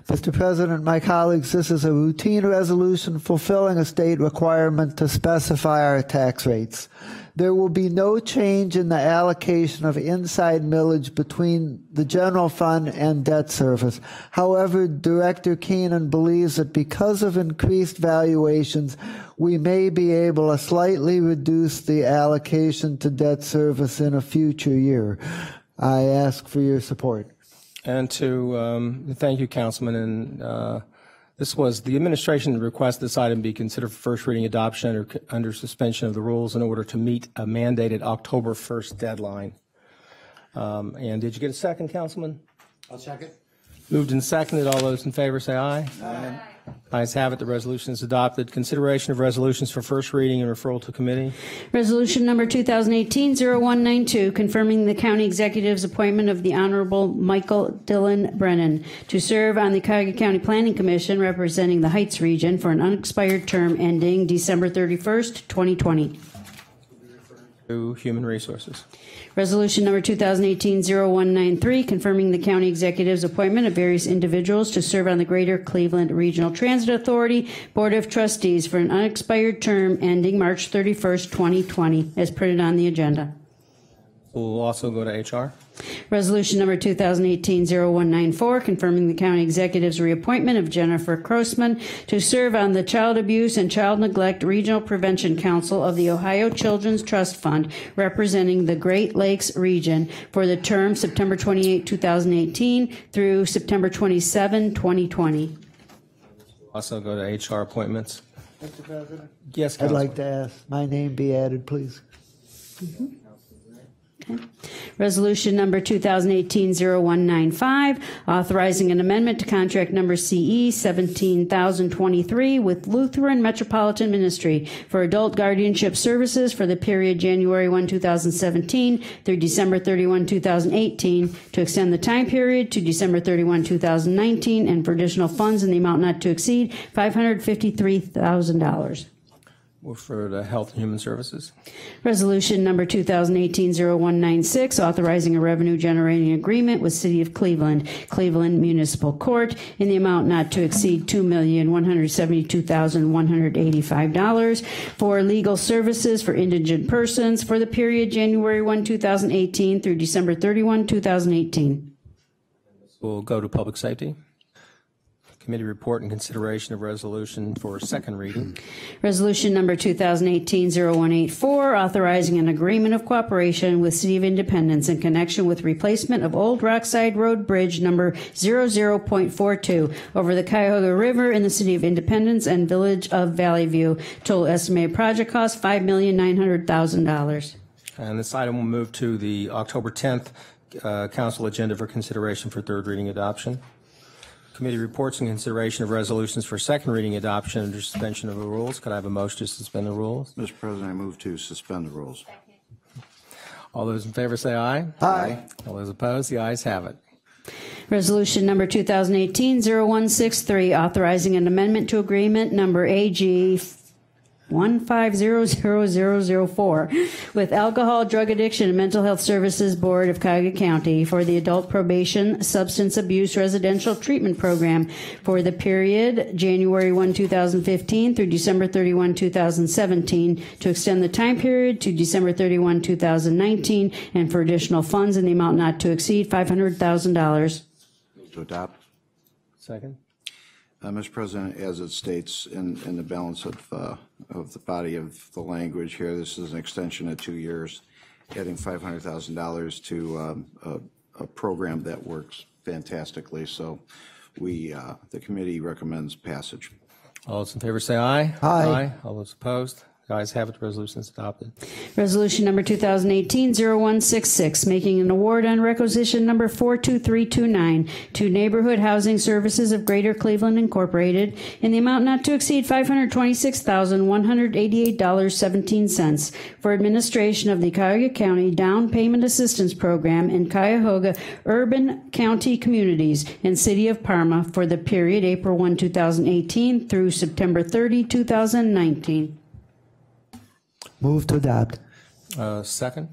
Mr. President, my colleagues, this is a routine resolution fulfilling a state requirement to specify our tax rates. There will be no change in the allocation of inside millage between the general fund and debt service. However, Director Keenan believes that because of increased valuations, we may be able to slightly reduce the allocation to debt service in a future year. I ask for your support. And to thank you, Councilman. And this was the administration request this item be considered for first reading adoption under suspension of the rules in order to meet a mandated October 1st deadline. And did you get a second, Councilman? I'll second. Moved and seconded. All those in favor say aye. Aye. Ayes have it. The resolution is adopted. Consideration of resolutions for first reading and referral to committee. Resolution number 2018-0192, confirming the county executive's appointment of the Honorable Michael Dillon Brennan to serve on the Cuyahoga County Planning Commission representing the Heights region for an unexpired term ending December 31st, 2020. To Human Resources. Resolution number 2018-0193, confirming the county executive's appointment of various individuals to serve on the Greater Cleveland Regional Transit Authority Board of Trustees for an unexpired term ending March 31st, 2020, as printed on the agenda. We'll also go to HR. Resolution number 2018-0194, confirming the county executive's reappointment of Jennifer Crossman to serve on the Child Abuse and Child Neglect Regional Prevention Council of the Ohio Children's Trust Fund, representing the Great Lakes region for the term September 28, 2018 through September 27, 2020. Also go to HR appointments. Mr. President? Yes, I'd Councilman. like to ask my name be added, please. Okay. Resolution number 2018-0195, authorizing an amendment to contract number CE 17023 with Lutheran Metropolitan Ministry for adult guardianship services for the period January 1, 2017 through December 31, 2018, to extend the time period to December 31, 2019, and for additional funds in the amount not to exceed $553,000. For the Health and Human Services. Resolution number 2018-0196, authorizing a revenue-generating agreement with City of Cleveland, Cleveland Municipal Court in the amount not to exceed $2,172,185 for legal services for indigent persons for the period January 1, 2018 through December 31, 2018. We'll go to Public Safety. Committee report and consideration of resolution for second reading. Resolution number 2018-0184, authorizing an agreement of cooperation with City of Independence in connection with replacement of Old Rockside Road Bridge number 00.42 over the Cuyahoga River in the City of Independence and Village of Valley View. Total estimated project cost $5,900,000. And this item will move to the October 10th council agenda for consideration for third reading adoption. Committee reports and consideration of resolutions for second reading adoption under suspension of the rules. Could I have a motion to suspend the rules? Mr. President, I move to suspend the rules. All those in favor say aye. Aye. All those opposed, the ayes have it. Resolution number 2018-0163, authorizing an amendment to agreement number AG 1500004 with Alcohol, Drug Addiction, and Mental Health Services Board of Cuyahoga County for the Adult Probation Substance Abuse Residential Treatment Program for the period January 1, 2015 through December 31, 2017 to extend the time period to December 31, 2019 and for additional funds in the amount not to exceed $500,000. To adopt. Second. Mr. President, as it states in the balance of the body of the language here, this is an extension of 2 years, adding $500,000 to a program that works fantastically. So the committee recommends passage. All those in favor say aye. Aye. All those opposed, the ayes have it. The resolution is adopted. Resolution number 2018-0166, making an award on requisition number 42329 to Neighborhood Housing Services of Greater Cleveland Incorporated in the amount not to exceed $526,188.17 for administration of the Cuyahoga County Down Payment Assistance Program in Cuyahoga Urban County Communities and City of Parma for the period April 1, 2018 through September 30, 2019. Move to adopt. Second.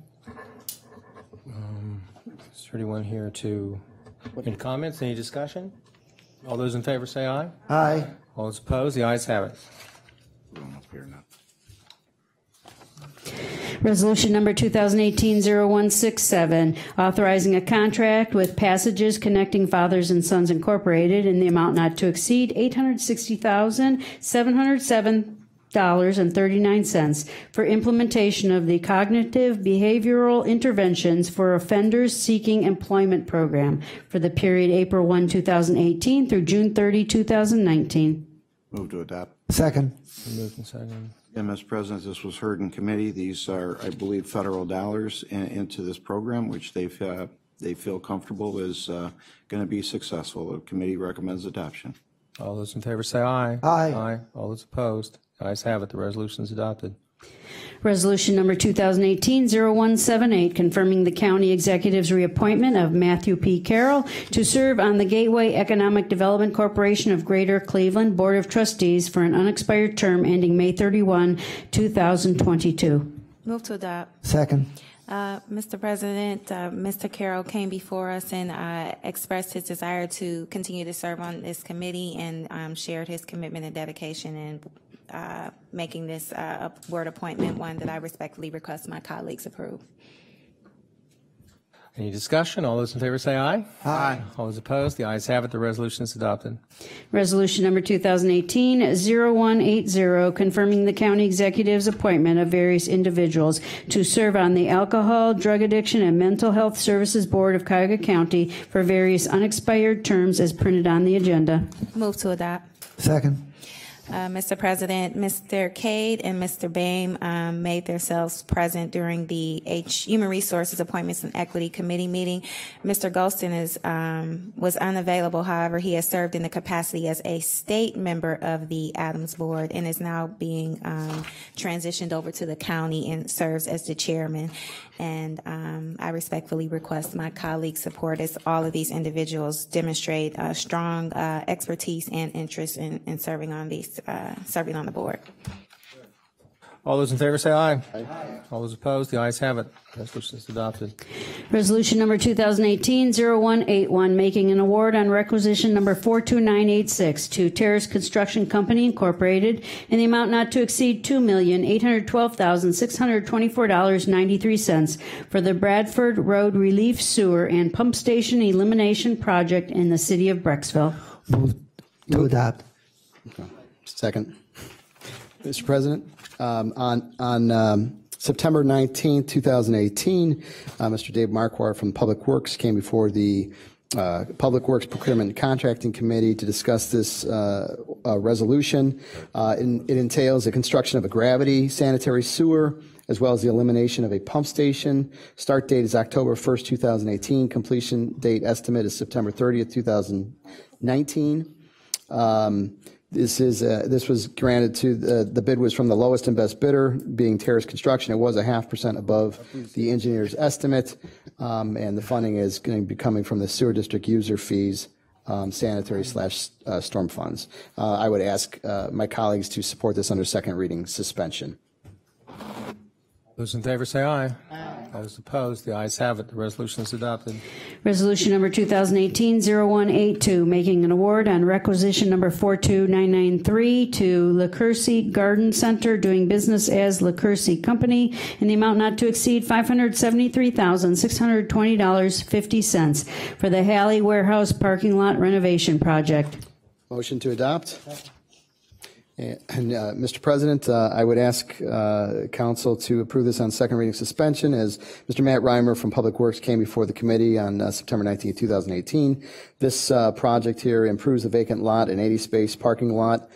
Is there anyone here to, any comments, any discussion? All those in favor say aye. Aye. All those opposed, the ayes have it. Resolution number 2018-0167, authorizing a contract with Passages Connecting Fathers and Sons Incorporated in the amount not to exceed $860,707.39 for implementation of the Cognitive Behavioral Interventions for Offenders Seeking Employment Program for the period April 1, 2018 through June 30, 2019. Move to adopt. Second. Moved and seconded. And, Mr. President, this was heard in committee. These are, I believe, federal dollars into this program, which they feel comfortable is going to be successful. The committee recommends adoption. All those in favor say aye. Aye. Aye. All those opposed, the ayes have it. The resolution is adopted. Resolution number 2018-0178, confirming the county executive's reappointment of Matthew P. Carroll to serve on the Gateway Economic Development Corporation of Greater Cleveland Board of Trustees for an unexpired term ending May 31, 2022. Move to adopt. Second. Mr. President, Mr. Carroll came before us and expressed his desire to continue to serve on this committee and shared his commitment and dedication in making this board appointment one that I respectfully request my colleagues approve. Any discussion? All those in favor say aye. Aye. All those opposed, the ayes have it. The resolution is adopted. Resolution number 2018-0180, confirming the county executive's appointment of various individuals to serve on the Alcohol, Drug Addiction, and Mental Health Services Board of Cuyahoga County for various unexpired terms as printed on the agenda. Move to adopt. Second. Mr. President, Mr. Cade and Mr. Boehm made themselves present during the Human Resources Appointments and Equity Committee meeting. Mr. Golston was unavailable. However, he has served in the capacity as a state member of the Adams Board and is now being transitioned over to the county and serves as the chairman. And I respectfully request my colleagues' support as all of these individuals demonstrate strong expertise and interest in serving on the board. All those in favor say aye. Aye. All those opposed, the ayes have it. Resolution is adopted. Resolution number 2018-0181, making an award on requisition number 42986 to Terrace Construction Company, Incorporated, in the amount not to exceed $2,812,624.93 for the Bradford Road Relief Sewer and Pump Station Elimination Project in the city of Brecksville. Move to adopt. Second. Mr. President, on September 19, 2018, Mr. Dave Marquardt from Public Works came before the Public Works Procurement and Contracting Committee to discuss this resolution. It entails the construction of a gravity sanitary sewer, as well as the elimination of a pump station. Start date is October 1st, 2018. Completion date estimate is September 30th, 2019. This was granted to the bid was from the lowest and best bidder, being Terrace Construction. It was 0.5% above the engineer's estimate, and the funding is going to be coming from the sewer district user fees, sanitary/storm funds. I would ask my colleagues to support this under second reading suspension. Those in favor say aye. Aye. Those opposed, the ayes have it. The resolution is adopted. Resolution number 2018-0182, making an award on requisition number 42993 to LaCourcie Garden Center, doing business as LaCourcie Company, in the amount not to exceed $573,620.50 for the Halley Warehouse parking lot renovation project. Motion to adopt. And Mr. President, I would ask Council to approve this on second reading suspension, as Mr. Matt Reimer from Public Works came before the committee on September 19, 2018. This project here improves a vacant lot, an 80-space parking lot,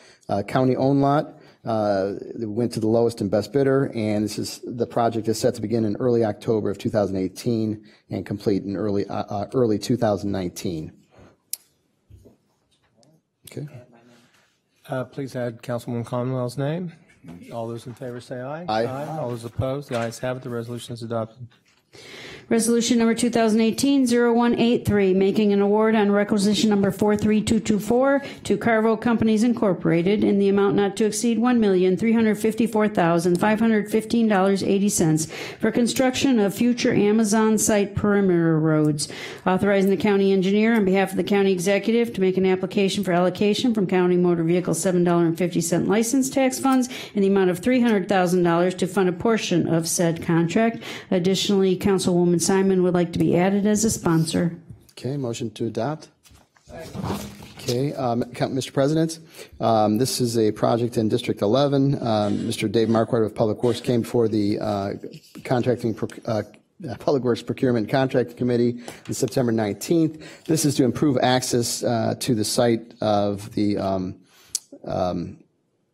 county-owned lot. It went to the lowest and best bidder, and the project is set to begin in early October of 2018 and complete in early 2019. Okay. Please add Councilwoman Conwell's name. All those in favor say aye. Aye. All those opposed, the ayes have it. The resolution is adopted. Resolution number 2018-0183, making an award on requisition number 43224 to Carvo Companies Incorporated in the amount not to exceed $1,354,515.80 for construction of future Amazon site perimeter roads. Authorizing the county engineer on behalf of the county executive to make an application for allocation from county motor vehicle $7.50 license tax funds in the amount of $300,000 to fund a portion of said contract. Additionally, Councilwoman Simon would like to be added as a sponsor. Okay, motion to adopt. Okay, Mr. President, this is a project in District 11. Mr. Dave Marquardt of Public Works came before the Public Works Procurement and Contracting Committee on September 19th. This is to improve access to the site of the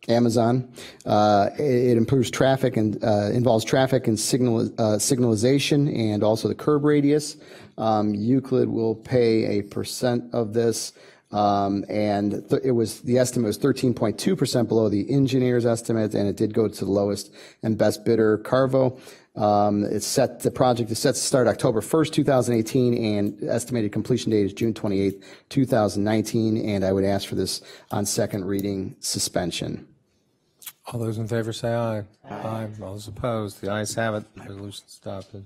Amazon. It improves traffic and involves traffic and signalization and also the curb radius. Euclid will pay 1% of this, and the estimate was 13.2% below the engineer's estimate, and it did go to the lowest and best bidder, Carvo. The project is set to start October 1st, 2018, and estimated completion date is June 28th, 2019, and I would ask for this on second reading suspension. All those in favor say aye. Aye. All those opposed, the ayes have it. The resolution is adopted.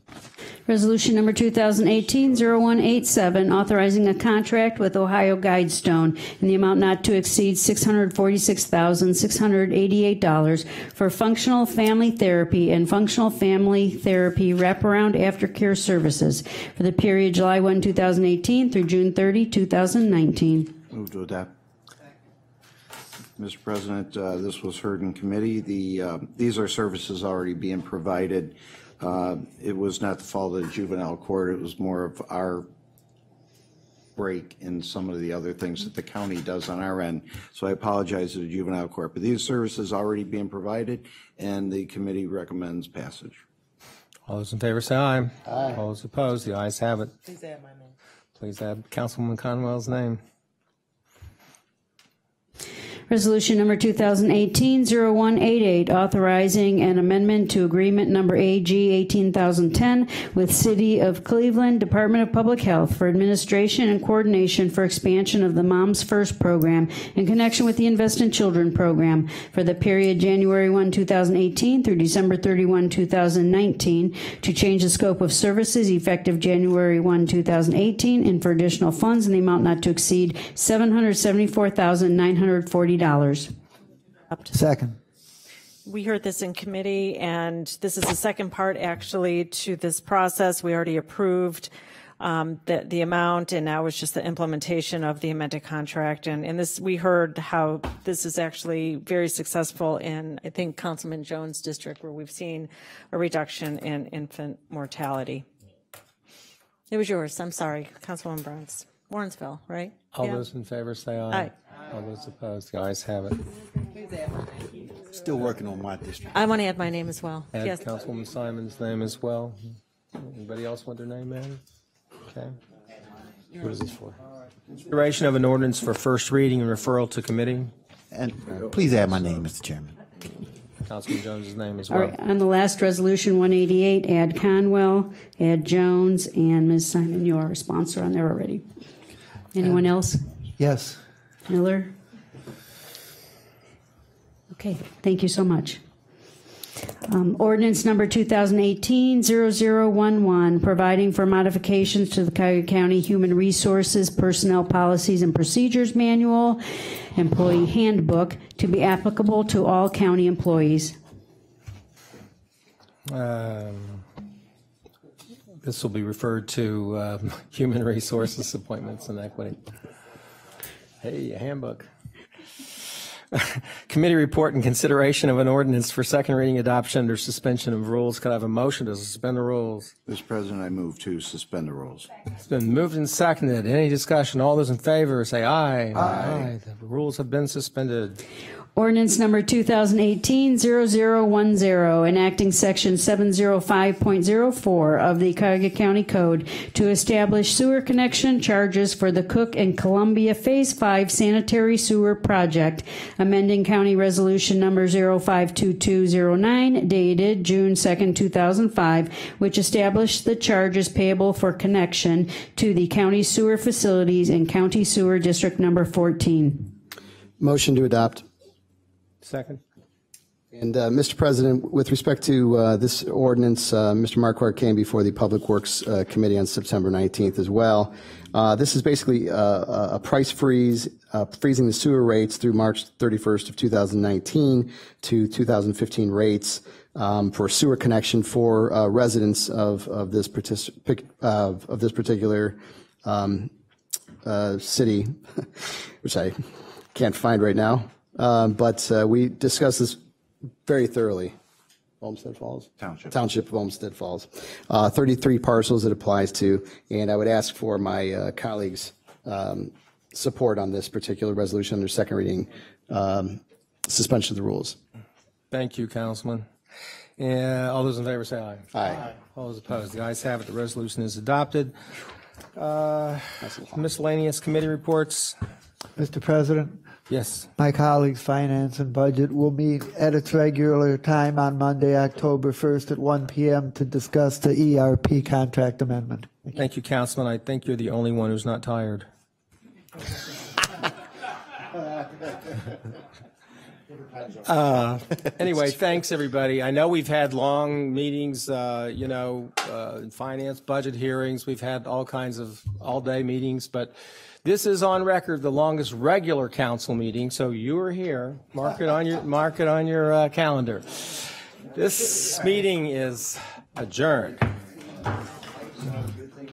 Resolution number 2018-0187, authorizing a contract with Ohio Guidestone in the amount not to exceed $646,688 for functional family therapy and functional family therapy wraparound aftercare services for the period July 1, 2018 through June 30, 2019. Move to adopt. Mr. President, this was heard in committee. These are services already being provided. It was not the fault of the juvenile court. It was more of our break in some of the other things that the county does on our end. So I apologize to the juvenile court. But these services are already being provided, and the committee recommends passage. All those in favor say aye. Aye. All those opposed, the ayes have it. Please add my name. Please add Councilwoman Conwell's name. Resolution number 2018-0188, authorizing an amendment to agreement number AG 18010 with City of Cleveland Department of Public Health for administration and coordination for expansion of the Moms First program in connection with the Invest in Children program for the period January 1, 2018 through December 31, 2019, to change the scope of services effective January 1, 2018, and for additional funds in the amount not to exceed $774,940. Second. We heard this in committee, and this is the second part actually to this process. We already approved the amount, and now it's just the implementation of the amended contract. And this, we heard how this is actually very successful in, I think, Councilman Jones' district, where we've seen a reduction in infant mortality. It was yours. I'm sorry, Councilwoman Burns. Warrensville, right? All those in favor say aye. Aye. All those opposed, the ayes have it. Still working on my district. I want to add my name as well. Add Yes. Councilwoman Simon's name as well. Anybody else want their name added? Okay. What is this for? Consideration of an ordinance for first reading and referral to committee. And please add my name, Mr. Chairman. Councilman Jones' name as All well. right, on the last resolution, 188, add Conwell, add Jones, and Ms. Simon. You are a sponsor on there already. Anyone else? Yes. Miller? Okay, thank you so much. Ordinance number 2018-0011, providing for modifications to the Cuyahoga County Human Resources Personnel Policies and Procedures Manual, Employee Handbook, to be applicable to all county employees. This will be referred to Human Resources Appointments and Equity. Hey, a handbook. Committee report and consideration of an ordinance for second reading adoption under suspension of rules. Could I have a motion to suspend the rules? Mr. President, I move to suspend the rules. It's been moved and seconded. Any discussion? All those in favor say aye. Aye. The rules have been suspended. Ordinance number 2018-0010, enacting section 705.04 of the Cuyahoga County Code to establish sewer connection charges for the Cook and Columbia Phase 5 sanitary sewer project, amending County Resolution number 052209, dated June 2nd, 2005, which established the charges payable for connection to the county sewer facilities in County Sewer District number 14. Motion to adopt. Second. And Mr. President, with respect to this ordinance, Mr. Marquardt came before the Public Works Committee on September 19th as well. This is basically a price freeze, freezing the sewer rates through March 31st of 2019 to 2015 rates for sewer connection for residents of this particular city, which I can't find right now. But we discussed this very thoroughly. Olmsted Falls? Township of Olmsted Falls. 33 parcels it applies to, and I would ask for my colleagues' support on this particular resolution under second reading, suspension of the rules. Thank you, Councilman. All those in favor say aye. Aye. All those opposed, the ayes have it. The resolution is adopted. Miscellaneous committee reports. Mr. President? Yes. My colleagues, Finance and Budget, will meet at its regular time on Monday, October 1st at 1 p.m. to discuss the ERP contract amendment. Thank you, Councilman. I think you're the only one who's not tired. Anyway, thanks, everybody. I know we've had long meetings, finance, budget hearings. We've had all kinds of all-day meetings, but this is on record the longest regular council meeting, so you are here. Mark it on your calendar. This meeting is adjourned.